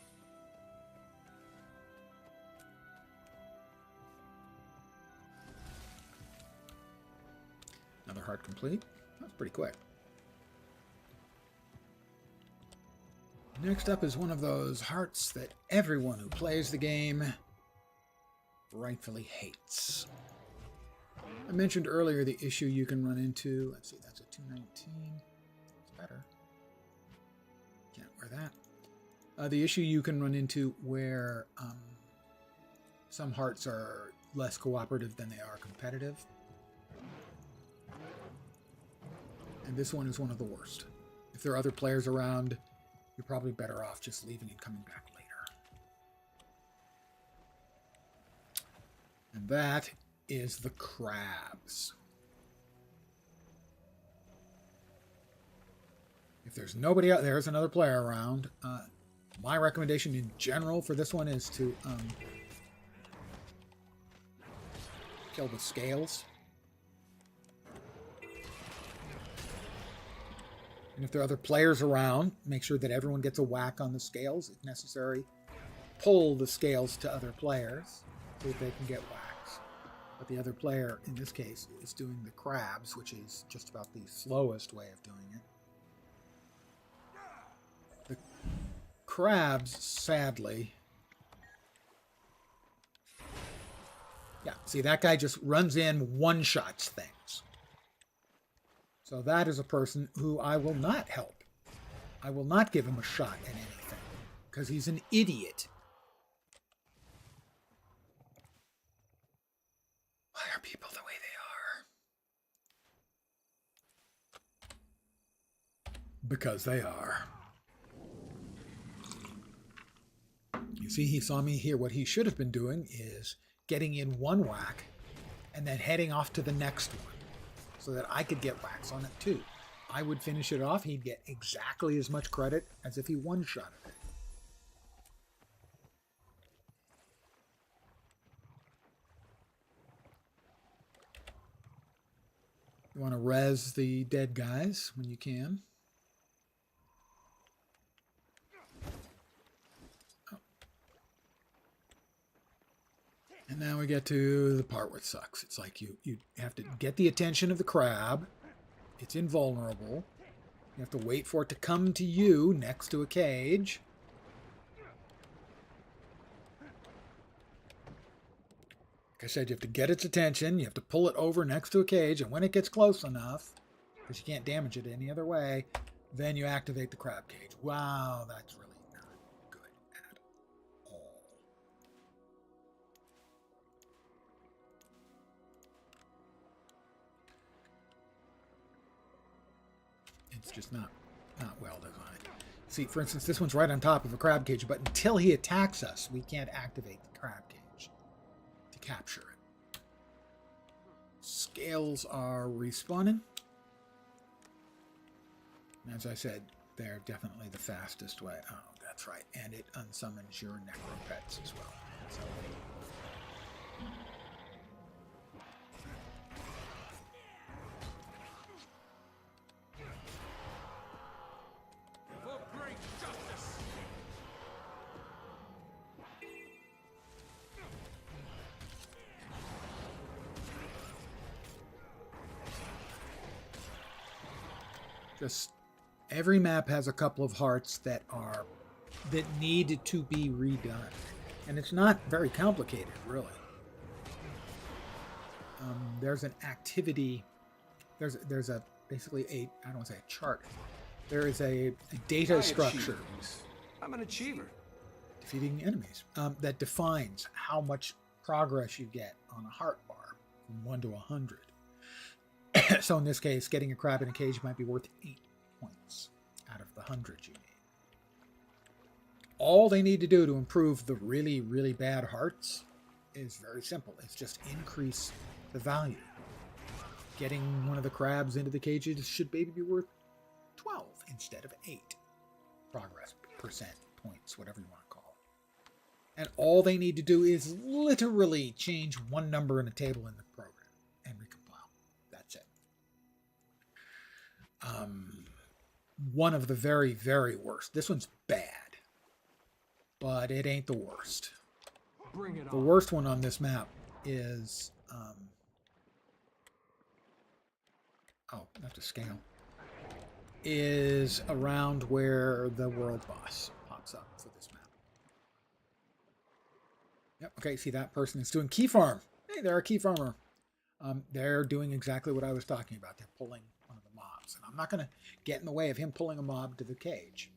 Speaker 1: Another heart complete. That's pretty quick. Next up is one of those hearts that everyone who plays the game rightfully hates. I mentioned earlier the issue you can run into. Let's see, that's a 219. Better. Can't wear that. The issue you can run into where some hearts are less cooperative than they are competitive. And this one is one of the worst. If there are other players around, you're probably better off just leaving and coming back later. And that is the crabs. If there's nobody out there, there's another player around. My recommendation in general for this one is to kill the scales. And if there are other players around, make sure that everyone gets a whack on the scales. If necessary, pull the scales to other players so that they can get whacks. But the other player, in this case, is doing the crabs, which is just about the slowest way of doing it. The crabs, sadly... Yeah, see, that guy just runs in, one-shots things. So that is a person who I will not help. I will not give him a shot at anything, because he's an idiot. Why are people the way they are? Because they are. You see, he saw me here. What he should have been doing is getting in one whack and then heading off to the next one so that I could get whacks on it too. I would finish it off. He'd get exactly as much credit as if he one-shotted it. You want to res the dead guys when you can. And now we get to the part where it sucks. It's like you have to get the attention of the crab. It's invulnerable. You have to wait for it to come to you next to a cage. Like I said, you have to get its attention. You have to pull it over next to a cage. And when it gets close enough, because you can't damage it any other way, then you activate the crab cage. Wow, that's really not good at all. It's just not well designed. See, for instance, this one's right on top of a crab cage, but until he attacks us, we can't activate the crab cage to capture it. Scales are respawning. And as I said, they're definitely the fastest way. Oh, God. that's right. And it unsummons your necropets as well. So,
Speaker 4: For great justice!
Speaker 1: just every map has a couple of hearts that need to be redone, and it's not very complicated, really. There's an activity. There's a basically a I don't want to say a chart. There is a data structure.
Speaker 16: I'm an achiever.
Speaker 1: Defeating enemies that defines how much progress you get on a heart bar from 1 to 100. So in this case, getting a crab in a cage might be worth 8 points out of the 100 you need. All they need to do to improve the really, really bad hearts is very simple. It's just increase the value. Getting one of the crabs into the cages should maybe be worth 12 instead of 8 progress percent points, whatever you want to call it. And all they need to do is literally change one number in a table in the program and recompile. That's it. One of the very, very worst. This one's bad, but it ain't the worst.
Speaker 2: Bring it
Speaker 1: The
Speaker 2: on.
Speaker 1: worst one on this map is I have to scale. Is around where the world boss pops up for this map. Yep. Okay. See, that person is doing Keyfarm. Hey, they're a Keyfarmer. They're doing exactly what I was talking about. They're pulling one of the mobs, and I'm not going to get in the way of him pulling a mob to the cage.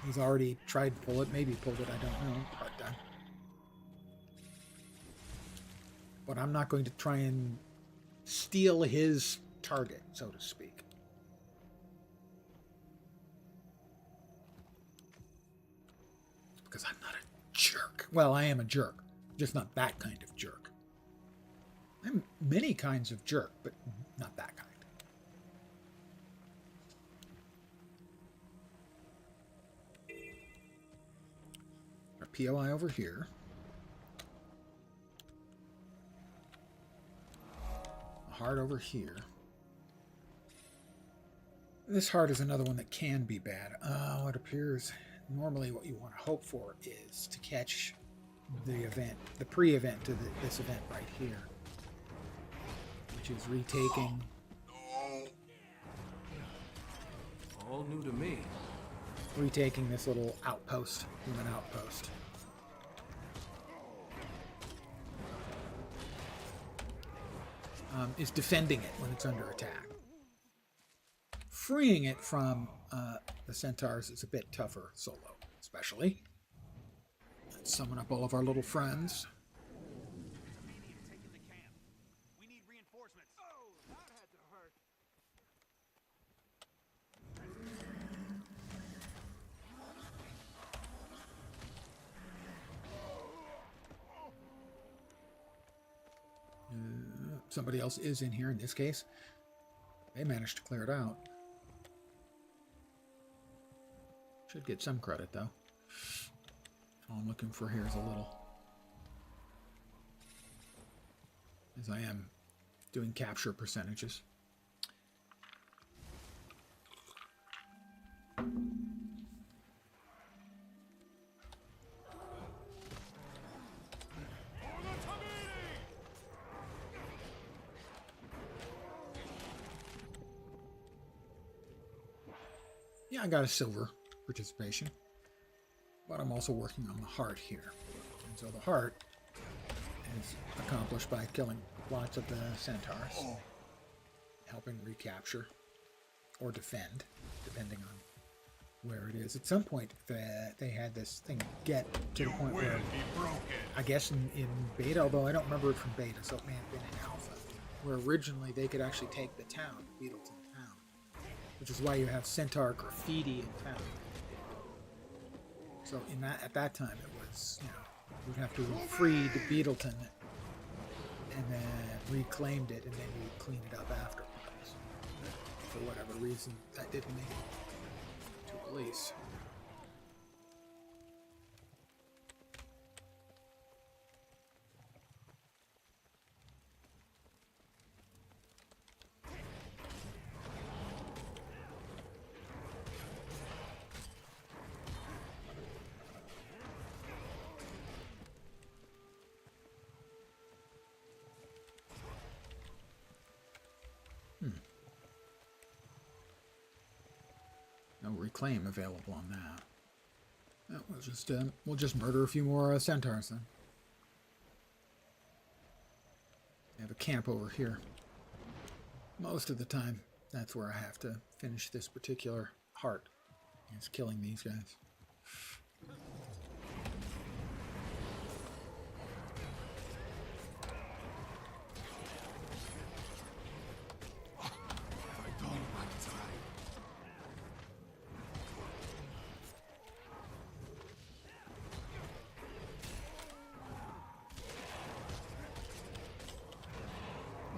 Speaker 1: He's already tried to pull it. Maybe pulled it. I don't know. Part done. But I'm not going to try and steal his target, so to speak. Because I'm not a jerk. Well, I am a jerk, just not that kind of jerk. I'm many kinds of jerk, but not that kind. Our POI over here. A heart over here. This heart is another one that can be bad. It appears normally what you want to hope for is to catch the event, the pre-event to this event right here, which is retaking.
Speaker 2: All new to me.
Speaker 1: Retaking this little outpost, human outpost. Is defending it when it's under attack. Freeing it from the centaurs is a bit tougher solo, especially. Let's summon up all of our little friends. Somebody else is in here in this case. They managed to clear it out. Should get some credit though. All I'm looking for here is a little. As I am doing capture percentages. Yeah, I got a silver participation, but I'm also working on the heart here. And so the heart is accomplished by killing lots of the centaurs, helping recapture or defend, depending on where it is. At some point, they had this thing get to the point where, I guess in beta, although I don't remember it from beta, so it may have been in alpha, where originally they could actually take the town, Beetleton town, which is why you have centaur graffiti in town. So at that time it was, you'd have to have freed Beetleton and then reclaimed it, and then you'd clean it up afterwards. For whatever reason, that didn't make it to release. reclaim available on that. We'll just murder a few more centaurs then. I have a camp over here. Most of the time, that's where I have to finish this particular heart. Is killing these guys.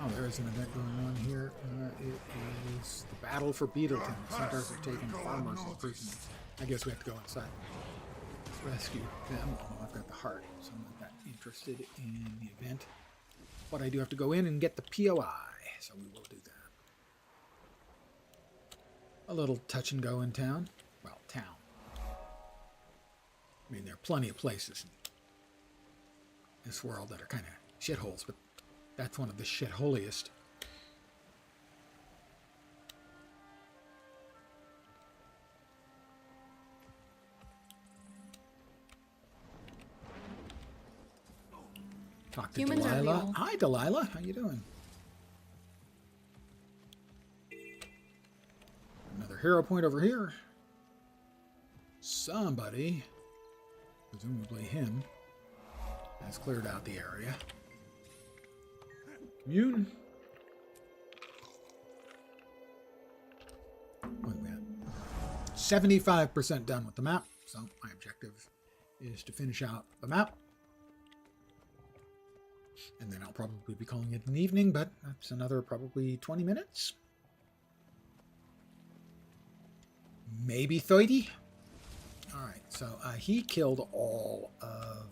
Speaker 1: Oh, there is an event going on here. It is the battle for Beetleton. The centaurs have taken farmers as prisoners. I guess we have to go inside. Rescue them. Oh, I've got the heart, so I'm not that interested in the event. But I do have to go in and get the POI, so we will do that. A little touch and go in town. Well, town. I mean, there are plenty of places in this world that are kind of shitholes, but that's one of the shitholiest. Talk to Delilah. Hi, Delilah. How you doing? Another hero point over here. Somebody, presumably him, has cleared out the area. Commune. What are we at? 75% done with the map. So my objective is to finish out the map. And then I'll probably be calling it an evening, but that's another probably 20 minutes. Maybe 30. Alright, so he killed all of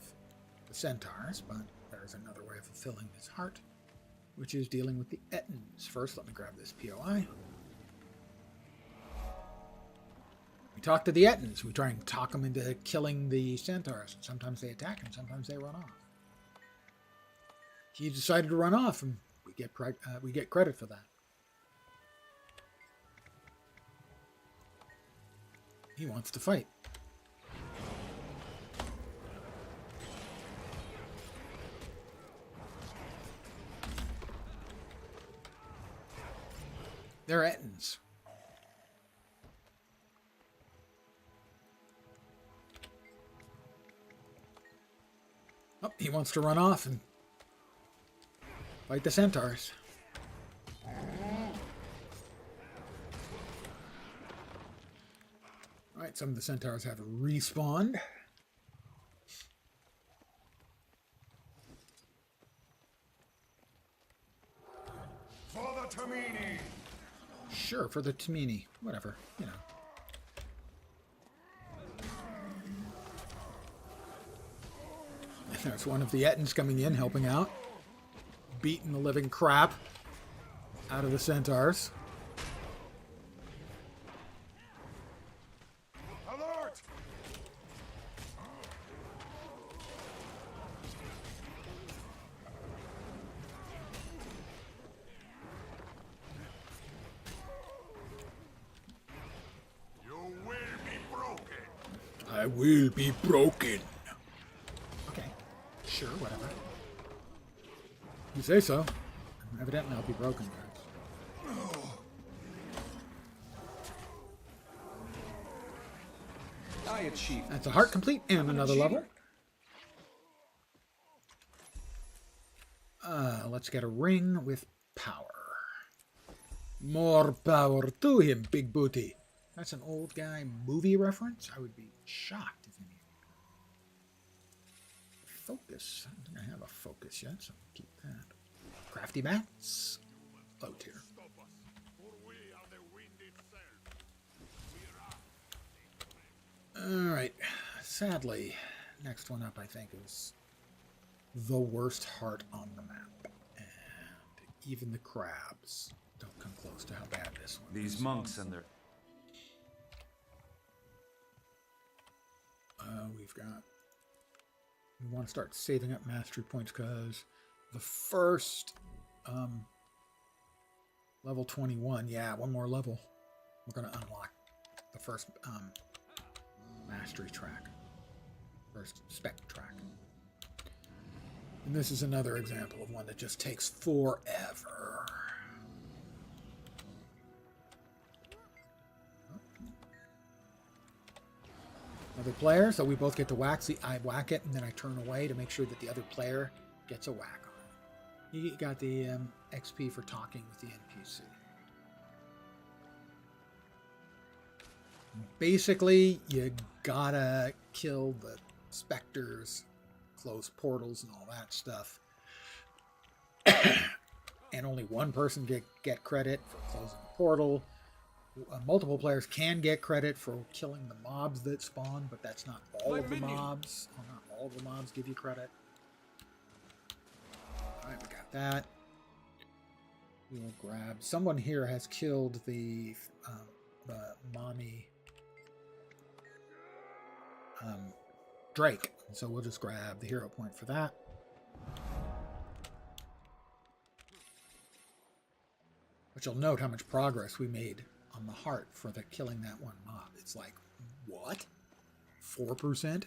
Speaker 1: the centaurs, but there's another way of fulfilling his heart, which is dealing with the Ettins. First, let me grab this POI. We talk to the Ettins. We try and talk them into killing the centaurs. Sometimes they attack and sometimes they run off. He decided to run off, and we get credit for that. He wants to fight. They're Ettins. Oh, he wants to run off and fight the centaurs. Alright, some of the centaurs have respawned.
Speaker 10: For the Tamini!
Speaker 1: Sure, for the Tamini. Whatever, you know. There's one of the Ettins coming in, helping out. Beating the living crap out of the centaurs.
Speaker 10: Alert! You will be broken.
Speaker 1: I will be broken. Okay, sure, whatever. You say so. Evidently I'll be broken, guys.
Speaker 16: I achieved.
Speaker 1: That's a heart complete and another level. Let's get a ring with power. More power to him, big booty. That's an old guy movie reference? I would be shocked if any of you. Focus. I don't think I have a focus yet, so keep that. Crafty mats. Low tier. Alright. Sadly, next one up I think is the worst heart on the map. And even the crabs don't come close to how bad this one is.
Speaker 8: These monks and their...
Speaker 1: We want to start saving up mastery points because the first level 21, yeah, one more level, we're going to unlock the the first mastery track. First spec track. And this is another example of one that just takes forever. Another player, so we both get to whack. See, I whack it and then I turn away to make sure that the other player gets a whack on it. You got the XP for talking with the NPC. Basically, you gotta kill the specters, close portals, and all that stuff. And only one person get credit for closing a portal. Multiple players can get credit for killing the mobs that spawn, but that's not all of the mobs. Well, not all of the mobs give you credit. Alright, we got that. We'll grab... Someone here has killed the mommy Drake. So we'll just grab the hero point for that. But you'll note how much progress we made on the heart for the killing that one mob. It's like, what? 4%?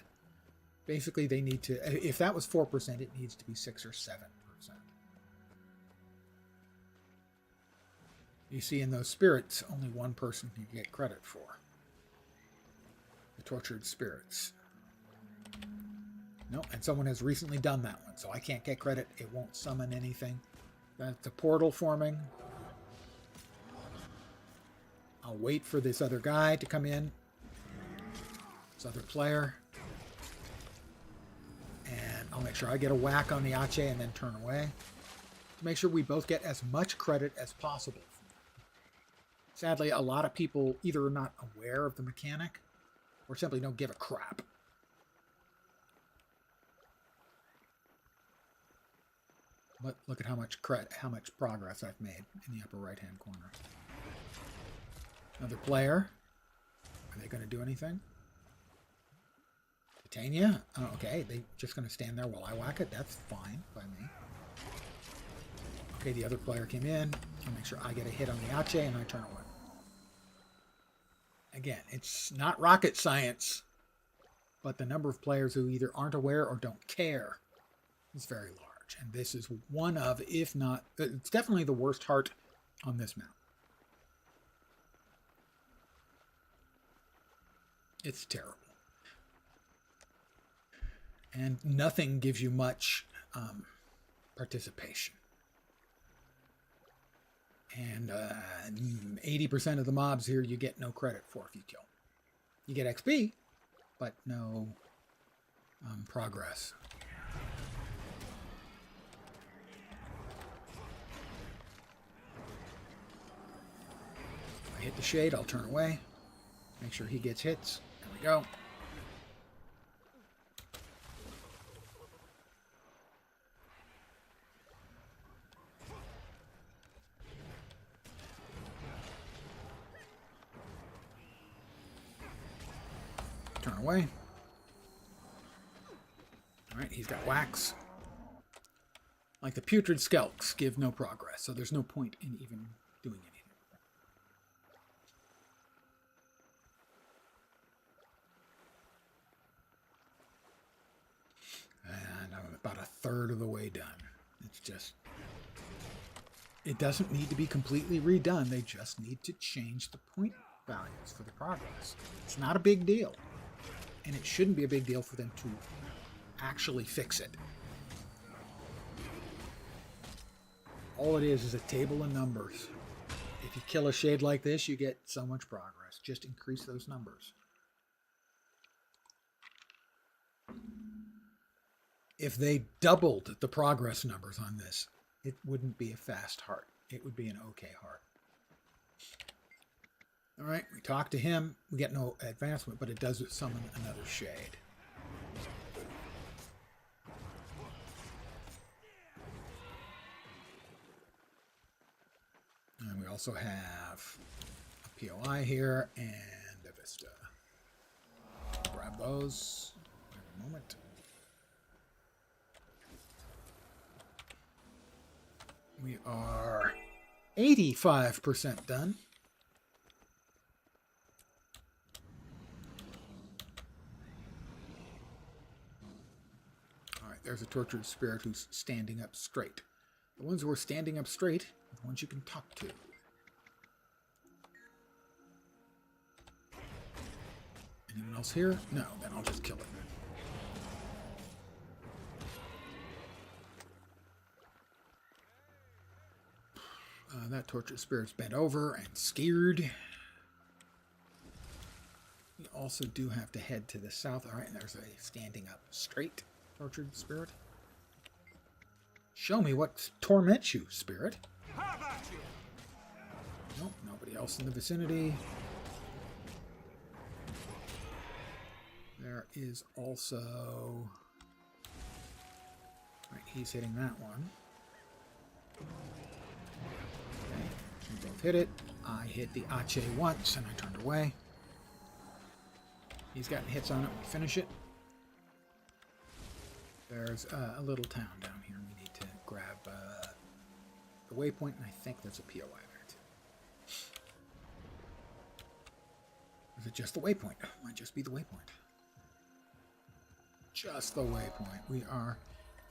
Speaker 1: Basically, they need to... If that was 4%, it needs to be 6 or 7%. You see, in those spirits, only one person can get credit for. The tortured spirits. No, and someone has recently done that one, so I can't get credit. It won't summon anything. That's the portal forming. I'll wait for this other guy to come in. This other player. And I'll make sure I get a whack on the Ache and then turn away. To make sure we both get as much credit as possible. Sadly, a lot of people either are not aware of the mechanic or simply don't give a crap. But look at how much progress I've made in the upper right-hand corner. Another player. Are they going to do anything? Titania? Oh, okay, they're just going to stand there while I whack it. That's fine by me. Okay, the other player came in. I'll make sure I get a hit on the Ache and I turn away. Again, it's not rocket science, but the number of players who either aren't aware or don't care is very large. And this is one of, if not, it's definitely the worst heart on this map. It's terrible. And nothing gives you much participation. And 80% of the mobs here you get no credit for if you kill. You get XP, but no progress. If I hit the shade, I'll turn away. Make sure he gets hits. There we go. Turn away. Alright, he's got wax. Like the putrid skelks give no progress, so there's no point in even doing anything. And I'm about a third of the way done. It's just... It doesn't need to be completely redone. They just need to change the point values for the progress. It's not a big deal. And it shouldn't be a big deal for them to actually fix it. All it is a table of numbers. If you kill a shade like this, you get so much progress. Just increase those numbers. If they doubled the progress numbers on this, it wouldn't be a fast heart. It would be an okay heart. All right, we talk to him. We get no advancement, but it does summon another shade. And we also have a POI here and a Vista. Grab those. Wait a moment. We are 85% done. there's a tortured spirit who's standing up straight. The ones who are standing up straight are the ones you can talk to. Anyone else here? No, then I'll just kill it. That tortured spirit's bent over and scared. We also do have to head to the south. All right, and there's a standing up straight tortured spirit. Show me what torments you, spirit.
Speaker 9: How about you?
Speaker 1: Nope, nobody else in the vicinity. There is also... Right, he's hitting that one. Okay, we both hit it. I hit the Ache once and I turned away. He's gotten hits on it. We finish it. There's a little town down here. We need to grab the waypoint, and I think there's a POI there too. Is it just the waypoint? Might just be the waypoint. Just the waypoint. We are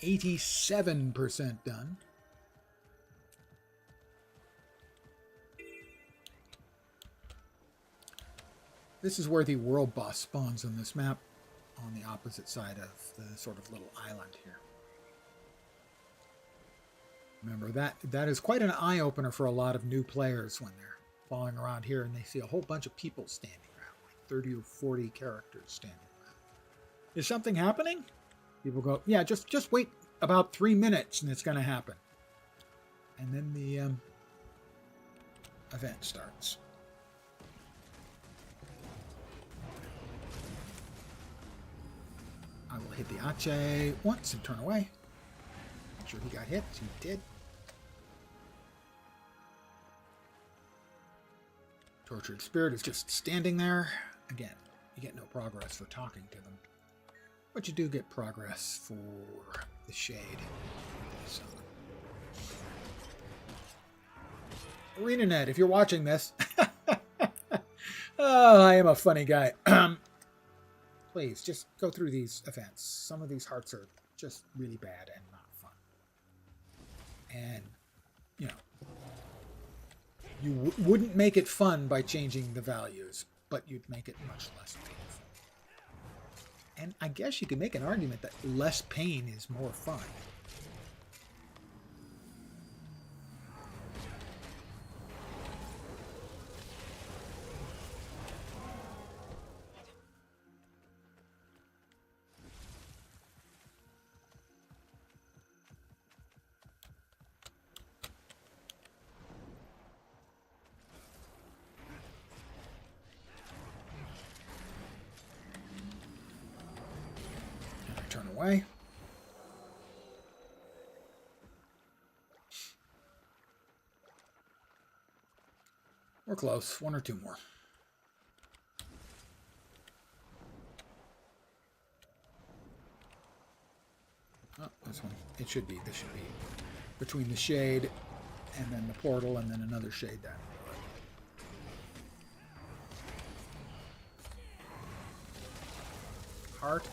Speaker 1: 87% done. This is where the world boss spawns on this map, on the opposite side of the sort of little island here. Remember, that is quite an eye-opener for a lot of new players when they're following around here and they see a whole bunch of people standing around, like 30 or 40 characters standing around. Is something happening? People go, yeah, just wait about 3 minutes and it's going to happen. And then the event starts. I will hit the Ache once and turn away. Make sure he got hit. He did. Tortured spirit is just standing there. Again, you get no progress for talking to them. But you do get progress for the shade. So. ArenaNet, if you're watching this. Oh, I am a funny guy. Please, just go through these events. Some of these hearts are just really bad and not fun. And, you know, you wouldn't make it fun by changing the values, but you'd make it much less painful. And I guess you could make an argument that less pain is more fun. Turn away. We're close. One or two more. Oh, this one. It should be. This should be between the shade and then the portal and then another shade down. Heart.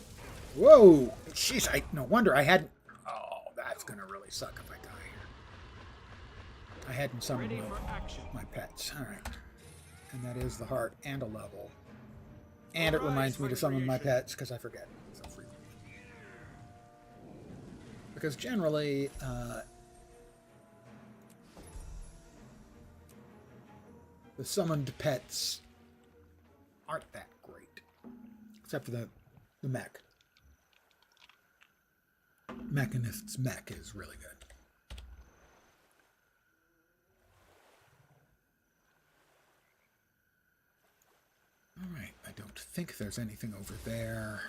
Speaker 1: Whoa! Jeez, no wonder I hadn't... Oh, that's going to really suck if I die here. I hadn't summoned my pets. Alright. And that is the heart and a level. And it reminds me to summon my pets, because I forget so frequently. Because generally... the summoned pets aren't that great. Except for the mech. Mechanist's mech is really good. Alright, I don't think there's anything over there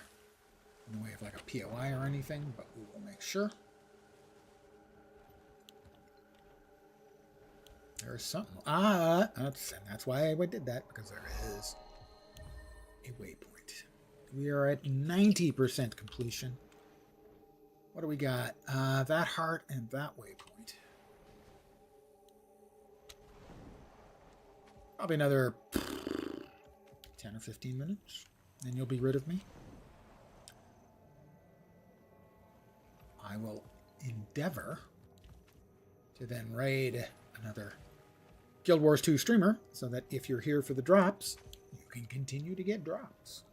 Speaker 1: in the way of like a POI or anything, but we will make sure. There's something. That's why I did that, because there is a waypoint. We are at 90% completion. What do we got? That heart and that waypoint. Probably another 10 or 15 minutes. Then you'll be rid of me. I will endeavor to then raid another Guild Wars 2 streamer so that if you're here for the drops, you can continue to get drops.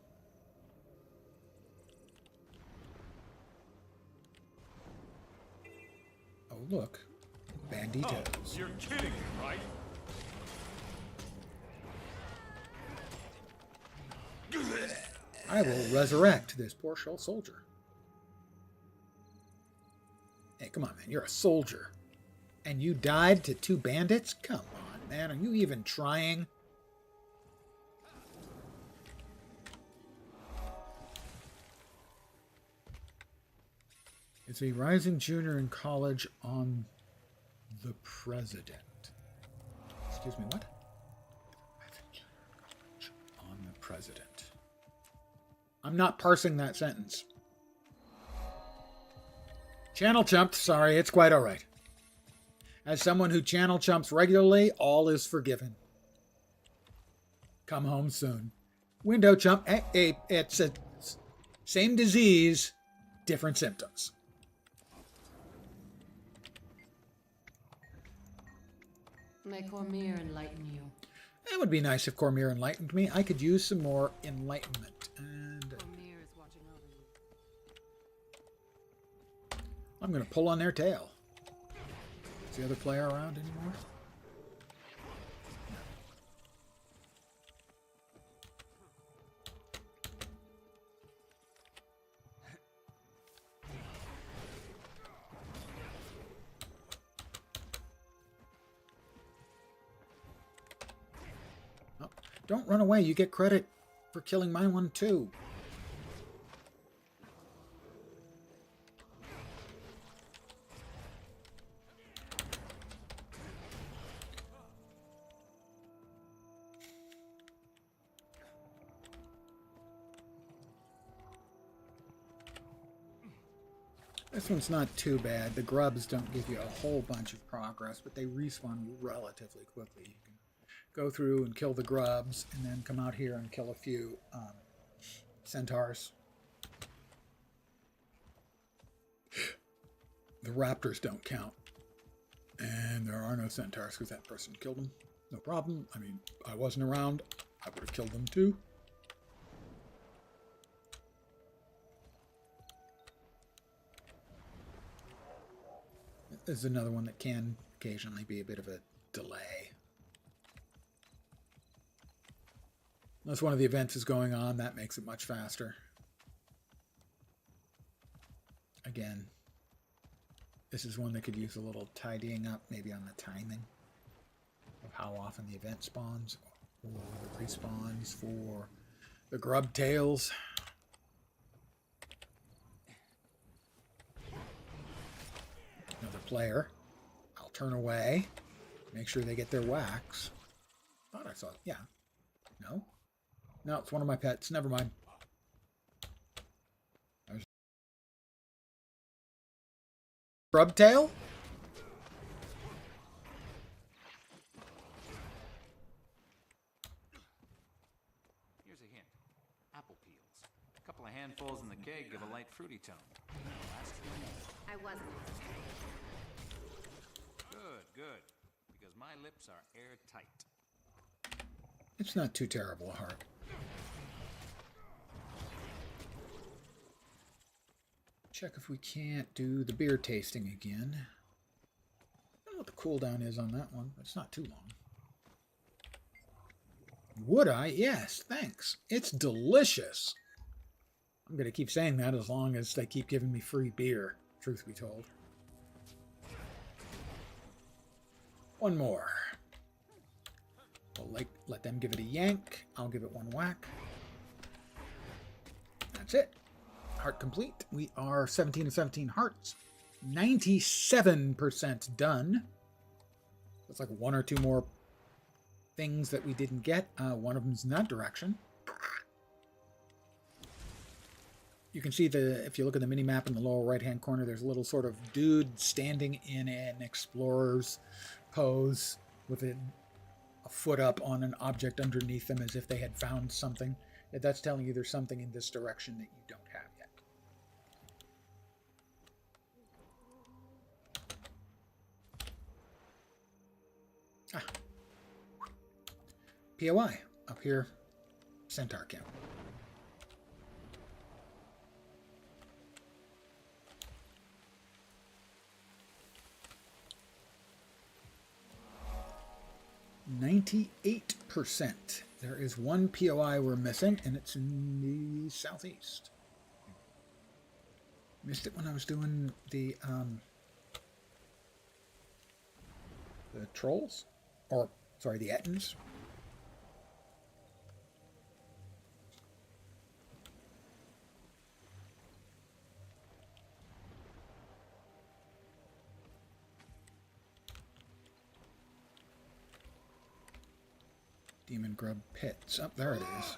Speaker 1: Oh, look. Banditos.
Speaker 22: Oh, you're kidding me, right?
Speaker 1: I will resurrect this poor soldier. Hey, come on, man. You're a soldier. And you died to 2 bandits? Come on, man. Are you even trying? It's a rising junior in college on the president. Excuse me, what? Rising junior in college on the president. I'm not parsing that sentence. Channel chumped. Sorry, it's quite all right. As someone who channel chumps regularly, all is forgiven. Come home soon. Window chump. Hey, it's a same disease, different symptoms.
Speaker 8: May Cormier enlighten you.
Speaker 1: It would be nice if Cormier enlightened me. I could use some more enlightenment. And
Speaker 8: Cormier is watching over you.
Speaker 1: I'm going to pull on their tail. Is the other player around anymore? Oh, don't run away. You get credit for killing my one too. This one's not too bad. The grubs don't give you a whole bunch of progress, but they respawn relatively quickly. You can go through and kill the grubs, and then come out here and kill a few centaurs. The raptors don't count. And there are no centaurs because that person killed them. No problem. I mean, I wasn't around. I would have killed them too. This is another one that can occasionally be a bit of a delay. Unless one of the events is going on, that makes it much faster. Again, this is one that could use a little tidying up, maybe on the timing of how often the event spawns or the respawns for the grub tails. Another player. I'll turn away. Make sure they get their wax. Thought I saw it. Yeah. No? No, it's one of my pets. Never mind. There's grub tail?
Speaker 21: Here's a hint. Apple peels. A couple of handfuls in the keg give a light fruity tone.
Speaker 5: I wasn't.
Speaker 21: Good. Because my lips are airtight.
Speaker 1: It's not too terrible a heart. Check if we can't do the beer tasting again. I don't know what the cooldown is on that one. It's not too long. Would I? Yes, thanks. It's delicious. I'm going to keep saying that as long as they keep giving me free beer, truth be told. One more. We'll let them give it a yank. I'll give it one whack. That's it. Heart complete. We are 17 of 17 hearts. 97% done. That's like one or two more things that we didn't get. One of them's in that direction. You can see if you look at the mini-map in the lower right-hand corner, there's a little sort of dude standing in an explorer's pose with a foot up on an object underneath them as if they had found something. That's telling you there's something in this direction that you don't have yet. POI up here, Centaur Camp. %. There is one POI we're missing, and it's in the southeast. Missed it when I was doing the trolls, or sorry, the Ettins. Demon Grub Pits. Oh, there it is.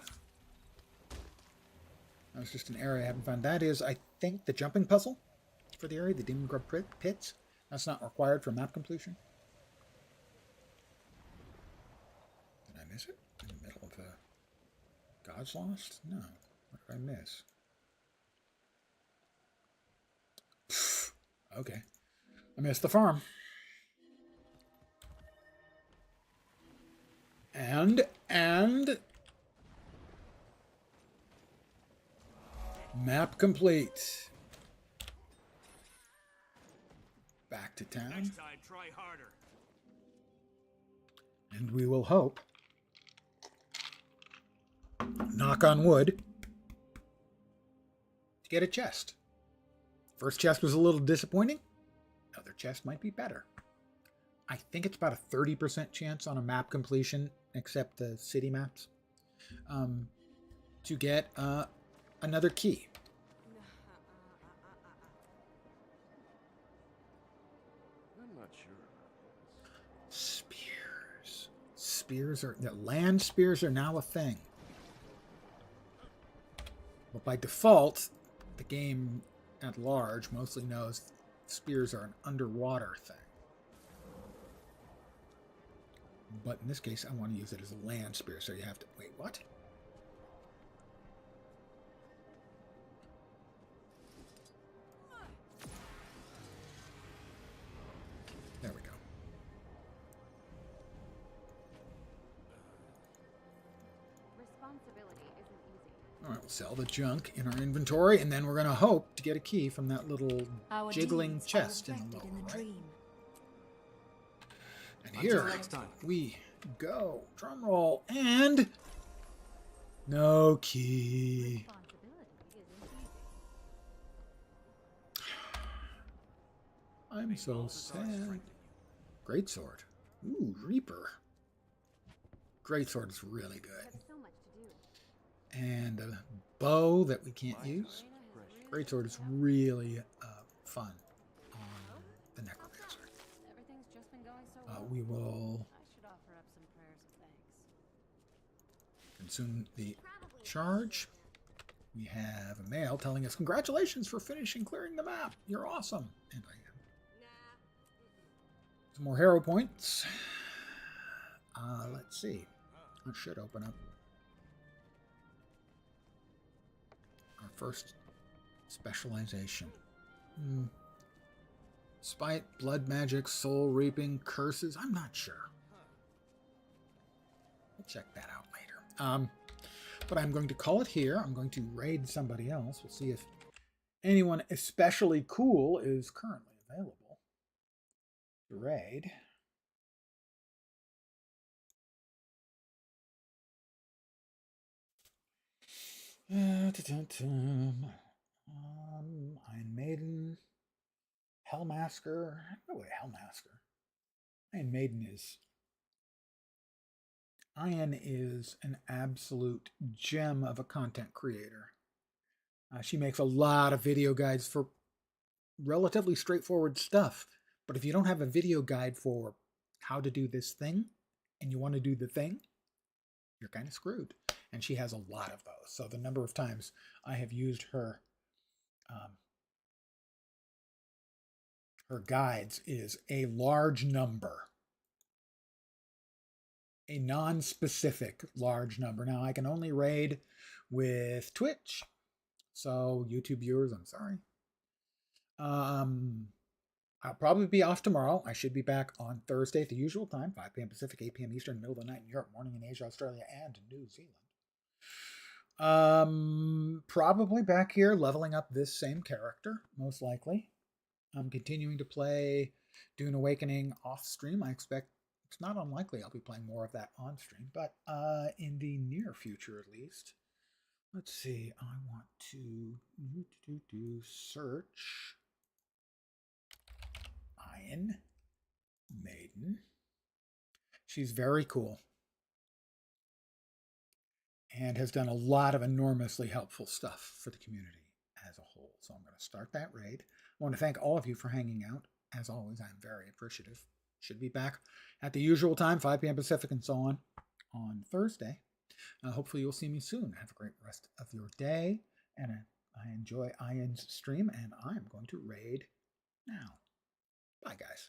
Speaker 1: That was just an area I haven't found. That is, I think, the jumping puzzle for the area, the Demon Grub Pits. That's not required for map completion. Did I miss it? In the middle of God's Lost? No. What did I miss? Pfft. Okay. I missed the farm. And map complete. Back to town.
Speaker 20: Next time, try harder.
Speaker 1: And we will hope, knock on wood, to get a chest. First chest was a little disappointing. Another chest might be better. I think it's about a 30% chance on a map completion, except the city maps, to get another key.
Speaker 15: I'm not sure.
Speaker 1: Spears. Spears are... The land spears are now a thing. But by default, the game at large mostly knows spears are an underwater thing. But in this case, I want to use it as a land spear, so you have to... Wait, what? There we go.
Speaker 5: Responsibility isn't easy.
Speaker 1: All right, we'll sell the junk in our inventory, and then we're going to hope to get a key from that little jiggling chest in the lower right. And
Speaker 2: Until
Speaker 1: here
Speaker 2: next time.
Speaker 1: we go. Drum roll. And no key. I'm so sad. Greatsword. Ooh, Reaper. Greatsword is really good. And a bow that we can't use. Greatsword is really fun on the Necromancer.
Speaker 5: Everything's just been going so well.
Speaker 1: We will
Speaker 5: I should offer up some prayers of thanks.
Speaker 1: consume the charge. We have a mail telling us, congratulations for finishing clearing the map. You're awesome. And I am. Some more hero points. Let's see. That should open up our first specialization. Spite, blood magic, soul reaping, curses. I'm not sure. We'll check that out later. But I'm going to call it here. I'm going to raid somebody else. We'll see if anyone especially cool is currently available to raid. Iron Maiden, Hellmasker. No way, Hellmasker. Iron Maiden is. Ian is an absolute gem of a content creator. She makes a lot of video guides for relatively straightforward stuff. But if you don't have a video guide for how to do this thing, and you want to do the thing, you're kind of screwed. And she has a lot of those. So the number of times I have used her guides is a large number. A non-specific large number. Now, I can only raid with Twitch. So, YouTube viewers, I'm sorry. I'll probably be off tomorrow. I should be back on Thursday at the usual time, 5 p.m. Pacific, 8 p.m. Eastern, middle of the night in Europe, morning in Asia, Australia, and New Zealand. Probably back here leveling up this same character, most likely. I'm continuing to play Dune Awakening off stream. I expect it's not unlikely I'll be playing more of that on stream, but in the near future at least. Let's see. I want to search Iron Maiden. She's very cool and has done a lot of enormously helpful stuff for the community as a whole. So I'm going to start that raid. I want to thank all of you for hanging out. As always, I'm very appreciative. Should be back at the usual time, 5 p.m. Pacific and so on Thursday. Hopefully you'll see me soon. Have a great rest of your day. And I enjoy Ian's stream, and I'm going to raid now. Bye, guys.